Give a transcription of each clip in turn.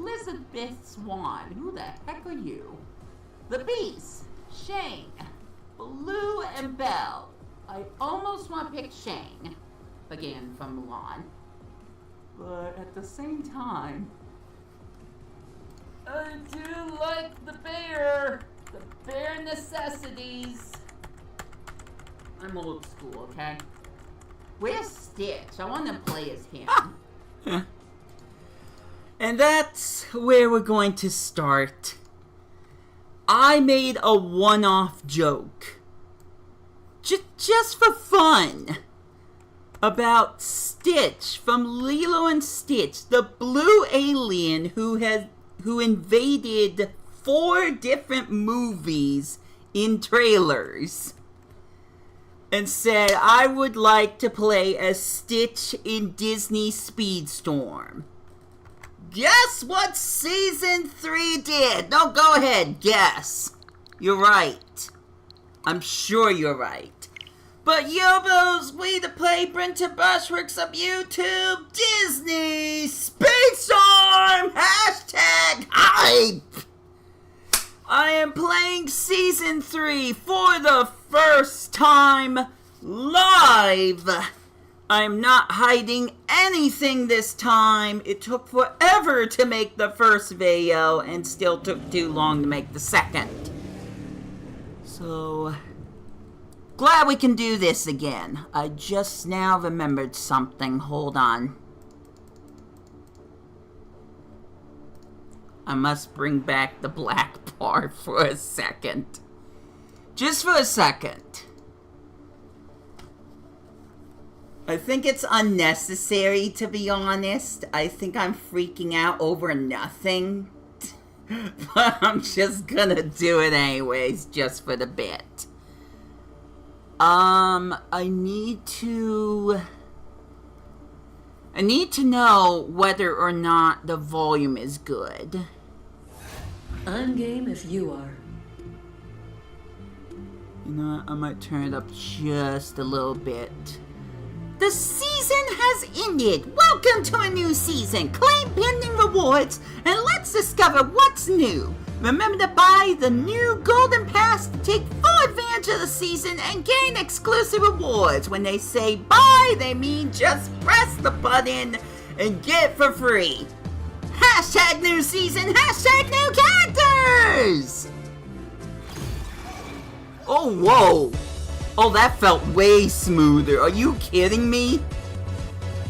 Elizabeth Swan. Who the heck are you? The Beast, Shane, Blue, and Belle. I almost want to pick Shane, again from Mulan. But at the same time, I do like the bear necessities. I'm old school, okay? Where's Stitch? I want to play as him. And that's where we're going to start. I made a one-off joke, just for fun, about Stitch from Lilo and Stitch, the blue alien who invaded 4 different movies in trailers, and said I would like to play as Stitch in Disney Speedstorm. Guess what Season 3 did? No, go ahead, guess. You're right. I'm sure you're right. But Yobos, Wii2PLAY, Brenton Bushworks of YouTube, Disney, Speedstorm, hashtag hype! I am playing Season 3 for the first time live. I'm not hiding anything this time. It took forever to make the first video and still took too long to make the second. So, glad we can do this again. I just now remembered something. Hold on. I must bring back the black bar for a second. Just for a second. I think it's unnecessary, to be honest. I think I'm freaking out over nothing. But I'm just gonna do it anyways, just for the bit. I need to know whether or not the volume is good. I'm game if you are. You know what? I might turn it up just a little bit. The season has ended. Welcome to a new season. Claim pending rewards and let's discover what's new. Remember to buy the new Golden Pass to take full advantage of the season and gain exclusive rewards. When they say buy, they mean just press the button and get it for free. Hashtag new season, hashtag new characters! Oh, whoa. Oh, that felt way smoother. Are you kidding me?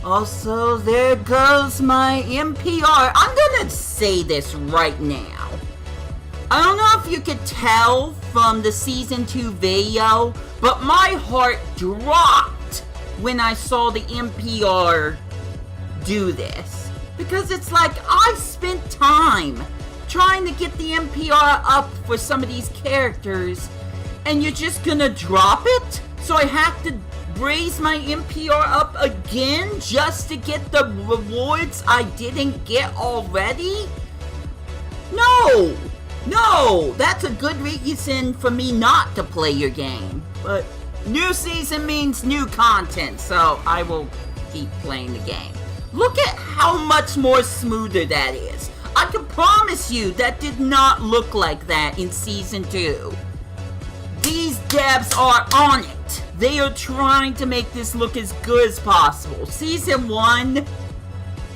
Also, there goes my NPR. I'm gonna say this right now. I don't know if you could tell from the Season 2 video, but my heart dropped when I saw the NPR do this. Because it's like, I spent time trying to get the NPR up for some of these characters, and you're just gonna drop it? So I have to raise my NPR up again just to get the rewards I didn't get already? No! No! That's a good reason for me not to play your game. But new season means new content, so I will keep playing the game. Look at how much more smoother that is. I can promise you that did not look like that in Season 2. These devs are on it. They are trying to make this look as good as possible. Season 1,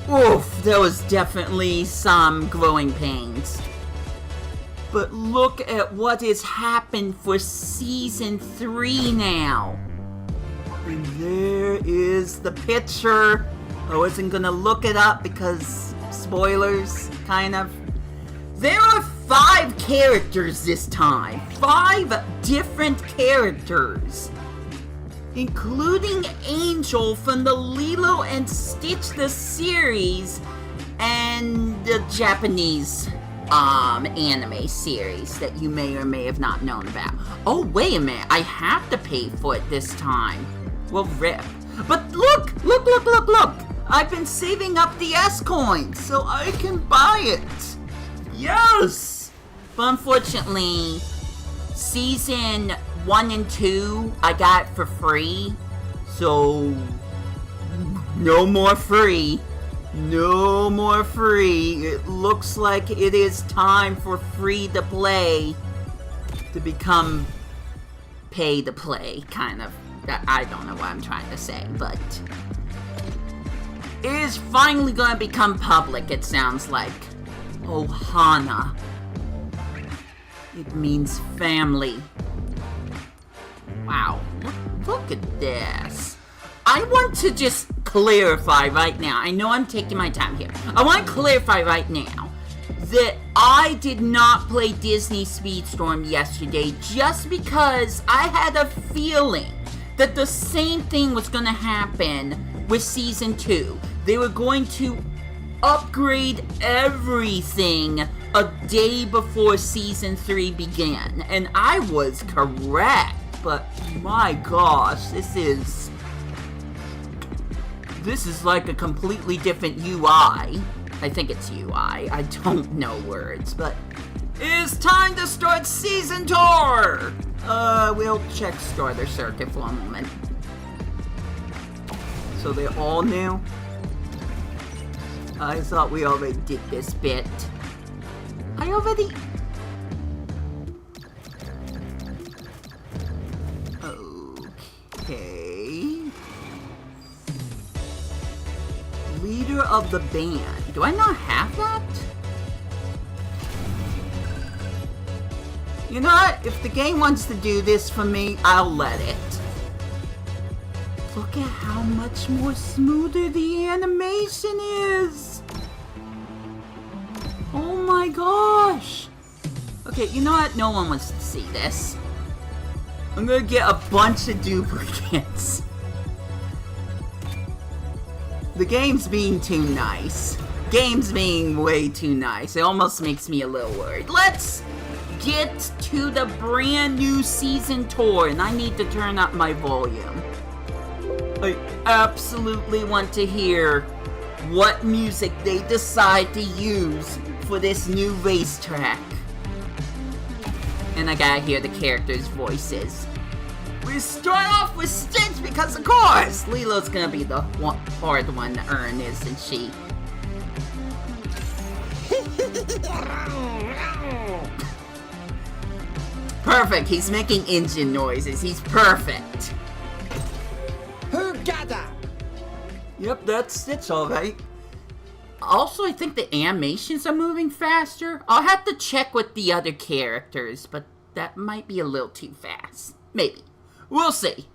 oof, there was definitely some growing pains. But look at what has happened for Season 3 now. And there is the picture. I wasn't gonna look it up because spoilers, kind of. There are 5 characters this time. 5 different characters. Including Angel from the Lilo and Stitch the series and the Japanese anime series that you may or may have not known about. Oh, wait a minute. I have to pay for it this time. Well, rip. But look! I've been saving up the S-coins so I can buy it. Yes! But unfortunately, Season 1 and 2, I got for free. So, no more free. No more free. It looks like it is time for free to play to become pay to play, kind of. I don't know what I'm trying to say, but it is finally going to become public, it sounds like. Ohana. It means family. Wow, look at this. I want to just clarify right now. I know I'm taking my time here. I want to clarify right now that I did not play Disney Speedstorm yesterday just because I had a feeling that the same thing was going to happen with Season 2. They were going to upgrade everything a day before Season 3 began. And I was correct, but my gosh, this is like a completely different UI. I think it's UI. I don't know words, but it's time to start Season Tour! We'll check Starter Circuit for a moment. So they're all new? I thought we already did this bit. Okay. Leader of the band. Do I not have that? You know what? If the game wants to do this for me, I'll let it. Look at how much more smoother the animation is. Oh my gosh. Okay, you know what? No one wants to see this. I'm gonna get a bunch of duplicates. The game's being too nice. Game's being way too nice. It almost makes me a little worried. Let's get to the brand new Season Tour, and I need to turn up my volume. I absolutely want to hear what music they decide to use for this new racetrack. And I gotta hear the characters' voices. We start off with Stitch because, of course, Lilo's gonna be the hard one to earn, isn't she? Perfect, he's making engine noises. He's perfect. Who got that? Yep, that's Stitch, alright. Also, I think the animations are moving faster. I'll have to check with the other characters, but that might be a little too fast. Maybe. We'll see.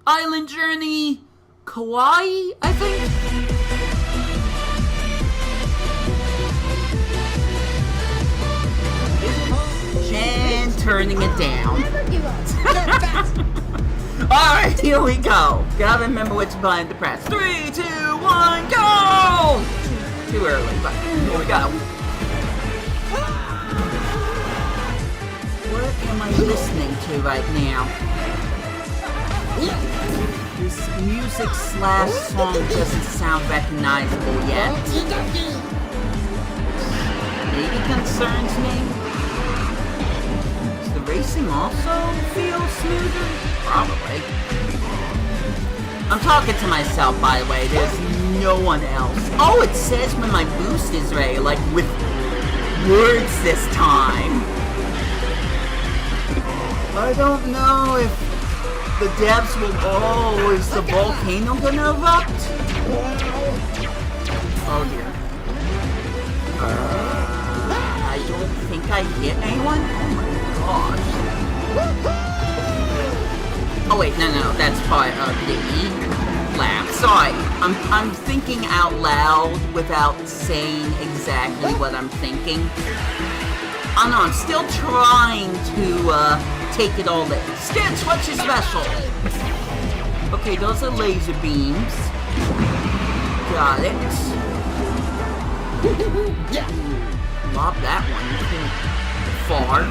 Island Journey... Kawaii, I think? And turning it down. Alright, here we go. Gotta remember which button to press. 3, 2, 1, go! Too early, but here we go. What am I listening to right now? This music / song doesn't sound recognizable yet. Maybe concerns me. Does the racing also feel smoother? Probably. I'm talking to myself, by the way. There's no one else. Oh, it says when my boost is ready, like with words this time. I don't know if the devs will... Oh, is the volcano gonna erupt? Oh dear. I don't think I hit anyone? Oh my gosh. Oh wait, no, that's part of the lap. Sorry, I'm thinking out loud without saying exactly what I'm thinking. Oh no, I'm still trying to take it all in. Stitch, what's your special? Okay, those are laser beams. Got it. Yeah. Lob that one. Far.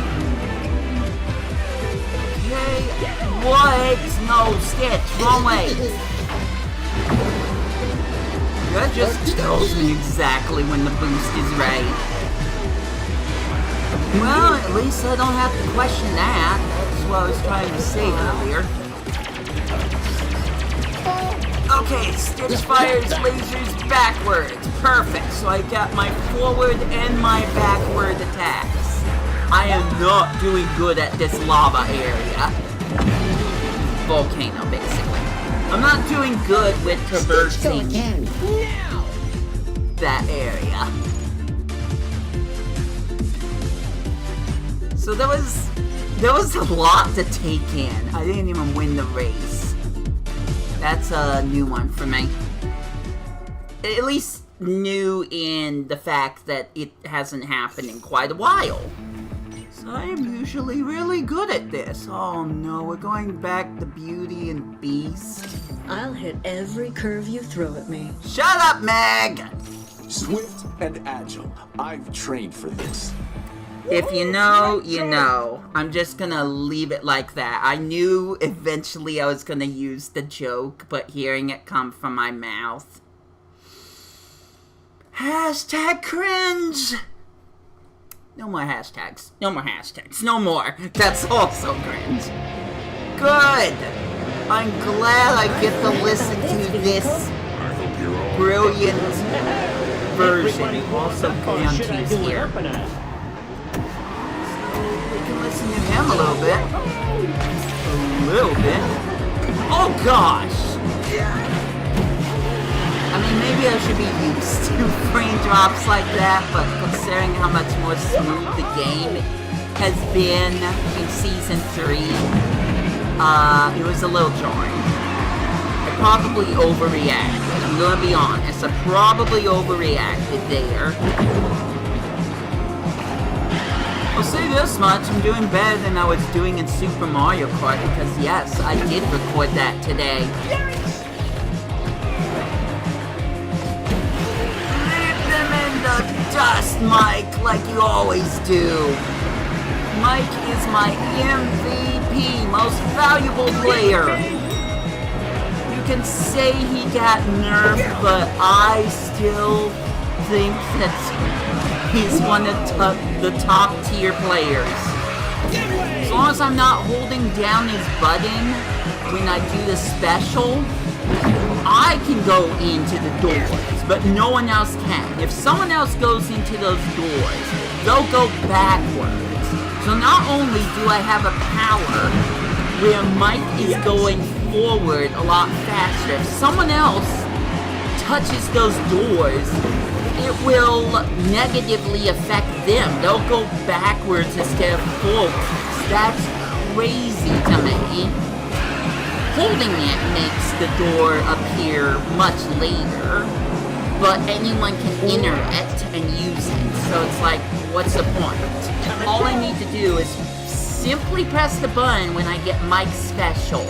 Okay. What? No, Stitch, wrong way. That just tells me exactly when the boost is right. Well, at least I don't have to question that. That's what I was trying to say earlier. Okay, Stitch fires lasers backwards. Perfect. So I got my forward and my backward attacks. I am not doing good at this lava area. Volcano, basically. I'm not doing good with traversing that area. So there was a lot to take in. I didn't even win the race. That's a new one for me. At least new in the fact that it hasn't happened in quite a while. So I am usually really good at this. Oh no, we're going back to Beauty and Beast. I'll hit every curve you throw at me. Shut up, Meg! Swift and agile. I've trained for this. If you know, you know. I'm just gonna leave it like that. I knew eventually I was gonna use the joke, but hearing it come from my mouth. Hashtag cringe! No more hashtags. No more hashtags. No more. That's also cringe. Good! I'm glad I get to listen to this brilliant version. Also, Keontae's here. We can listen to him a little bit. A little bit. Oh gosh! I mean, maybe I should be used to frame drops like that, but considering how much more smooth the game has been in Season 3, it was a little jarring. I probably overreacted. I'm gonna be honest. I probably overreacted there. I'll say this much, I'm doing better than I was doing in Super Mario Kart, because yes, I did record that today. Dust, Mike, like you always do. Mike is my MVP, most valuable player. You can say he got nerfed, but I still think that he's one of the top tier players. As long as I'm not holding down his button when I do the special, I can go into the doors, but no one else can. If someone else goes into those doors, they'll go backwards. So not only do I have a power where Mike is going forward a lot faster, if someone else touches those doors, it will negatively affect them. They'll go backwards instead of forwards. That's crazy to me. Holding it makes the door appear much later, but anyone can enter it and use it. So it's like, what's the point? All I need to do is simply press the button when I get Mike's special,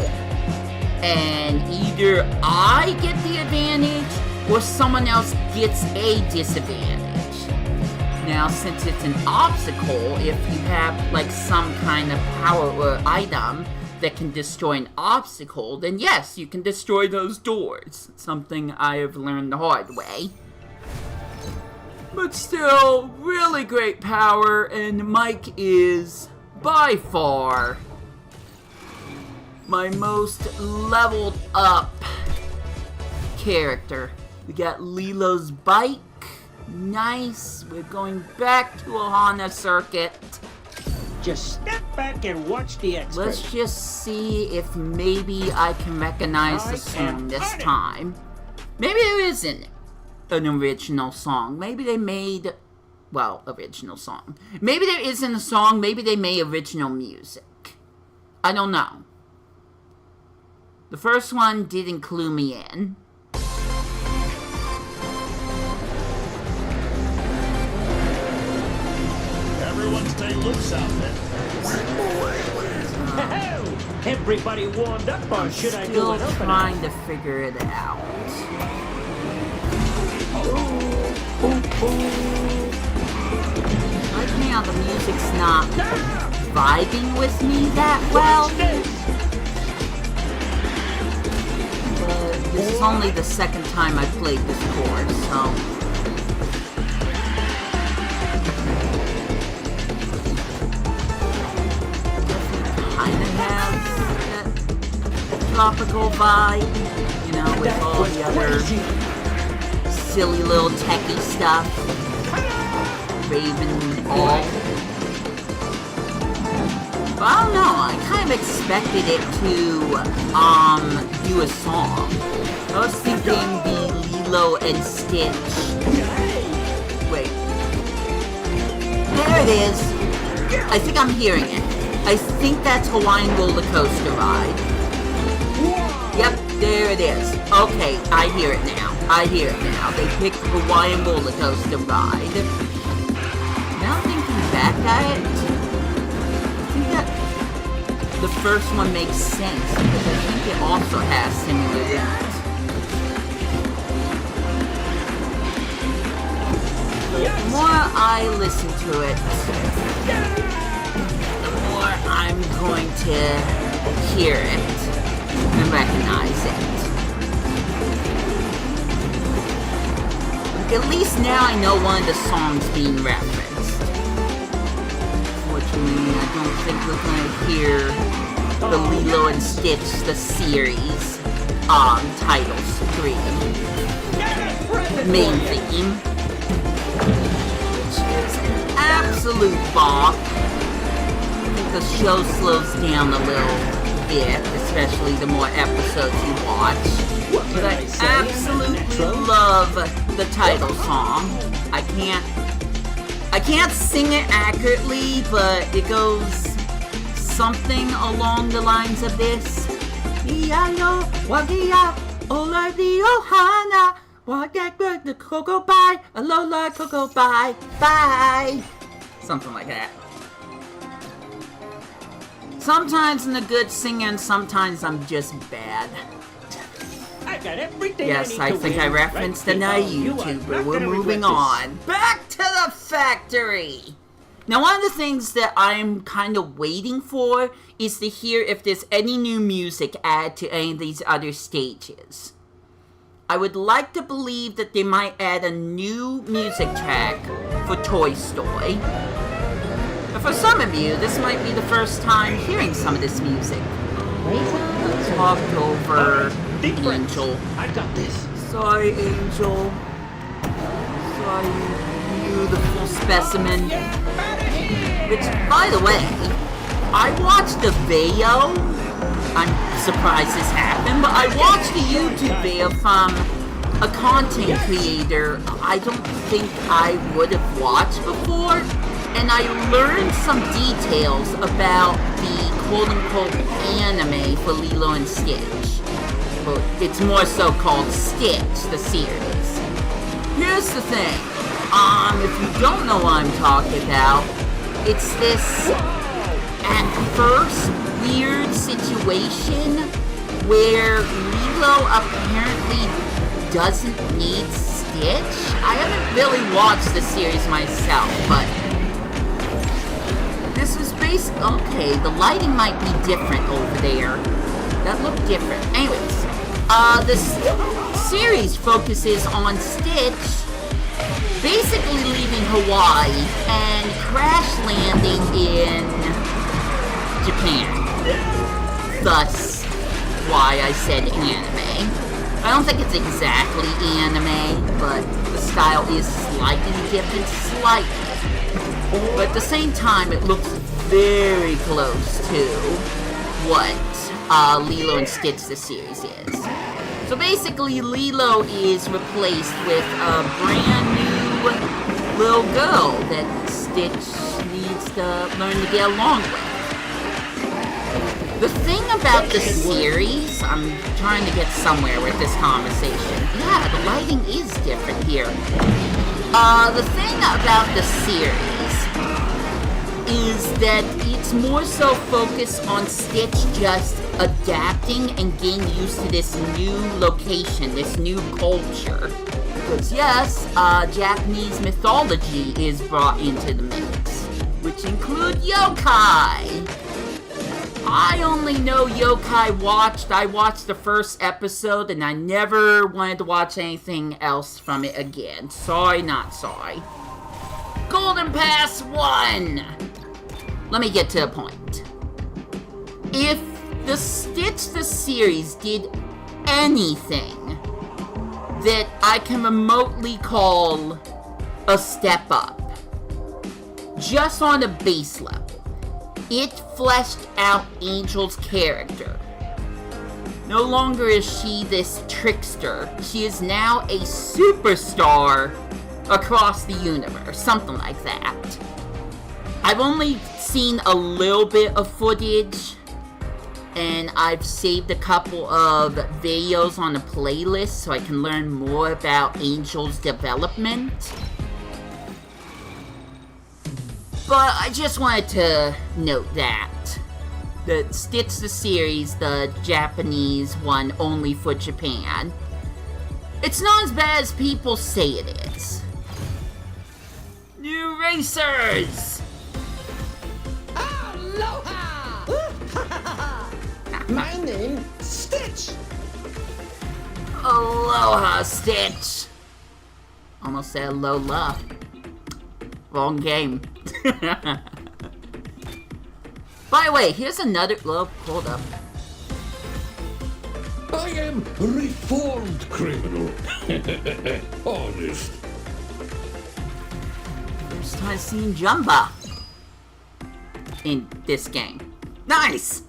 and either I get the advantage or someone else gets a disadvantage. Now, since it's an obstacle, if you have like some kind of power or item that can destroy an obstacle, then yes, you can destroy those doors. Something I have learned the hard way. But still, really great power, and Mike is, by far, my most leveled up character. We got Lilo's bike. Nice. We're going back to a Hana circuit. Just step back and watch the expert. Let's just see if maybe I can recognize the song this time. Maybe there isn't an original song. Maybe they made, well, original song. Maybe there isn't a song. Maybe they made original music. I don't know. The first one didn't clue me in. Everyone stay loose out there. Everybody warmed up, or should I do an Still opener? trying to figure it out. Like now, the music's not vibing with me that well. But this is only the second time I've played this course, so. Kinda have that tropical vibe, you know, with all the other silly little techie stuff. Raven Ball. But I don't know, I kind of expected it to, do a song. I was thinking the Lilo and Stitch. Wait. There it is. I think I'm hearing it. I think that's Hawaiian Roller Coaster Ride. Yep, there it is. Okay, I hear it now. I hear it now. They picked Hawaiian Roller Coaster Ride. Now thinking back at it, I think that the first one makes sense because I think it also has similar roots. The more I listen to it, the more I'm going to hear it and recognize it. At least now I know one of the songs being referenced. Unfortunately, I don't think we're gonna hear the Lilo and Stitch, the series, title screen. Main theme. Which is an absolute bop. I think the show slows down a little bit, especially the more episodes you watch. But I absolutely love the title song. I can't sing it accurately, but it goes something along the lines of this. Iano, wagia, ola di ohana, wagak the coco bye, alola coco bye, bye. Something like that. Sometimes I'm a good singer, sometimes I'm just bad. I got everything Yes, I I need to think win I referenced right another now. You are YouTuber. not We're gonna moving regret on. Back to the factory! Now, one of the things that I'm kind of waiting for is to hear if there's any new music added to any of these other stages. I would like to believe that they might add a new music track for Toy Story. But for some of you, this might be the first time hearing some of this music. Talked over Angel. I got this. Sorry, Angel. Sorry, you beautiful specimen. Which, by the way, I watched the video. I'm surprised this happened, but I watched a YouTube video from a content creator I don't think I would have watched before, and I learned some details about the quote-unquote anime for Lilo and Stitch. Well, it's more so called Stitch, the series. Here's the thing. If you don't know what I'm talking about, it's this, at first, weird situation where Lilo apparently doesn't need Stitch. I haven't really watched the series myself, but this is basically, okay, the lighting might be different over there. That looked different. Anyways, this series focuses on Stitch basically leaving Hawaii and crash landing in Japan. Thus, why I said anime. I don't think it's exactly anime, but the style is slightly different, slightly. But at the same time, it looks very close to what Lilo and Stitch the series is. So basically, Lilo is replaced with a brand new little girl that Stitch needs to learn to get along with. The thing about the series, I'm trying to get somewhere with this conversation. Yeah, the lighting is different here. The thing about the series is that it's more so focused on Stitch just adapting and getting used to this new location, this new culture. Because yes, Japanese mythology is brought into the mix, which include yokai. I only know yokai I watched the first episode and I never wanted to watch anything else from it again. Sorry, not sorry. Golden Pass 1! Let me get to the point. If the Stitch the series did anything that I can remotely call a step up. Just on a base level, it fleshed out Angel's character. No longer is she this trickster. She is now a superstar across the universe, something like that. I've only seen a little bit of footage, and I've saved a couple of videos on a playlist so I can learn more about Angel's development. But I just wanted to note that Stitch the series, the Japanese one only for Japan, it's not as bad as people say it is. New racers! Aloha! My name, Stitch. Aloha, Stitch. Almost said Lola. Wrong game. By the way, here's another... Well, hold up. I am reformed criminal. Honest. First time seeing Jumba in this game. Nice!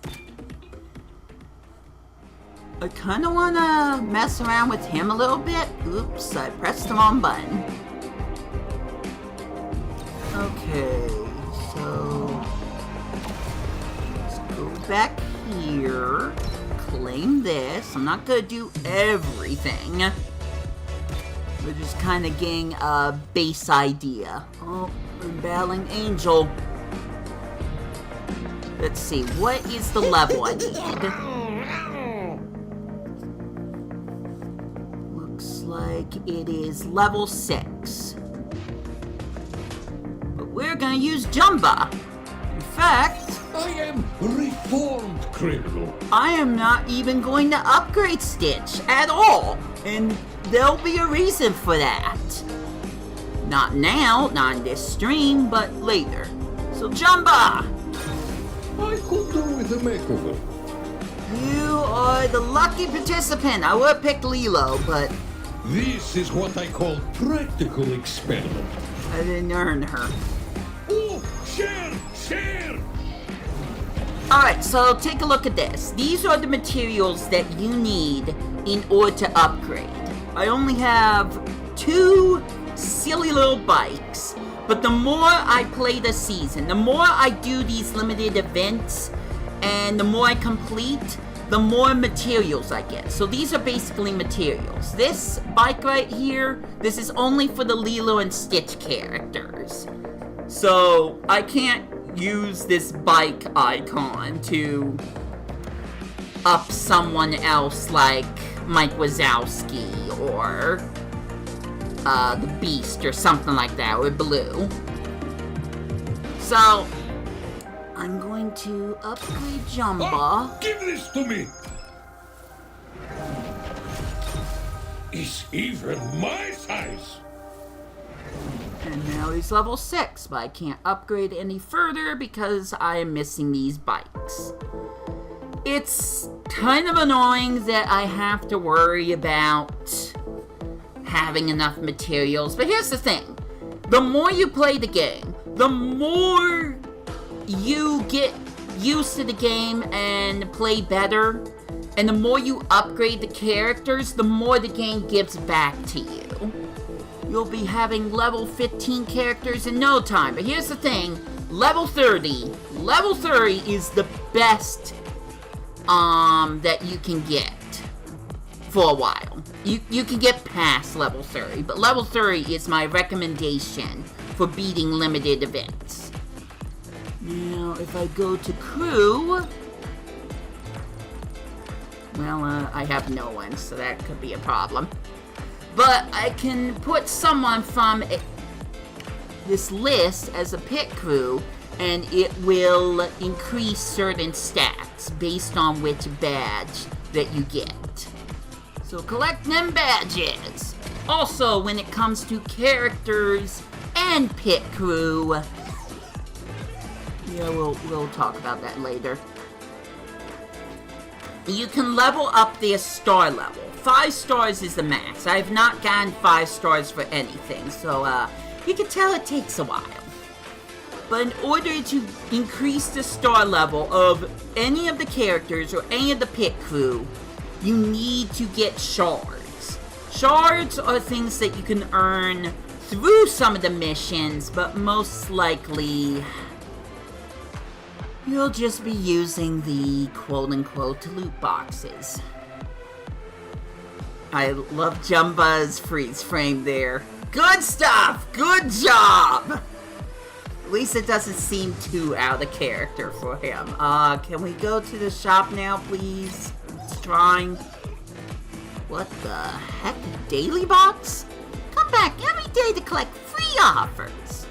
I kinda wanna mess around with him a little bit. Oops, I pressed the wrong button. Okay, so... let's go back here. Claim this. I'm not gonna do everything. We're just kinda getting a base idea. Oh, I'm battling Angel. Let's see, what is the level I need? Looks like it is level 6. But we're gonna use Jumba. In fact, I am reformed criminal. I am not even going to upgrade Stitch at all. And there'll be a reason for that. Not now, not in this stream, but later. So Jumba! I could do with a makeover. You are the lucky participant. I would have picked Lilo, but This is what I call practical experiment. I didn't earn her. Oh, share! Alright, so take a look at this. These are the materials that you need in order to upgrade. I only have 2 silly little bikes, but the more I play the season, the more I do these limited events, and the more I complete, the more materials I get. So these are basically materials. This bike right here, this is only for the Lilo and Stitch characters. So I can't use this bike icon to up someone else like Mike Wazowski or the Beast or something like that, or Blue. So I'm going to upgrade Jumba. Oh, give this to me! It's even my size! And now he's level 6, but I can't upgrade any further because I am missing these bikes. It's kind of annoying that I have to worry about having enough materials, but here's the thing. The more you play the game, the more you get used to the game and play better, and the more you upgrade the characters, the more the game gives back to you. You'll be having level 15 characters in no time, but here's the thing, level 30 is the best that you can get for a while. You can get past level 30, but level 30 is my recommendation for beating limited events. Now, if I go to crew, well, I have no one, so that could be a problem. But I can put someone from this list as a pit crew, and it will increase certain stats based on which badge that you get. So collect them badges. Also, when it comes to characters and pit crew, yeah, we'll talk about that later. you can level up their star level. 5 stars is the max. I have not gotten 5 stars for anything, so you can tell it takes a while. But in order to increase the star level of any of the characters or any of the pit crew, you need to get shards. Shards are things that you can earn through some of the missions, but most likely you'll just be using the quote-unquote loot boxes. I love Jumba's freeze frame there. Good stuff! Good job! At least it doesn't seem too out of character for him. Can we go to the shop now, please? It's trying. What the heck? Daily box? Come back every day to collect free offers.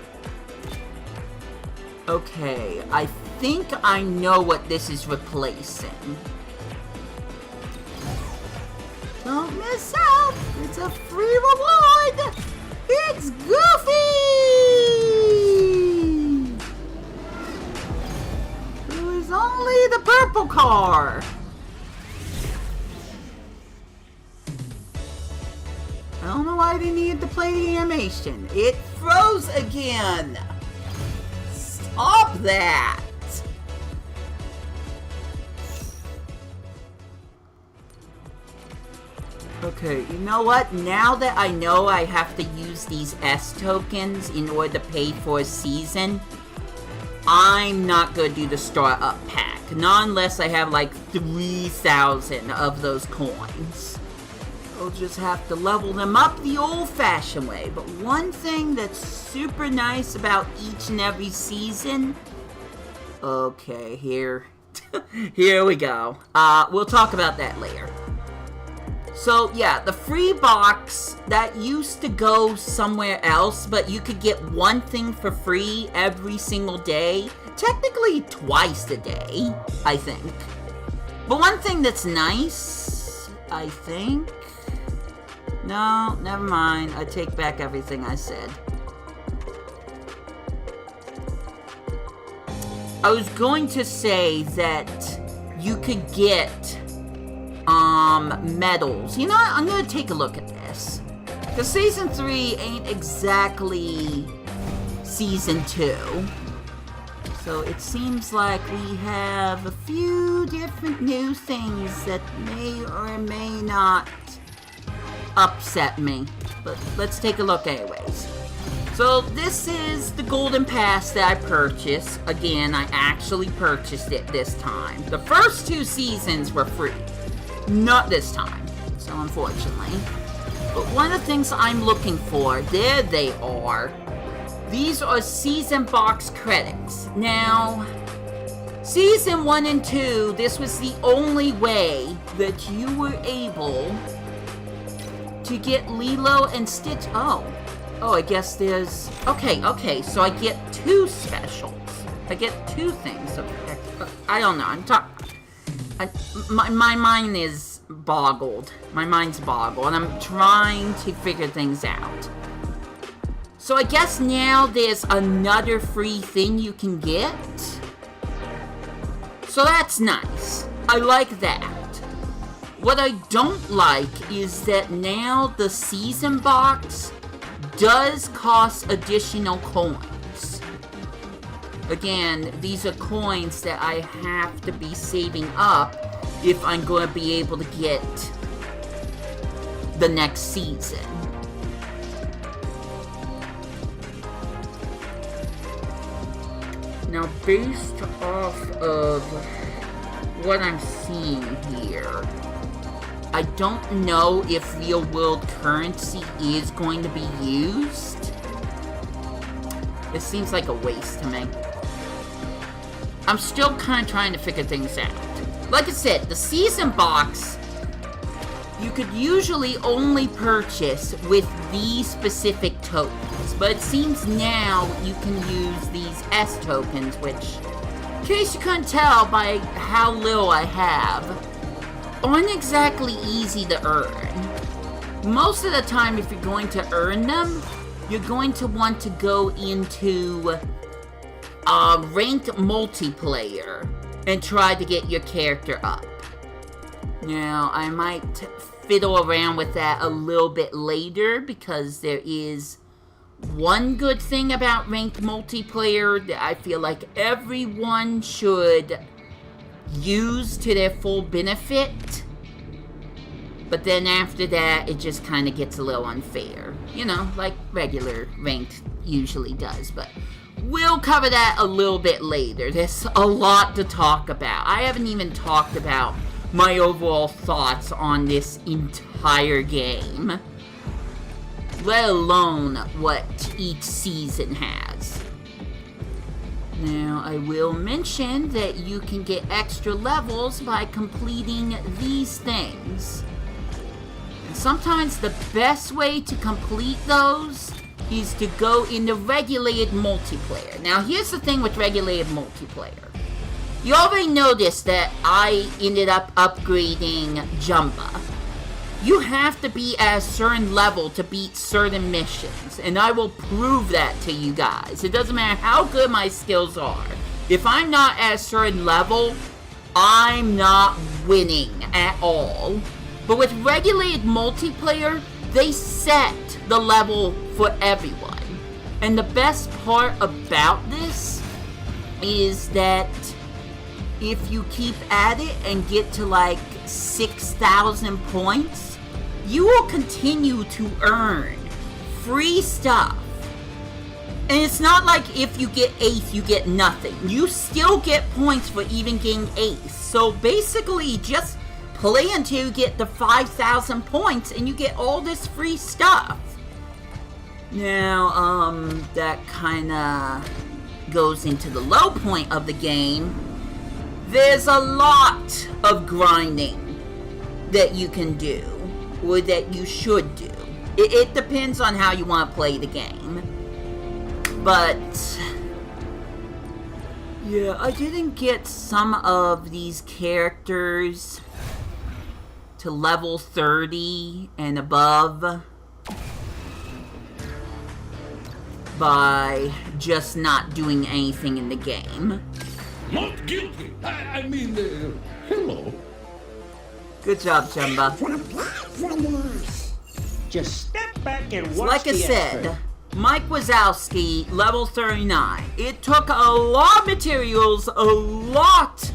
Okay, I think I know what this is replacing. Don't miss out! It's a free reward! It's Goofy! Who is only the purple car? I don't know why they needed to play the animation. It froze again! Stop that! Okay, you know what? Now that I know I have to use these S tokens in order to pay for a season, I'm not gonna do the Star Up pack. Not unless I have like 3,000 of those coins. I'll just have to level them up the old-fashioned way. But one thing that's super nice about each and every season... Okay, here we go. We'll talk about that later. So, yeah, the free box, that used to go somewhere else, but you could get one thing for free every single day. Technically, twice a day, I think. But one thing that's nice, I think... No, never mind. I take back everything I said. I was going to say that you could get... medals. You know what? I'm gonna take a look at this. Because Season 3 ain't exactly Season 2. So it seems like we have a few different new things that may or may not upset me. But let's take a look anyways. So this is the Golden Pass that I purchased. Again, I actually purchased it this time. The first 2 seasons were free. Not this time, so unfortunately. But one of the things I'm looking for, there they are. These are season box credits. Now, season 1 and 2, this was the only way that you were able to get Lilo and Stitch. Oh, I guess there's... Okay, so I get 2 specials. I get 2 things. I don't know, I'm talking... My mind is boggled. My mind's boggled, and I'm trying to figure things out. So I guess now there's another free thing you can get. So that's nice. I like that. What I don't like is that now the season box does cost additional coins. Again, these are coins that I have to be saving up if I'm going to be able to get the next season. Now, based off of what I'm seeing here, I don't know if real world currency is going to be used. It seems like a waste to me. I'm still kind of trying to figure things out. Like I said, the season box, you could usually only purchase with these specific tokens. But it seems now you can use these S tokens, which, in case you couldn't tell by how little I have, aren't exactly easy to earn. Most of the time, if you're going to earn them, you're going to want to go into ranked multiplayer and try to get your character up. Now, I might fiddle around with that a little bit later because there is one good thing about ranked multiplayer that I feel like everyone should use to their full benefit. But then after that, it just kind of gets a little unfair. You know, like regular ranked usually does. But we'll cover that a little bit later. There's a lot to talk about. I haven't even talked about my overall thoughts on this entire game, let alone what each season has. Now, I will mention that you can get extra levels by completing these things. And sometimes the best way to complete those is to go into regulated multiplayer. Now, here's the thing with regulated multiplayer. You already noticed that I ended up upgrading Jumba. You have to be at a certain level to beat certain missions, and I will prove that to you guys. It doesn't matter how good my skills are. If I'm not at a certain level, I'm not winning at all. But with regulated multiplayer, they set the level for everyone. And the best part about this is that if you keep at it and get to like 6,000 points, you will continue to earn free stuff. And it's not like if you get ace, you get nothing. You still get points for even getting ace. So basically, just play until you get the 5,000 points and you get all this free stuff. Now, that kinda goes into the low point of the game. There's a lot of grinding that you can do, or that you should do. It depends on how you want to play the game. But yeah, I didn't get some of these characters to level 30 and above by just not doing anything in the game. Not guilty. I mean, hello. Good job, Jumba. Just step back and watch Like I the said, expert. Mike Wazowski, level 39. It took a lot of materials, a lot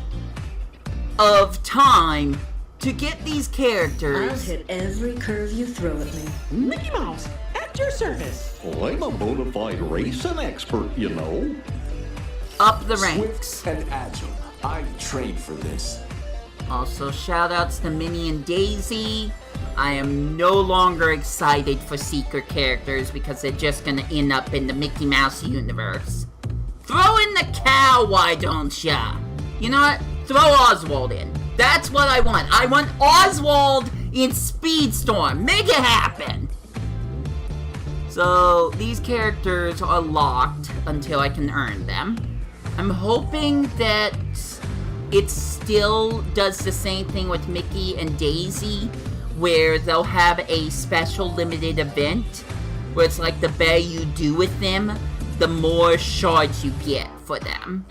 of time to get these I'll characters. hit every curve you throw at me. Mickey Mouse, at your service. Well, I'm a bona fide racing expert, you know. Up the ranks. Swift and agile. I've trained for this. Also, shoutouts to Minnie and Daisy. I am no longer excited for secret characters because they're just gonna end up in the Mickey Mouse universe. Throw in the cow, why don't ya? You know what? Throw Oswald in. That's what I want. I want Oswald in Speedstorm. Make it happen. So, these characters are locked until I can earn them. I'm hoping that it still does the same thing with Mickey and Daisy, where they'll have a special limited event, where it's like the better you do with them, the more shards you get for them.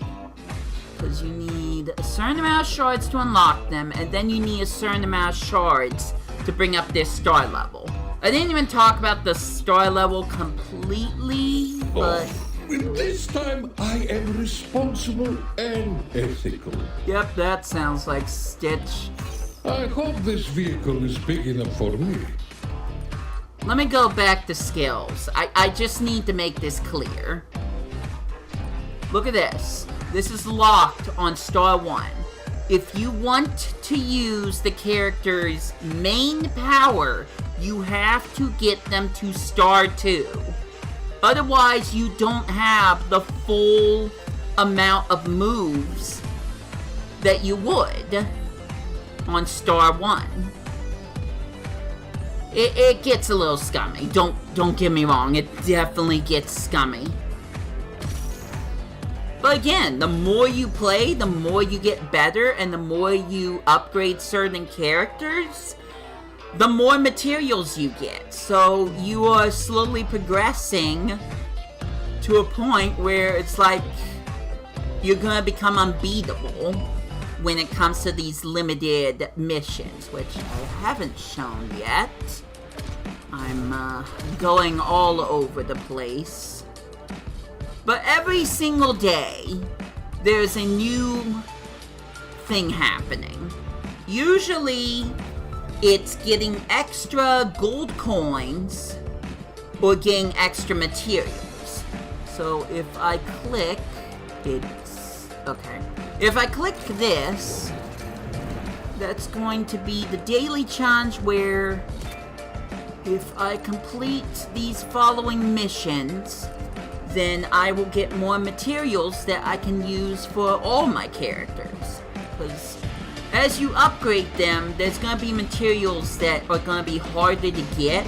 Because you need a certain amount of shards to unlock them, and then you need a certain amount of shards to bring up their star level. I didn't even talk about the star level completely, but This time I am responsible and ethical. yep, that sounds like Stitch. I hope this vehicle is big enough for me. Let me go back to skills. I just need to make this clear. Look at this. This is locked on Star 1. If you want to use the character's main power, you have to get them to Star 2. Otherwise, you don't have the full amount of moves that you would on Star 1. It gets a little scummy. Don't get me wrong, it definitely gets scummy. But again, the more you play, the more you get better, and the more you upgrade certain characters, the more materials you get. So you are slowly progressing to a point where it's like you're gonna become unbeatable when it comes to these limited missions, which I haven't shown yet. I'm going all over the place. But every single day, there's a new thing happening. Usually, it's getting extra gold coins or getting extra materials. So if I click, it's... okay. If I click this, that's going to be the daily challenge where if I complete these following missions, then I will get more materials that I can use for all my characters. Because as you upgrade them, there's going to be materials that are going to be harder to get,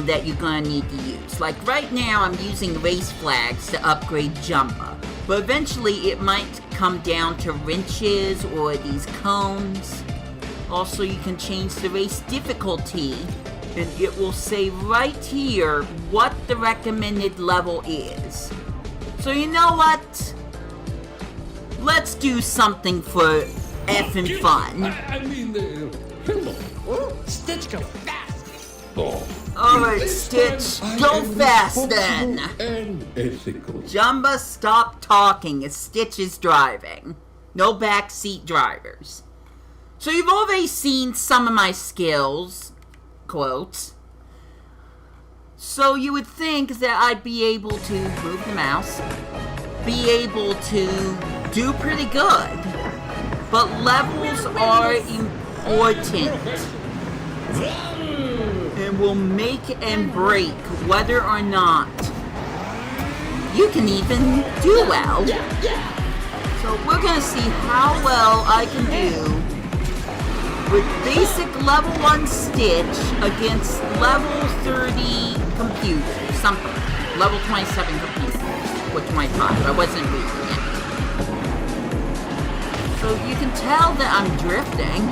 that you're going to need to use. Like right now, I'm using race flags to upgrade Jumba. But eventually, it might come down to wrenches or these cones. Also, you can change the race difficulty, and it will say right here what the recommended level is. So you know what? Let's do something for effing fun. I mean, hello. Stitch, go fast. Oh. Alright, Stitch, go fast then. And ethical. Jumba, stop talking as Stitch is driving. No backseat drivers. So you've already seen some of my skills, quotes. So you would think that I'd be able to move the mouse, be able to do pretty good. But levels are important and will make and break whether or not you can even do well. So we're gonna see how well I can do with basic level 1 Stitch against level 30 computers, something. Level 27 computers, or 25, I wasn't reading it. So you can tell that I'm drifting.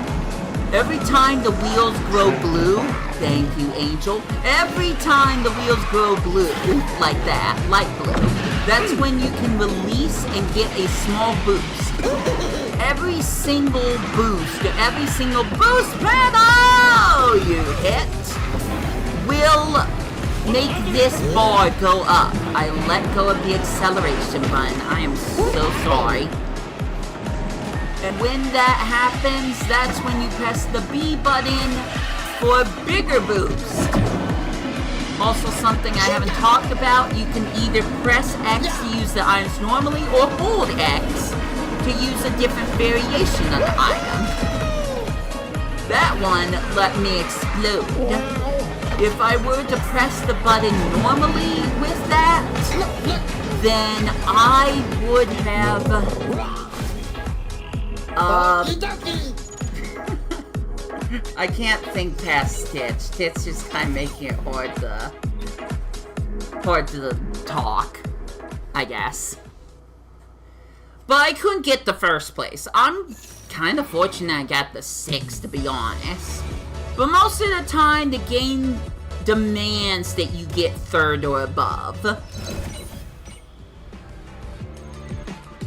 Every time the wheels grow blue, thank you, Angel. Every time the wheels grow blue, like that, light blue, that's when you can release and get a small boost. Every single boost pedal you hit will make this bar go up. I let go of the acceleration button. I am so sorry. And when that happens, that's when you press the B button for a bigger boost. Also, something I haven't talked about, you can either press X to use the items normally or hold X to use a different variation of the item. That one let me explode. If I were to press the button normally with that, then I would have... I can't think past Stitch. Stitch is kind of making it hard to talk, I guess. But I couldn't get the first place. I'm kind of fortunate I got the 6th, to be honest. But most of the time, the game demands that you get 3rd or above.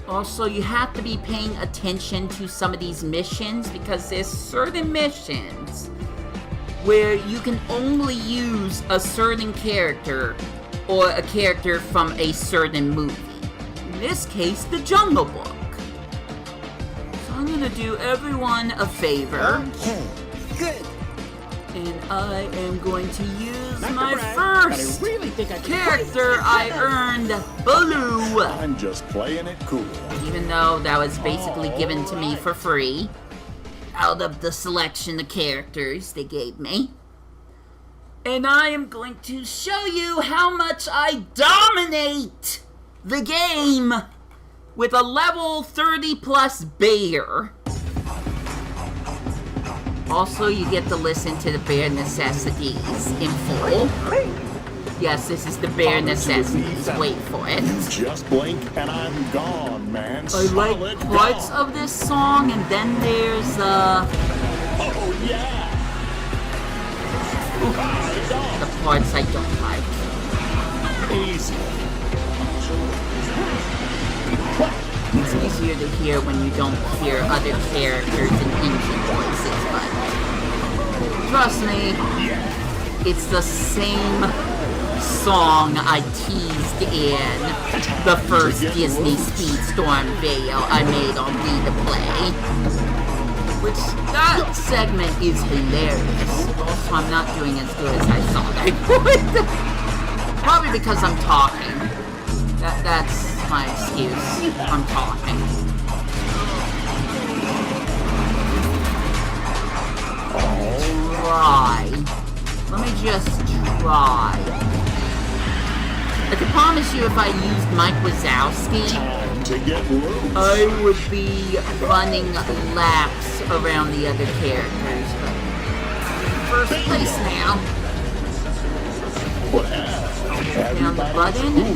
Also, you have to be paying attention to some of these missions because there's certain missions where you can only use a certain character or a character from a certain movie. In this case, the Jungle Book. So I'm gonna do everyone a favor. Okay, good. And I am going to use my first character I earned, Baloo. I'm just playing it cool. Even though that was basically given to me for free out of the selection of characters they gave me. And I am going to show you how much I dominate the game with a level 30 plus bear. Also, you get to listen to the bare necessities in full. Yes, this is the bare necessities. Wait for it. You just blink and I'm gone, man. I like parts of this song, and then there's Oh yeah. the parts I don't like. Easy. It's easier to hear when you don't hear other characters and engine voices, but trust me, it's the same song I teased in the first Disney Speedstorm video I made on Wii2PLAY. Which, that segment is hilarious. Also, I'm not doing as good as I thought I would. Probably because I'm talking. That's my excuse. I'm talking. Alright. Let me just try. I can promise you if I used Mike Wazowski, I would be running laps around the other characters, but I'm in first place now. Down the button, and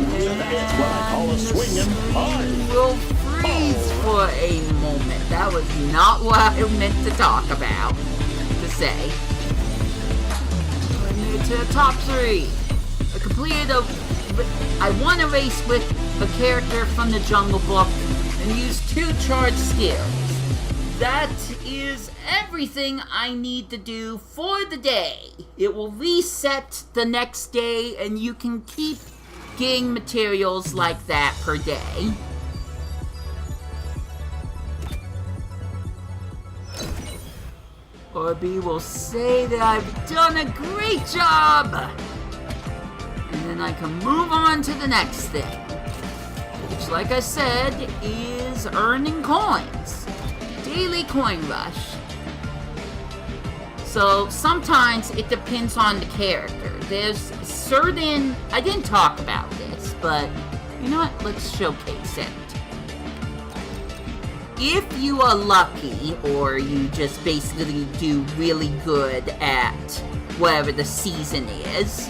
we'll freeze for a moment. That was not what I meant to talk about, to say. We're near to the top 3. I completed I won a race with a character from the Jungle Book and used 2 charged skills. That is everything I need to do for the day. It will reset the next day and you can keep getting materials like that per day. Orby will say that I've done a great job! And then I can move on to the next thing. Which, like I said, is earning coins. Daily coin rush. So, sometimes it depends on the character. There's certain... I didn't talk about this, but you know what? Let's showcase it. If you are lucky, or you just basically do really good at whatever the season is...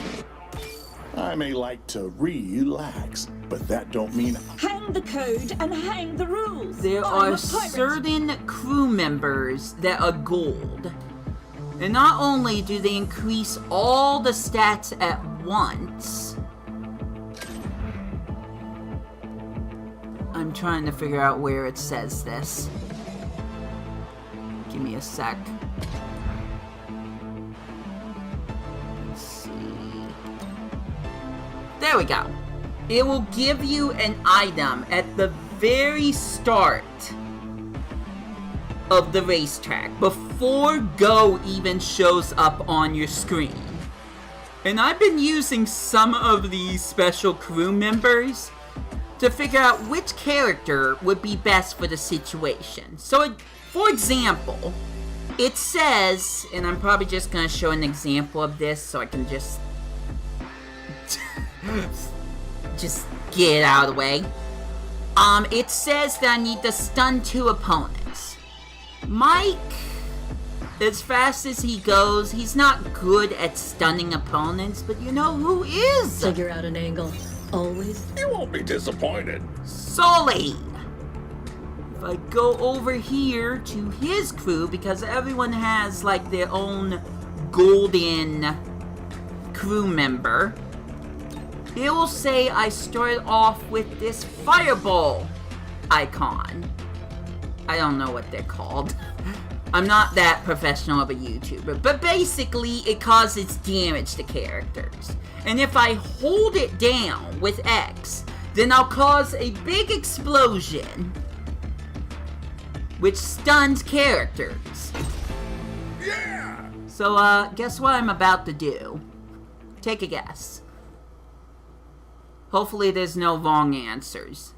I may like to relax, but that don't mean... Hang the code and hang the rules. There are certain crew members that are gold. And not only do they increase all the stats at once... I'm trying to figure out where it says this. Give me a sec. Let's see. There we go. It will give you an item at the very start of the racetrack, before Go even shows up on your screen. And I've been using some of these special crew members to figure out which character would be best for the situation. So, for example, it says, and I'm probably just going to show an example of this so I can just get it out of the way. It says that I need to stun 2 opponents. Mike, as fast as he goes, he's not good at stunning opponents, but you know who is? Figure out an angle. Always. You won't be disappointed. Sully! If I go over here to his crew, because everyone has like their own golden crew member, it will say I started off with this fireball icon. I don't know what they're called. I'm not that professional of a YouTuber, but basically it causes damage to characters. And if I hold it down with X, then I'll cause a big explosion, which stuns characters. Yeah! So, guess what I'm about to do? Take a guess. Hopefully there's no wrong answers.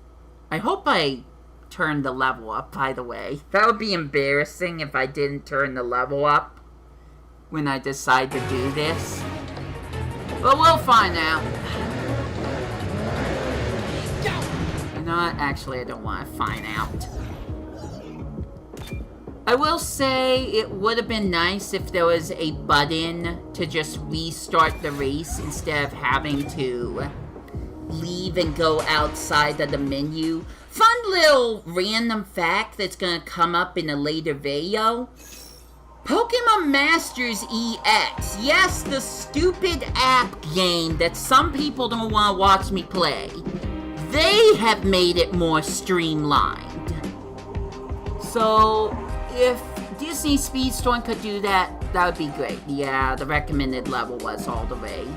I hope I turned the level up, by the way. That would be embarrassing if I didn't turn the level up when I decide to do this. But we'll find out. You know what? Actually, I don't want to find out. I will say it would have been nice if there was a button to just restart the race instead of having to leave and go outside of the menu. Fun little random fact that's gonna come up in a later video. Pokemon Masters EX. Yes, the stupid app game that some people don't want to watch me play. they have made it more streamlined. So, if Disney Speedstorm could do that, that would be great. Yeah, the recommended level was already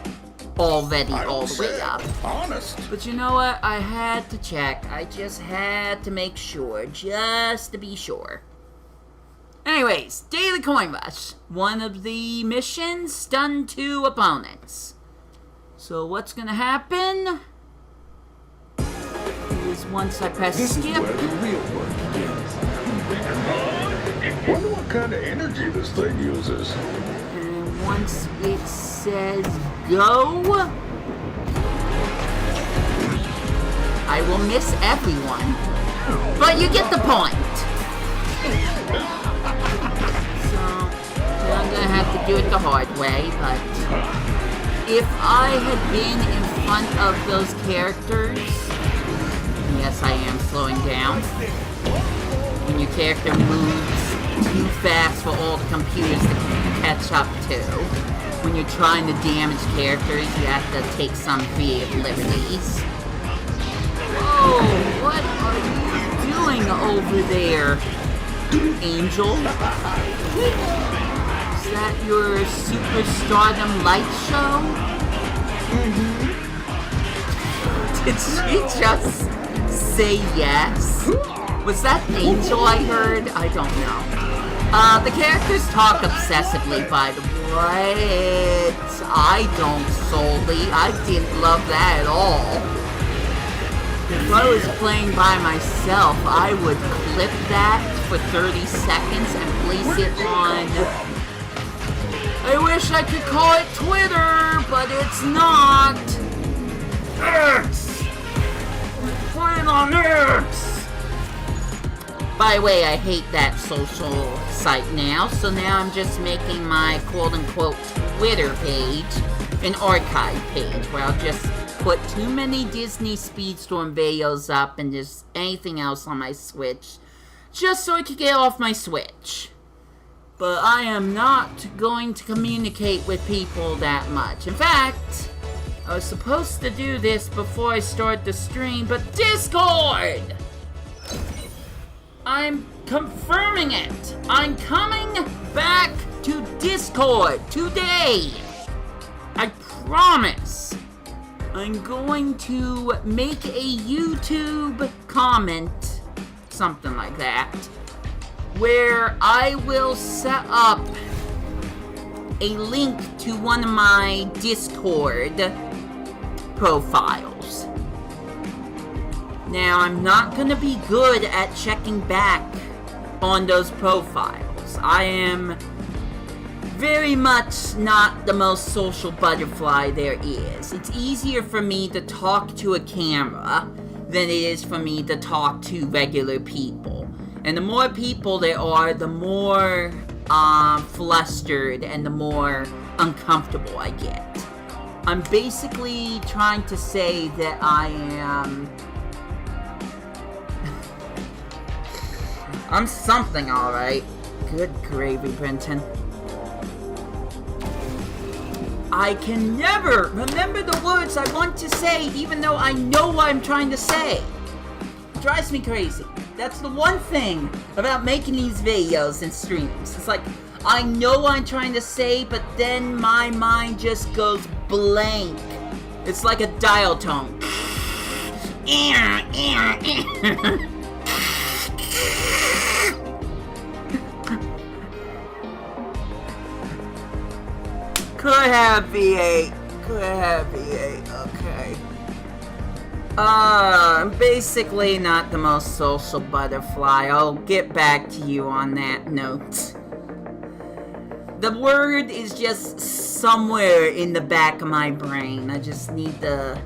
all the way up. Honest. But you know what? I had to check. I just had to make sure, just to be sure. Anyways, Daily Coin Rush. One of the missions, stun 2 opponents. So what's gonna happen is once I press This skip. is where the real work begins. Wonder what kind of energy this thing uses. And once it says go, I will miss everyone. But you get the point. So, I'm gonna have to do it the hard way, but if I had been in front of those characters, yes, I am slowing down. When your character moves too fast for all the computers to catch up to. When you're trying to damage characters, you have to take some creative liberties. Whoa, what are you doing over there, Angel? Is that your Superstardom light show? Did she just say yes? Was that Angel I heard? I don't know. The characters talk obsessively, by the way. I don't solely. I didn't love that at all. If I was playing by myself, I would clip that for 30 seconds and place it on... I wish I could call it Twitter, but it's not. X! Put it on X! By the way, I hate that social site now, so now I'm just making my quote-unquote Twitter page an archive page where I'll just put too many Disney Speedstorm videos up and just anything else on my Switch, just so I can get off my Switch. But I am not going to communicate with people that much. In fact, I was supposed to do this before I start the stream, but Discord! I'm confirming it. I'm coming back to Discord today. I promise. I'm going to make a YouTube comment, something like that, where I will set up a link to one of my Discord profiles. Now, I'm not going to be good at checking back on those profiles. I am very much not the most social butterfly there is. It's easier for me to talk to a camera than it is for me to talk to regular people. And the more people there are, the more flustered and the more uncomfortable I get. I'm basically trying to say that I am... I'm something, alright. Good gravy, Brenton. I can never remember the words I want to say, even though I know what I'm trying to say. It drives me crazy. That's the one thing about making these videos and streams. It's like, I know what I'm trying to say, but then my mind just goes blank. It's like a dial tone. Could have V8. Could have V8. Okay. I'm basically not the most social butterfly. I'll get back to you on that note. The word is just somewhere in the back of my brain. I just need to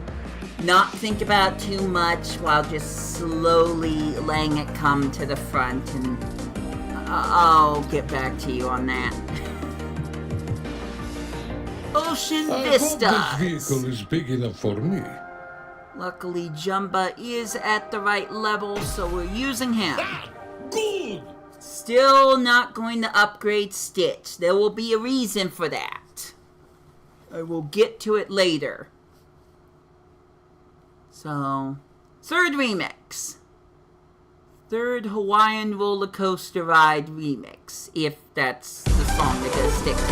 not think about too much while just slowly letting it come to the front, and I'll get back to you on that. Ocean Vista. I hope this vehicle is big enough for me. Luckily, Jumba is at the right level, so we're using him. Good! Still not going to upgrade Stitch. There will be a reason for that. I will get to it later. So, Third remix. Third Hawaiian Roller Coaster Ride remix. If that's the song they're gonna stick to.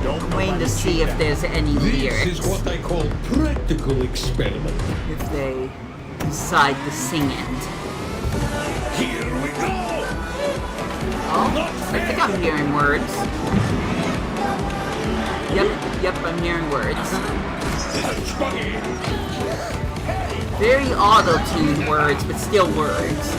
I'm waiting to see if there's any lyrics. This is what they call practical experiment. If they decide to sing it. Here we go! Oh, I think I'm hearing words. Yep, I'm hearing words. Very auto-tuned words, but still words.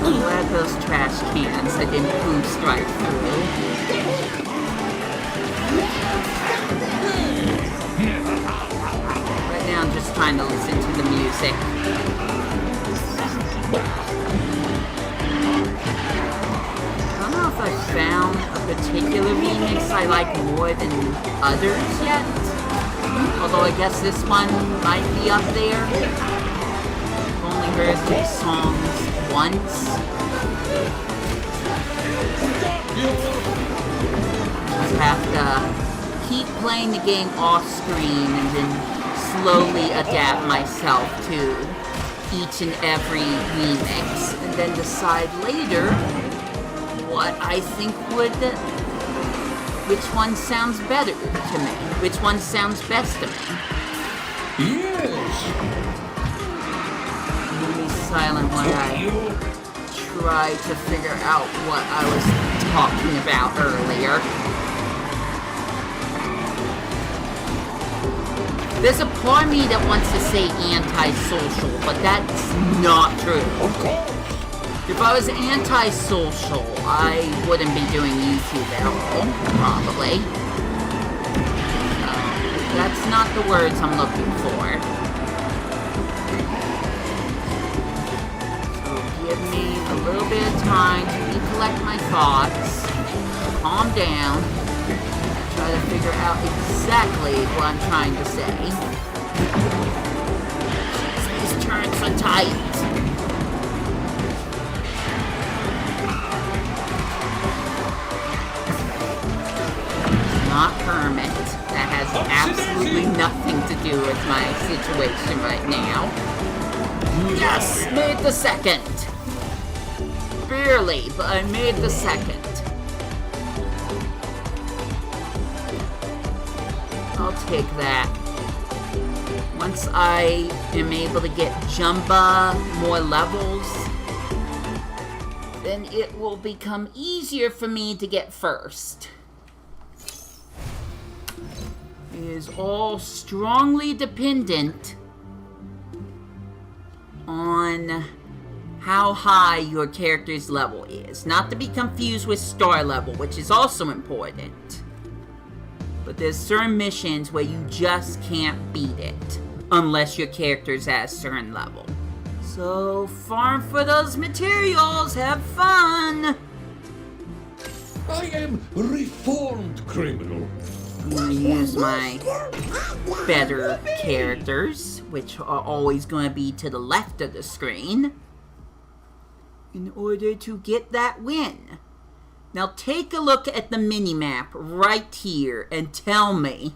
I'm glad those trash cans I didn't boost right through. Right now I'm just trying to listen to the music. I don't know if I found a particular remix I like more than others yet. Although I guess this one might be up there. I've only heard these songs once. I have to keep playing the game off screen and then slowly adapt myself to each and every remix and then decide later what I think which one sounds better to me, which one sounds best to me. Yes! Be silent while I try to figure out what I was talking about earlier. There's a part of me that wants to say antisocial, but that's not true. Of course! If I was antisocial, I wouldn't be doing YouTube at all, probably. That's not the words I'm looking for. Give me a little bit of time to recollect my thoughts, calm down, and try to figure out exactly what I'm trying to say. These turns are tight. Not Kermit. That has absolutely nothing to do with my situation right now. Yes! Made the second! Barely, but I made the second. I'll take that. Once I am able to get Jumba more levels, then it will become easier for me to get first. It is all strongly dependent on how high your character's level is. Not to be confused with star level, which is also important. But there's certain missions where you just can't beat it unless your character's at a certain level. So farm for those materials, have fun! I am reformed criminal. I'm gonna use my better characters, which are always gonna be to the left of the screen, in order to get that win. Now take a look at the minimap right here and tell me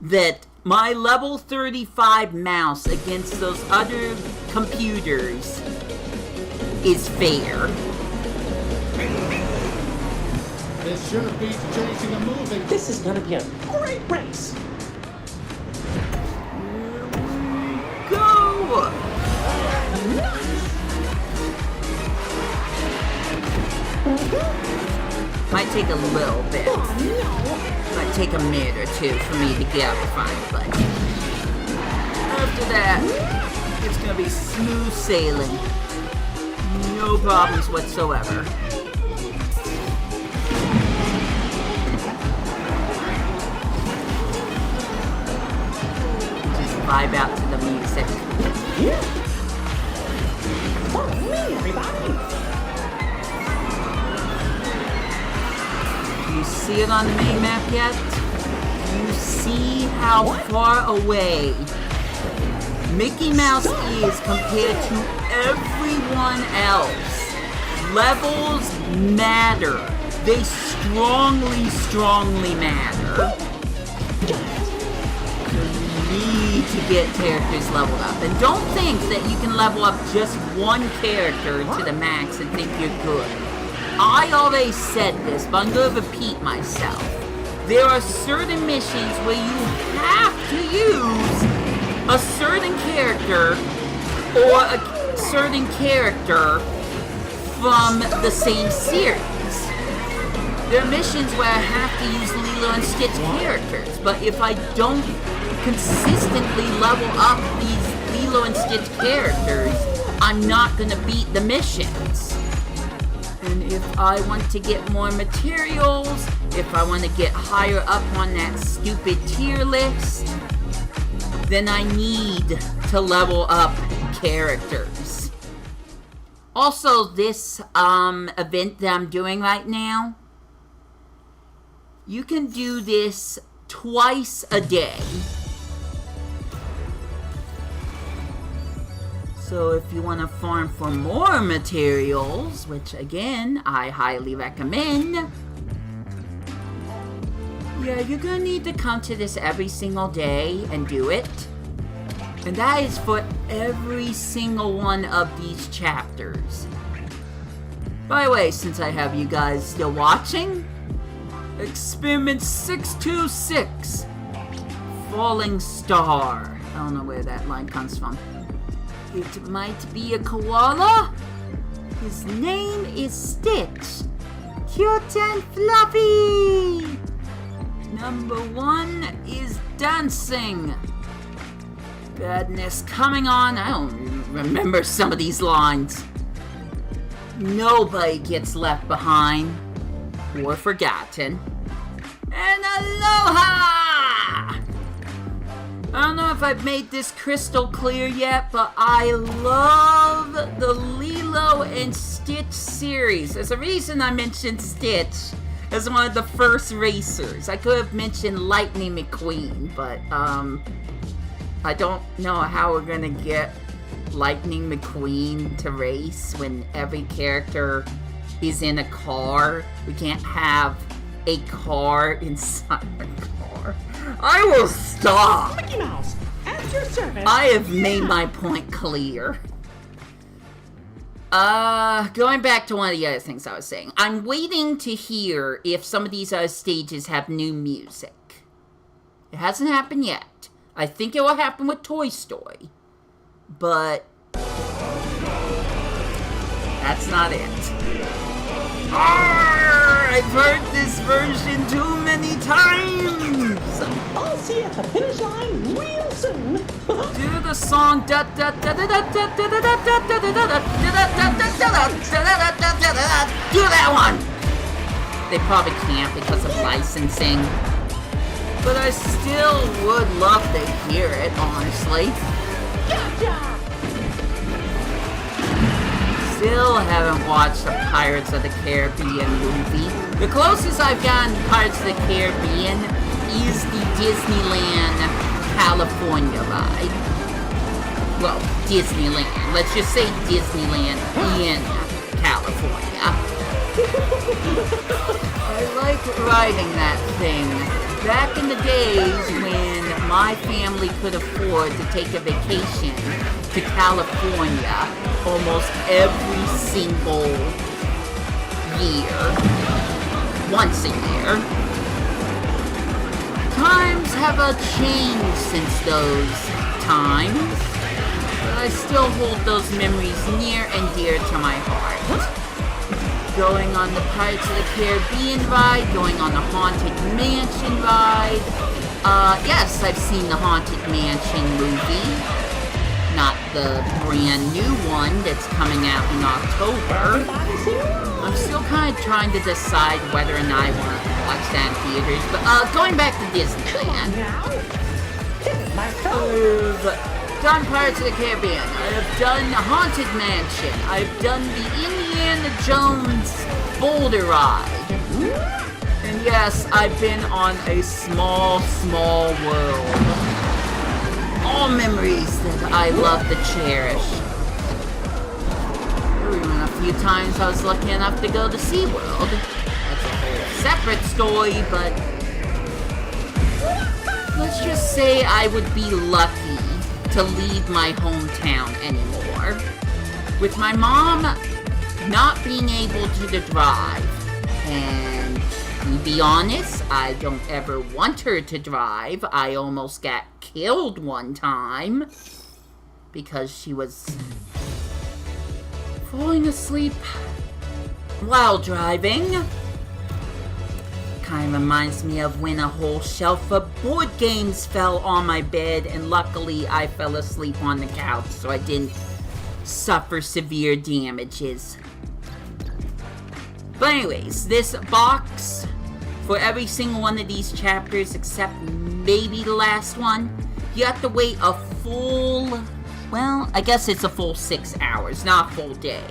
that my level 35 mouse against those other computers is fair. This sure beats chasing a movie. This is gonna be a great race. Go! Might take a little bit. Might take a minute or two for me to get up the final button. After that, it's gonna be smooth sailing. No problems whatsoever. Just vibe out to the music. Follow me, everybody. You see it on the main map yet? You see how far away Mickey Mouse is compared to everyone else. Levels matter. They strongly, strongly matter. So you need to get characters leveled up. And don't think that you can level up just one character to the max and think you're good. I already said this, but I'm going to repeat myself. There are certain missions where you have to use a certain character or a certain character from the same series. There are missions where I have to use Lilo and Stitch characters, but if I don't consistently level up these Lilo and Stitch characters, I'm not gonna beat the missions. And if I want to get more materials, if I want to get higher up on that stupid tier list, then I need to level up characters. Also, this event that I'm doing right now, you can do this twice a day. So if you want to farm for more materials, which again, I highly recommend, yeah, you're gonna need to come to this every single day and do it. And that is for every single one of these chapters. By the way, since I have you guys still watching, Experiment 626, Falling Star. I don't know where that line comes from. It might be a koala. His name is Stitch. Cute and fluffy. Number 1 is dancing. Badness coming on. I don't remember some of these lines. Nobody gets left behind or forgotten. And aloha! I don't know if I've made this crystal clear yet, but I love the Lilo and Stitch series. There's a reason I mentioned Stitch as one of the first racers. I could have mentioned Lightning McQueen, but I don't know how we're gonna get Lightning McQueen to race when every character is in a car. We can't have a car inside a car. I will stop! Mickey Mouse, at your service. I have made my point clear. Going back to one of the other things I was saying. I'm waiting to hear if some of these other stages have new music. It hasn't happened yet. I think it will happen with Toy Story. But that's not it. I've heard this version too many times. I'll see you at the finish line real soon. Do the song do that one. They probably can't because of licensing, but I still would love to hear it, honestly. Gotcha! Still haven't watched the Pirates of the Caribbean movie. The closest I've gotten to Pirates of the Caribbean is the Disneyland California ride. Well, Disneyland. Let's just say Disneyland in California. I liked riding that thing. Back in the days when my family could afford to take a vacation to California almost every single year. Once a year. Times have changed since those times, but I still hold those memories near and dear to my heart. Going on the Pirates of the Caribbean ride, going on the Haunted Mansion ride. Yes, I've seen the Haunted Mansion movie. Not the brand new one that's coming out in October. I'm still kind of trying to decide whether or not I want to watch that in theaters. But going back to Disneyland. I've done Pirates of the Caribbean. I have done the Haunted Mansion. I've done the Indiana Jones Boulder Ride. And yes, I've been on a small world. All memories that I love to cherish. I don't even have to few times I was lucky enough to go to SeaWorld. That's a whole separate story, but let's just say I would be lucky to leave my hometown anymore. With my mom not being able to drive, and to be honest, I don't ever want her to drive. I almost got killed one time because she was falling asleep while driving. Kind of reminds me of when a whole shelf of board games fell on my bed, and luckily I fell asleep on the couch so I didn't suffer severe damages. But anyways, this box, for every single one of these chapters except maybe the last one, you have to wait a full, well, I guess it's a full 6 hours, not a full day,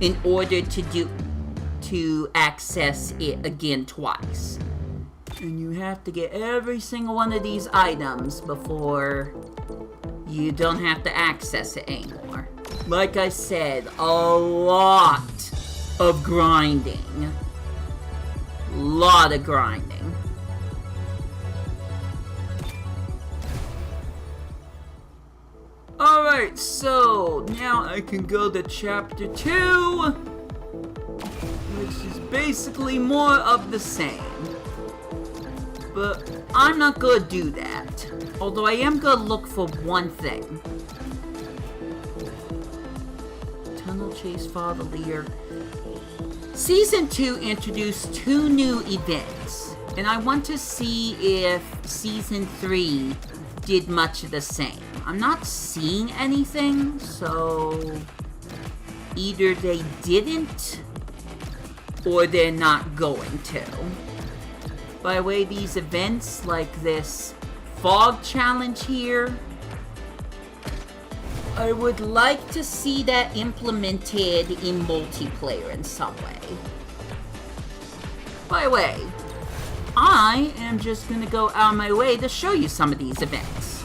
in order to access it again twice. And you have to get every single one of these items before you don't have to access it anymore. Like I said, a lot of grinding. Lot of grinding. Alright, so now I can go to chapter 2, which is basically more of the same. But I'm not gonna do that. Although I am gonna look for one thing. Tunnel Chase Fauntleroy. Season 2 introduced 2 new events, and I want to see if Season 3 did much of the same. I'm not seeing anything, so either they didn't or they're not going to. By the way, these events like this fog challenge here, I would like to see that implemented in multiplayer in some way. By the way, I am just gonna go out of my way to show you some of these events.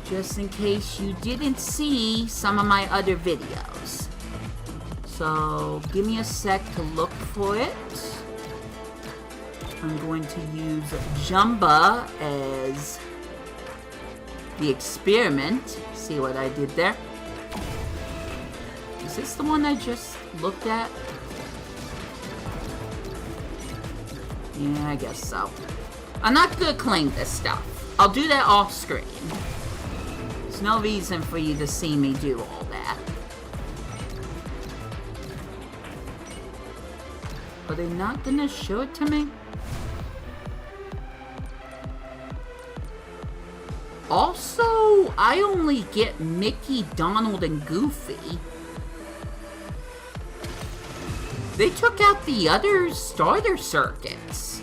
Just in case you didn't see some of my other videos. So, give me a sec to look for it. I'm going to use Jumba as the experiment. See what I did there? Is this the one I just looked at? Yeah, I guess so. I'm not gonna claim this stuff. I'll do that off screen. There's no reason for you to see me do all that. Are they not gonna show it to me? Also, I only get Mickey, Donald, and Goofy. They took out the other starter circuits.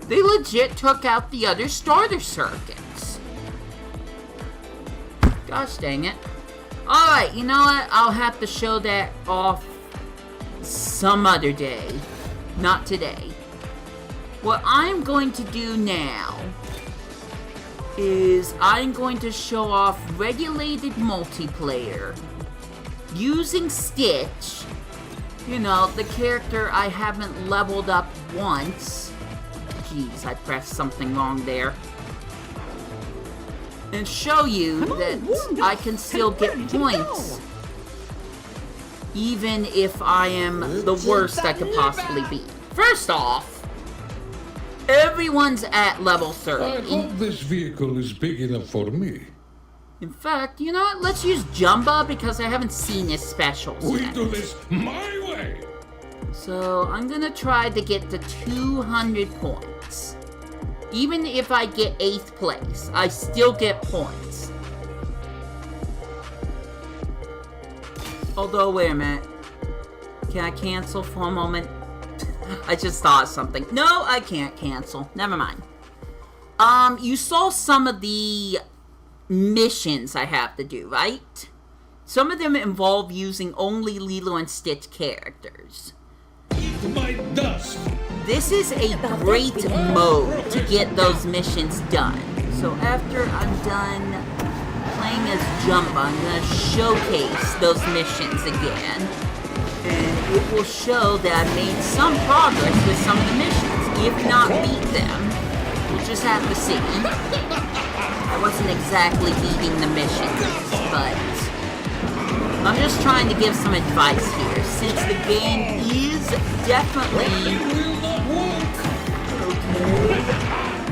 They legit took out the other starter circuits. Gosh dang it. Alright, you know what? I'll have to show that off some other day. Not today. What I'm going to do now is I'm going to show off regulated multiplayer using Stitch, you know, the character I haven't leveled up once. Jeez, I pressed something wrong there. And show you that I can still get points even if I am the worst I could possibly be. First off, everyone's at level 30. I hope this vehicle is big enough for me. In fact, you know what? Let's use Jumba because I haven't seen his specials We yet. do this my way. So I'm gonna try to get to 200 points. Even if I get 8th place, I still get points. Although, wait a minute. Can I cancel for a moment? I just thought of something. No, I can't cancel. Never mind. You saw some of the missions I have to do, right? Some of them involve using only Lilo and Stitch characters. Eat my dust. This is a great mode to get those missions done. So after I'm done playing same as Jumba, I'm gonna showcase those missions again. And it will show that I made some progress with some of the missions, if not beat them. We'll just have to see. I wasn't exactly beating the missions, but I'm just trying to give some advice here, since the game is definitely... Okay,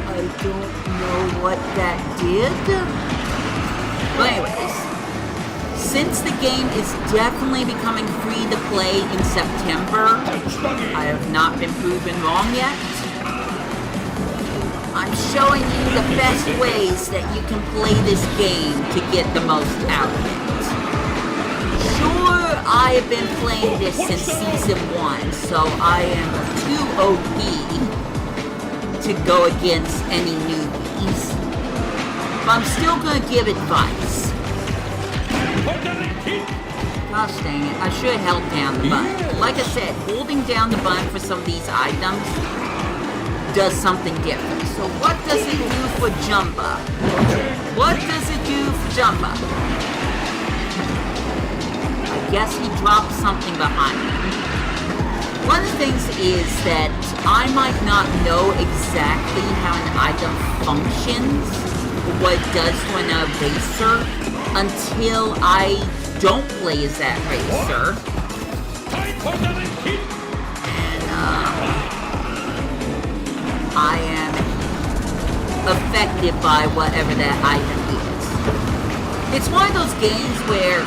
I don't know what that did. But anyways, since the game is definitely becoming free to play in September, I have not been proven wrong yet. I'm showing you the best ways that you can play this game to get the most out of it. Sure, I have been playing this since Season 1, so I am too OP to go against any newbies. But I'm still going to give advice. Gosh dang it, I should have held down the button. Like I said, holding down the button for some of these items does something different. So what does it do for Jumba? What does it do for Jumba? I guess he dropped something behind him. One of the things is that I might not know exactly how an item functions, or what it does to an eraser, until I don't play as that racer. And, I am affected by whatever that item is. It's one of those games where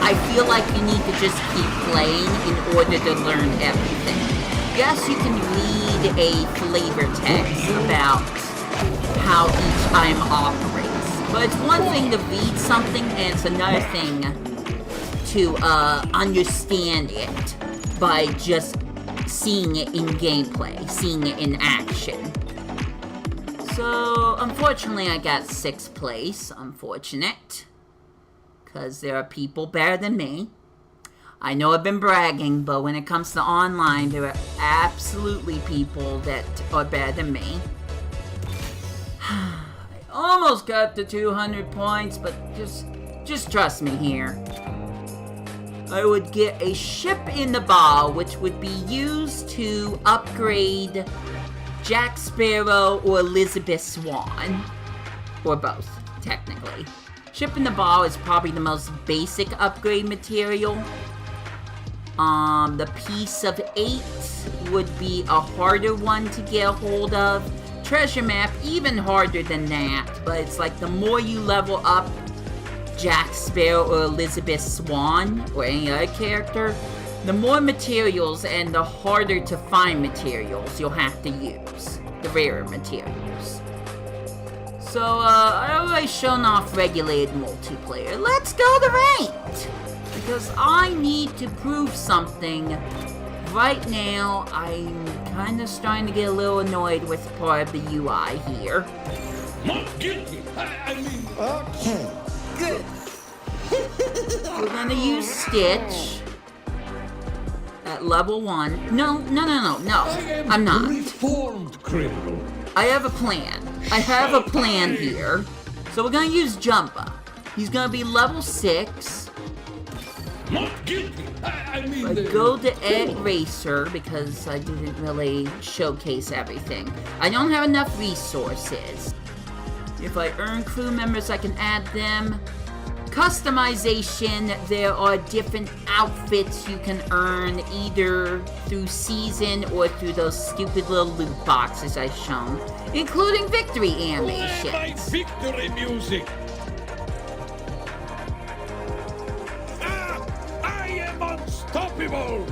I feel like you need to just keep playing in order to learn everything. Yes, you can read a flavor text about how each item operates, but it's one thing to read something and it's another thing to understand it by just seeing it in gameplay, seeing it in action. So, unfortunately, I got 6th place. Unfortunate. Because there are people better than me. I know I've been bragging, but when it comes to online, there are absolutely people that are better than me. I almost got the 200 points, but just trust me here. I would get a ship in the bow, which would be used to upgrade Jack Sparrow or Elizabeth Swan. Or both, technically. Ship in the bow is probably the most basic upgrade material. The Piece of 8 would be a harder one to get a hold of. Treasure Map, even harder than that, but it's like the more you level up Jack Sparrow or Elizabeth Swan, or any other character, the more materials and the harder to find materials you'll have to use. The rarer materials. So, I already shown off regulated multiplayer. Let's go to ranked! Because I need to prove something. Right now, I'm kind of starting to get a little annoyed with part of the UI here. Not guilty. I mean... Okay, good. We're gonna use Stitch at level 1. No, I'm not. Reformed criminal. I have a plan. I have a plan here. So we're gonna use Jumba. He's gonna be level 6. Not guilty. I mean... I go to Ed Racer because I didn't really showcase everything. I don't have enough resources. If I earn crew members, I can add them. Customization, there are different outfits you can earn either through season or through those stupid little loot boxes I've shown, including victory animations. My victory music. I am unstoppable.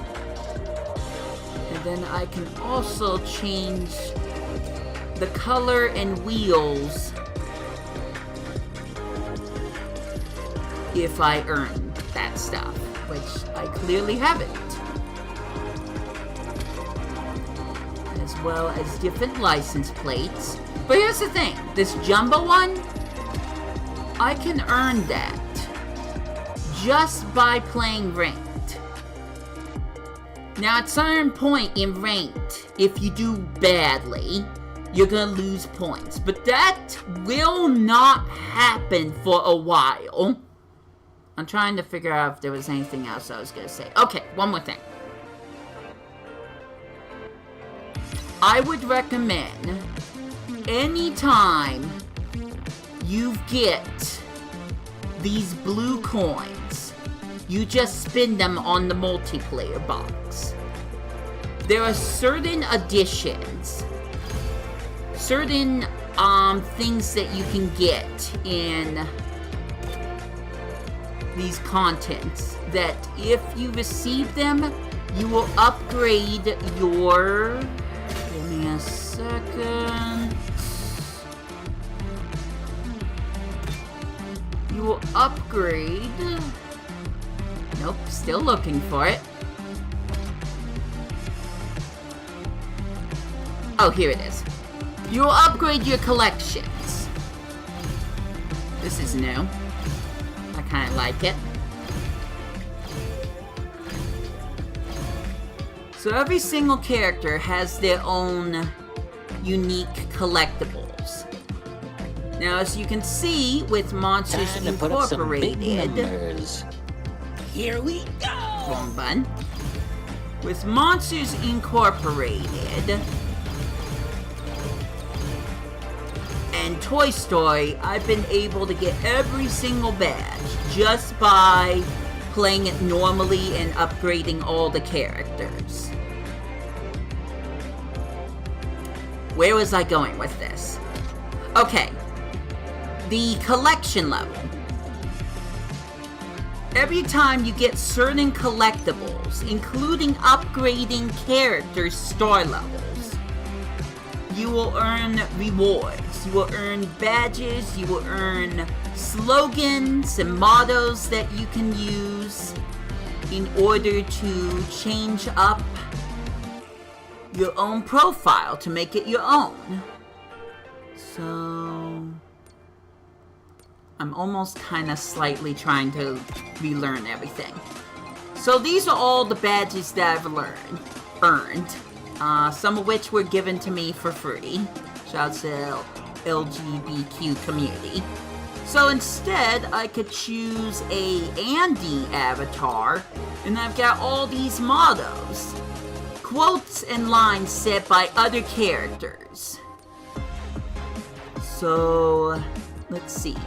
And then I can also change the color and wheels if I earn that stuff, which I clearly haven't. As well as different license plates. But here's the thing, this Jumbo one, I can earn that just by playing ranked. Now at a certain point in ranked, if you do badly, you're gonna lose points. But that will not happen for a while. I'm trying to figure out if there was anything else I was gonna say. Okay, one more thing. I would recommend anytime you get these blue coins, you just spin them on the multiplayer box. There are certain additions, certain things that you can get in these contents that if you receive them, you will upgrade your... Give me a second. You will upgrade... Nope, still looking for it. Oh, here it is. You will upgrade your collections. This is new. I kind of like it. So every single character has their own unique collectibles. Now, as you can see with Monsters Incorporated, Here we go! wrong button. With Monsters Incorporated and Toy Story, I've been able to get every single badge just by playing it normally and upgrading all the characters. Where was I going with this? Okay. The collection level. Every time you get certain collectibles, including upgrading characters' star levels, you will earn rewards. You will earn badges, you will earn slogans and mottos that you can use in order to change up your own profile to make it your own. So I'm almost kind of slightly trying to relearn everything. So these are all the badges that I've earned. Some of which were given to me for free. Shout out to LGBTQ community. So instead, I could choose a Andy avatar, and I've got all these mottos. Quotes and lines said by other characters. So, let's see.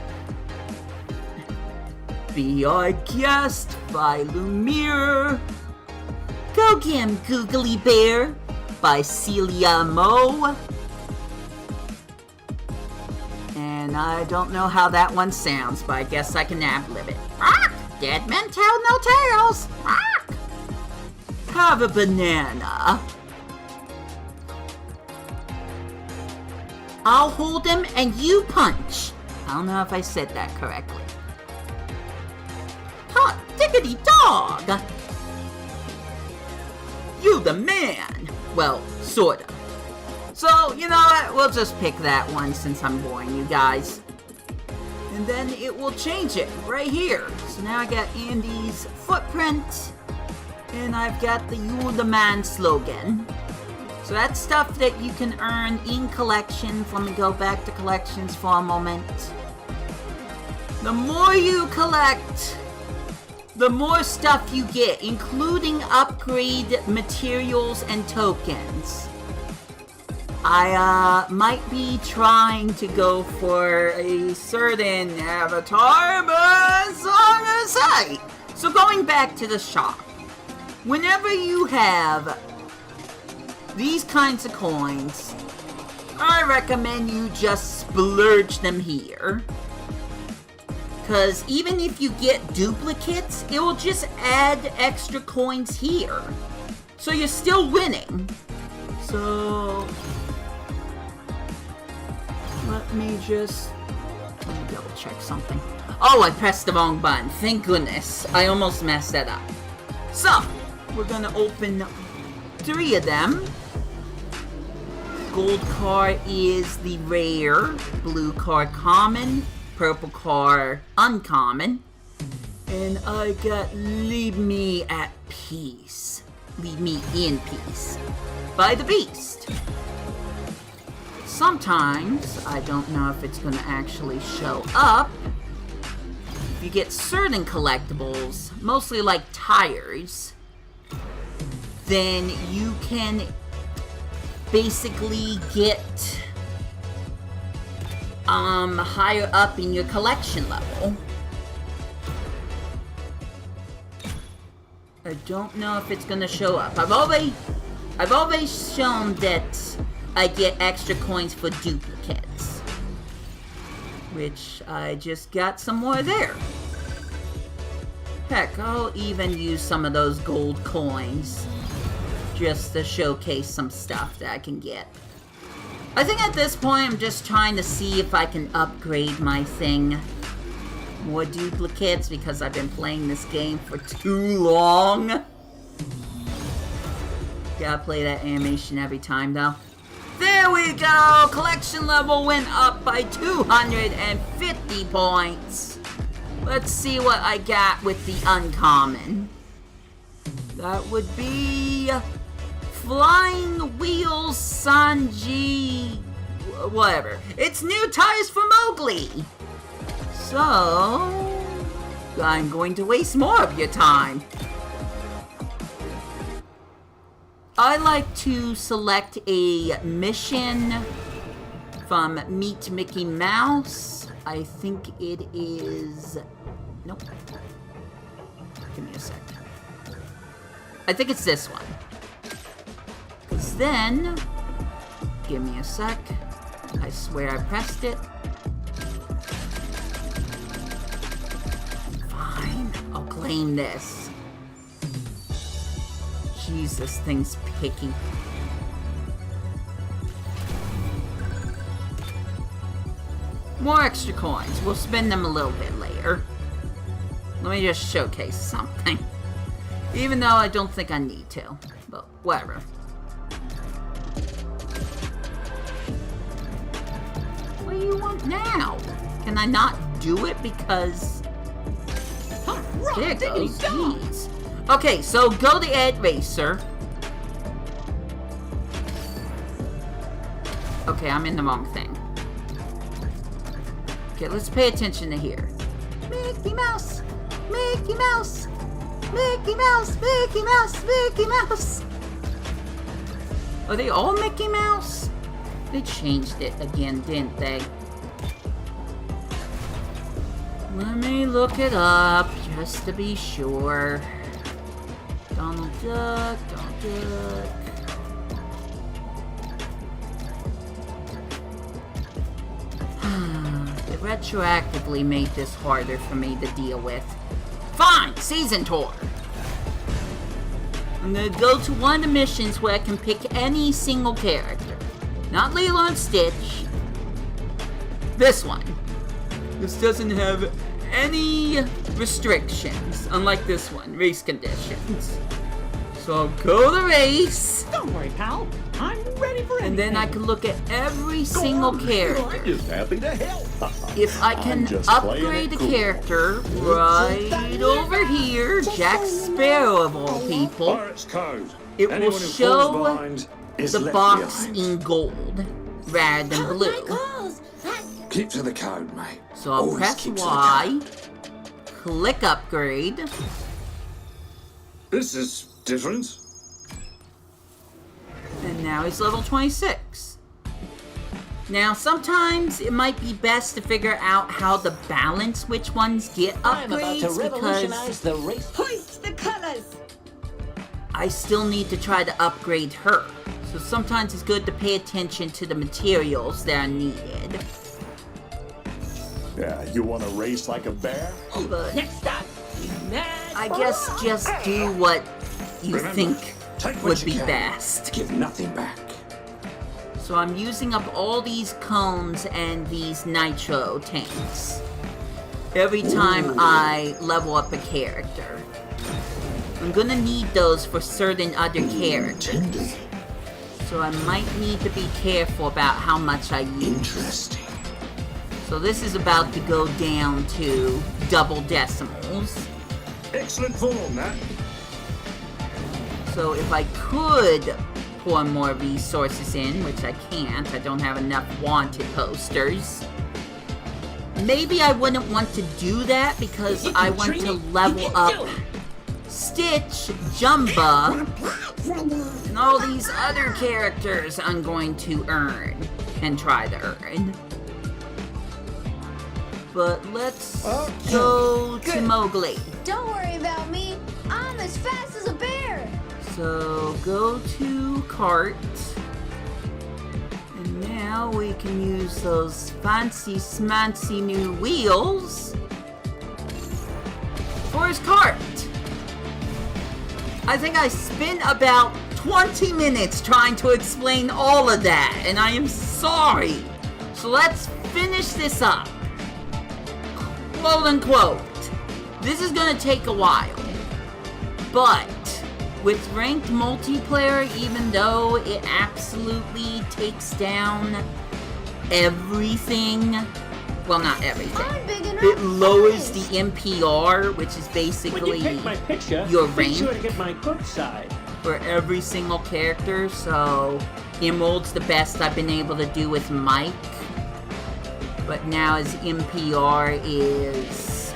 Be Our Guest by Lumiere. Go get him, Googly Bear by Celia Moe. And I don't know how that one sounds, but I guess I can ad-lib it. Rock! Dead men tell no tales! Rock! Have a banana. I'll hold him and you punch. I don't know if I said that correctly. Hot diggity dog! You the man! Well, sorta. So, you know what? We'll just pick that one since I'm boring you guys. And then it will change it right here. So now I got Andy's footprint. And I've got the You the Man slogan. So that's stuff that you can earn in collections. Let me go back to collections for a moment. The more you collect, the more stuff you get, including upgrade materials and tokens. I might be trying to go for a certain avatar, but it's on the site. So going back to the shop, whenever you have these kinds of coins, I recommend you just splurge them here. Because even if you get duplicates, it will just add extra coins here. So you're still winning. So let me double check something. Oh, I pressed the wrong button. Thank goodness. I almost messed that up. So, we're gonna open 3 of them. Gold card is the rare, blue card common, purple card uncommon, and I got Leave Me at Peace. Leave Me in Peace by the Beast. sometimes, I don't know if it's going to actually show up, you get certain collectibles, mostly like tires, then you can basically get higher up in your collection level. I don't know if it's gonna show up. I've always shown that I get extra coins for duplicates, which I just got some more there. Heck, I'll even use some of those gold coins just to showcase some stuff that I can get. I think at this point I'm just trying to see if I can upgrade my thing. More duplicates because I've been playing this game for too long. Gotta play that animation every time though. There we go! Collection level went up by 250 points. Let's see what I got with the uncommon. That would be Flying Wheels Sanji... whatever. It's new tires for Mowgli! So... I'm going to waste more of your time. I like to select a mission from Meet Mickey Mouse. I think it is... Nope. Give me a sec. I think it's this one. Because then... Give me a sec. I swear I pressed it. Fine. I'll claim this. Jeez, this thing's picky. More extra coins. We'll spend them a little bit later. Let me just showcase something. Even though I don't think I need to. But whatever. What do you want now? Can I not do it because... There it goes. Jeez. Okay, so go to Ed Racer. Okay, I'm in the wrong thing. Okay, let's pay attention to here. Mickey Mouse! Mickey Mouse! Mickey Mouse! Mickey Mouse! Mickey Mouse! Are they all Mickey Mouse? They changed it again, didn't they? Let me look it up, just to be sure. Donald Duck, Donald Duck. They retroactively made this harder for me to deal with. Fine, season tour. I'm gonna go to one of the missions where I can pick any single character. Not Lilo and Stitch. This one. This doesn't have any restrictions, unlike this one, race conditions. So I'll go to race. Don't worry, pal. I'm ready for anything. And then I can look at every single character. I'm just happy to help. If I can upgrade a character right over here, Jack Sparrow of all people, Pirate's code. it will Anyone who falls show behind is the left box behind. in gold rather than blue. Keep to the code, mate. So I'll Always press keep to the Y, code. click upgrade, This is different. and now he's level 26. Now sometimes it might be best to figure out how to balance which ones get I'm about to upgrades revolutionize because the race. Hoist the colors! I still need to try to upgrade her. So sometimes it's good to pay attention to the materials that are needed. Yeah, you want to race like a bear? But Next up, I guess just do what you Remember, think take what would you be can. best. Give nothing back. So I'm using up all these cones and these nitro tanks every time I level up a character. I'm gonna need those for certain other characters. So I might need to be careful about how much I use. Interesting. So this is about to go down to double decimals. Excellent form, that. So if I could pour more resources in, which I can't. I don't have enough wanted posters. Maybe I wouldn't want to do that because I want to level up Stitch, Jumba, and all these other characters I'm going to earn and try to earn. But let's go to Mowgli. Don't worry about me. I'm as fast as a bear. So go to cart. And now we can use those fancy smancy new wheels for his cart. I think I spent about 20 minutes trying to explain all of that, and I am sorry. So let's finish this up. Quote unquote. This is gonna take a while. But with ranked multiplayer, even though it absolutely takes down everything, well, not everything, it lowers the MPR, which is basically When you take my picture, your be rank sure to get my good side. for every single character. So Emerald's the best I've been able to do with Mike, but now his MPR is,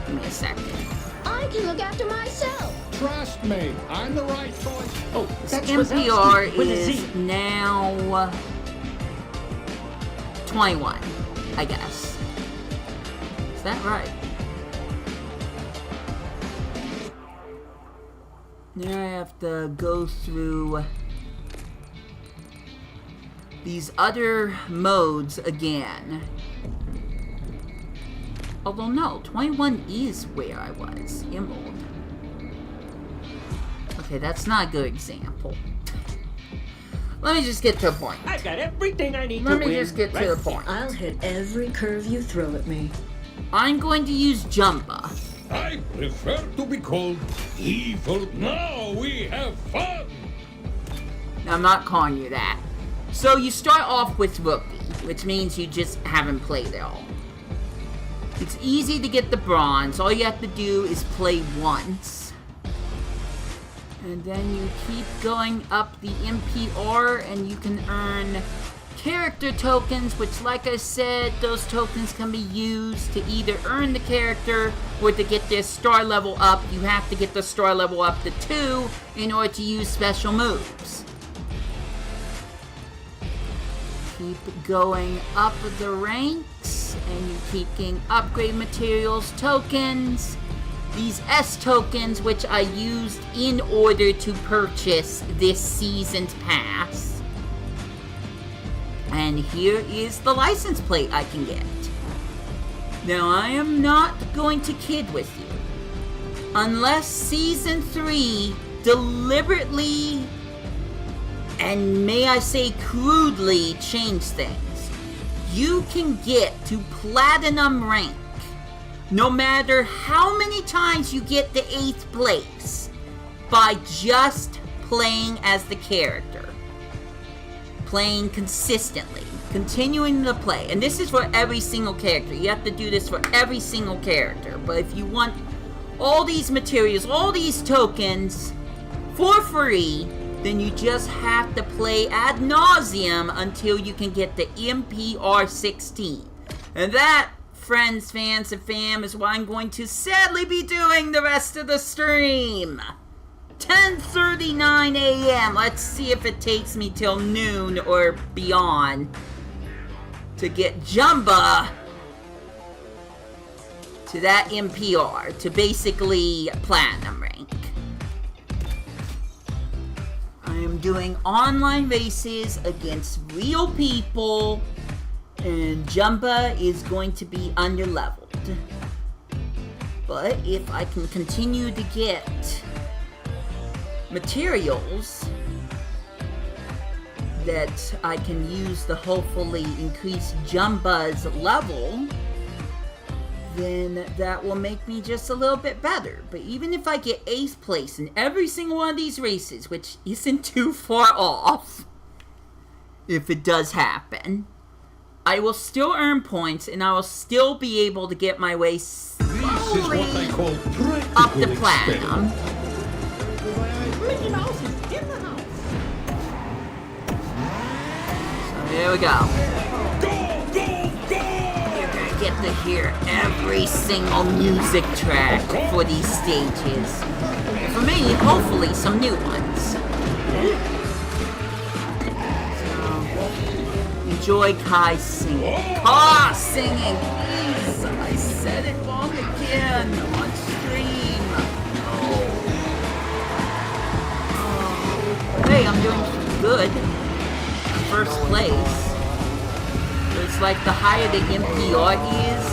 give me a second. I can look after myself. Trust me, I'm the right choice. Oh, His that's MPR Wazowski with a is Z. now 21, I guess. Is that right? Now I have to go through these other modes again. Although no, 21 is where I was, Emerald. Okay, that's not a good example. Let me just get to the point. I've got everything I need Let to me win. just get to the point. I'll hit every curve you throw at me. I'm going to use Jumba. I prefer to be called evil. Now we have fun. Now, I'm not calling you that. So you start off with Rookie, which means you just haven't played it all. It's easy to get the bronze. All you have to do is play once. And then you keep going up the MPR and you can earn character tokens, which, like I said, those tokens can be used to either earn the character or to get their star level up. You have to get the star level up to 2 in order to use special moves. Keep going up the ranks and you keep getting upgrade materials tokens. These S tokens, which I used in order to purchase this season's pass. And here is the license plate I can get. Now, I am not going to kid with you. Unless Season 3 deliberately, and may I say crudely, change things, you can get to Platinum rank no matter how many times you get the 8th place by just playing as the character. Playing consistently. Continuing to play. And this is for every single character. You have to do this for every single character. But if you want all these materials, all these tokens for free, then you just have to play ad nauseum until you can get the MPR 16. And that, friends, fans, and fam, is what I'm going to sadly be doing the rest of the stream. 10:39 a.m. Let's see if it takes me till noon or beyond to get Jumba to that MPR, to basically Platinum rank. I am doing online races against real people, and Jumba is going to be underleveled. But if I can continue to get materials that I can use to hopefully increase Jumba's level, then that will make me just a little bit better. But even if I get 8th place in every single one of these races, which isn't too far off, if it does happen, I will still earn points and I will still be able to get my way slowly up to Platinum. we go. Go, go, go! You're gonna get to hear every single music track for these stages. And for me, hopefully some new ones. So, enjoy Kai singing. Ah, singing! Please! I said it wrong again on stream. Hey, I'm doing good. First place. It's like the higher the NPR is,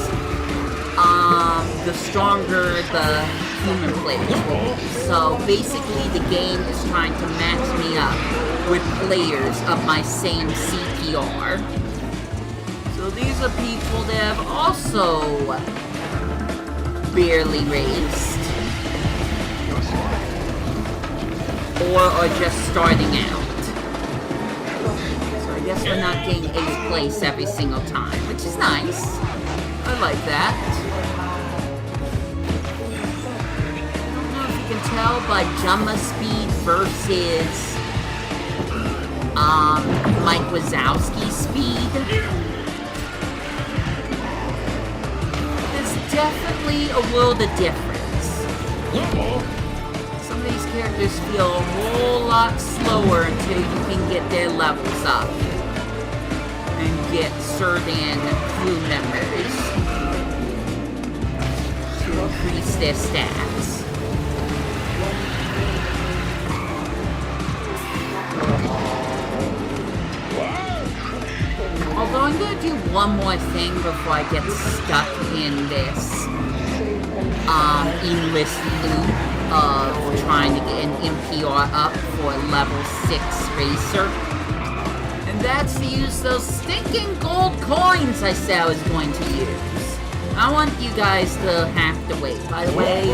the stronger the human players will be. So basically the game is trying to match me up with players of my same CPR. So these are people that have also barely raced. Or are just starting out. So I guess we're not getting 8th place every single time, which is nice. I like that. I don't know if you can tell by Jumma speed versus Mike Wazowski's speed. There's definitely a world of difference. Some of these characters feel a whole lot slower until you can get their levels up and get certain crew members to increase their stats. Although I'm going to do one more thing before I get stuck in this endless loop of trying to get an NPR up for level 6 racer. And that's to use those stinking gold coins I said I was going to use. I want you guys to have to wait. By the way,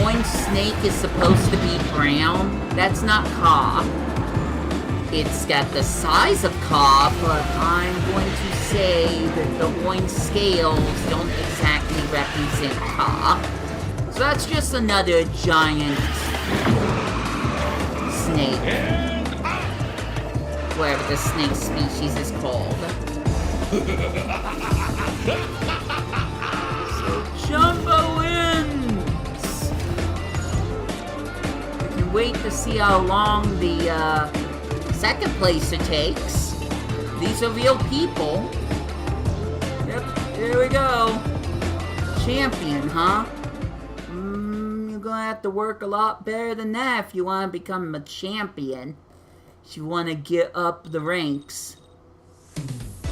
Orange Snake is supposed to be brown. That's not Ka. It's got the size of Ka, but I'm going to say that the orange scales don't exactly represent Ka. So that's just another giant snake. Whatever the snake species is called. So Jumbo wins! We can wait to see how long the second placer takes. These are real people. Yep, here we go. Champion, huh? You're gonna have to work a lot better than that if you want to become a champion. If you want to get up the ranks.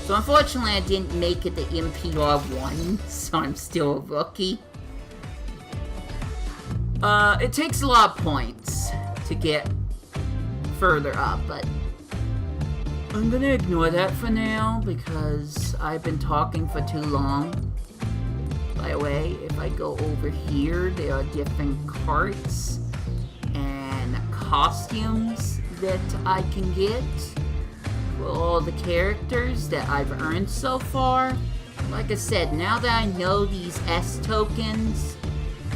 So unfortunately I didn't make it to NPR 1, so I'm still a rookie. It takes a lot of points to get further up, but I'm gonna ignore that for now because I've been talking for too long. By the way, if I go over here, there are different carts and costumes that I can get for all the characters that I've earned so far. Like I said, now that I know these S tokens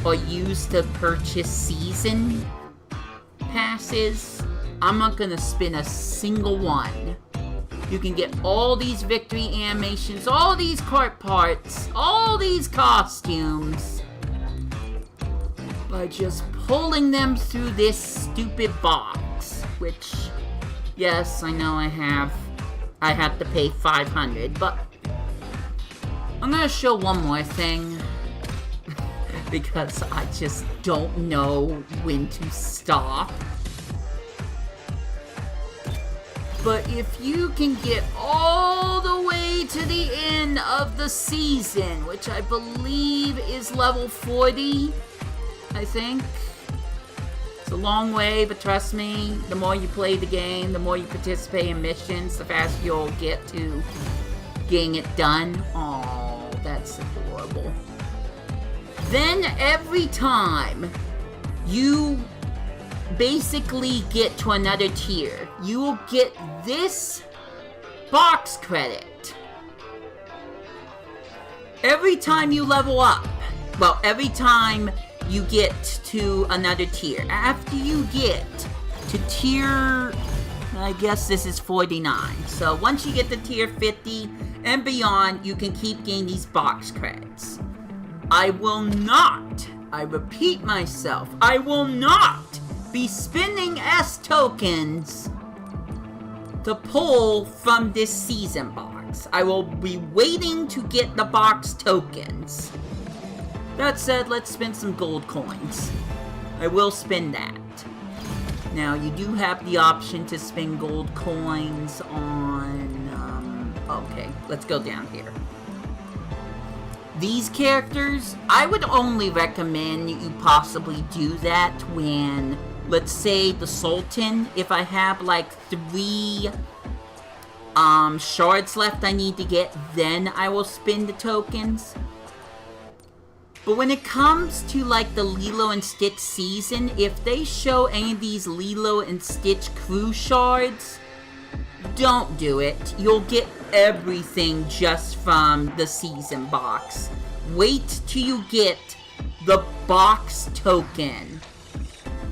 are used to purchase season passes, I'm not gonna spin a single one. You can get all these victory animations, all these cart parts, all these costumes by just pulling them through this stupid box. Which, yes, I know I have to pay 500, but I'm gonna show one more thing because I just don't know when to stop. But if you can get all the way to the end of the season, which I believe is level 40, I think. It's a long way, but trust me, the more you play the game, the more you participate in missions, the faster you'll get to getting it done. Oh, that's adorable. Then every time you basically get to another tier, you will get this box credit. Every time you level up, well, every time you get to another tier, after you get to tier I guess this is 49. So once you get to tier 50 and beyond, you can keep getting these box credits. I will not, I repeat myself, I will not be spending S tokens to pull from this season box. I will be waiting to get the box tokens. That said, let's spend some gold coins. I will spend that. Now, you do have the option to spend gold coins on... okay, let's go down here. These characters, I would only recommend you possibly do that when, let's say, the Sultan, if I have like 3 shards left I need to get, then I will spend the tokens. But when it comes to like the Lilo and Stitch season, if they show any of these Lilo and Stitch crew shards, don't do it. You'll get everything just from the season box. Wait till you get the box token.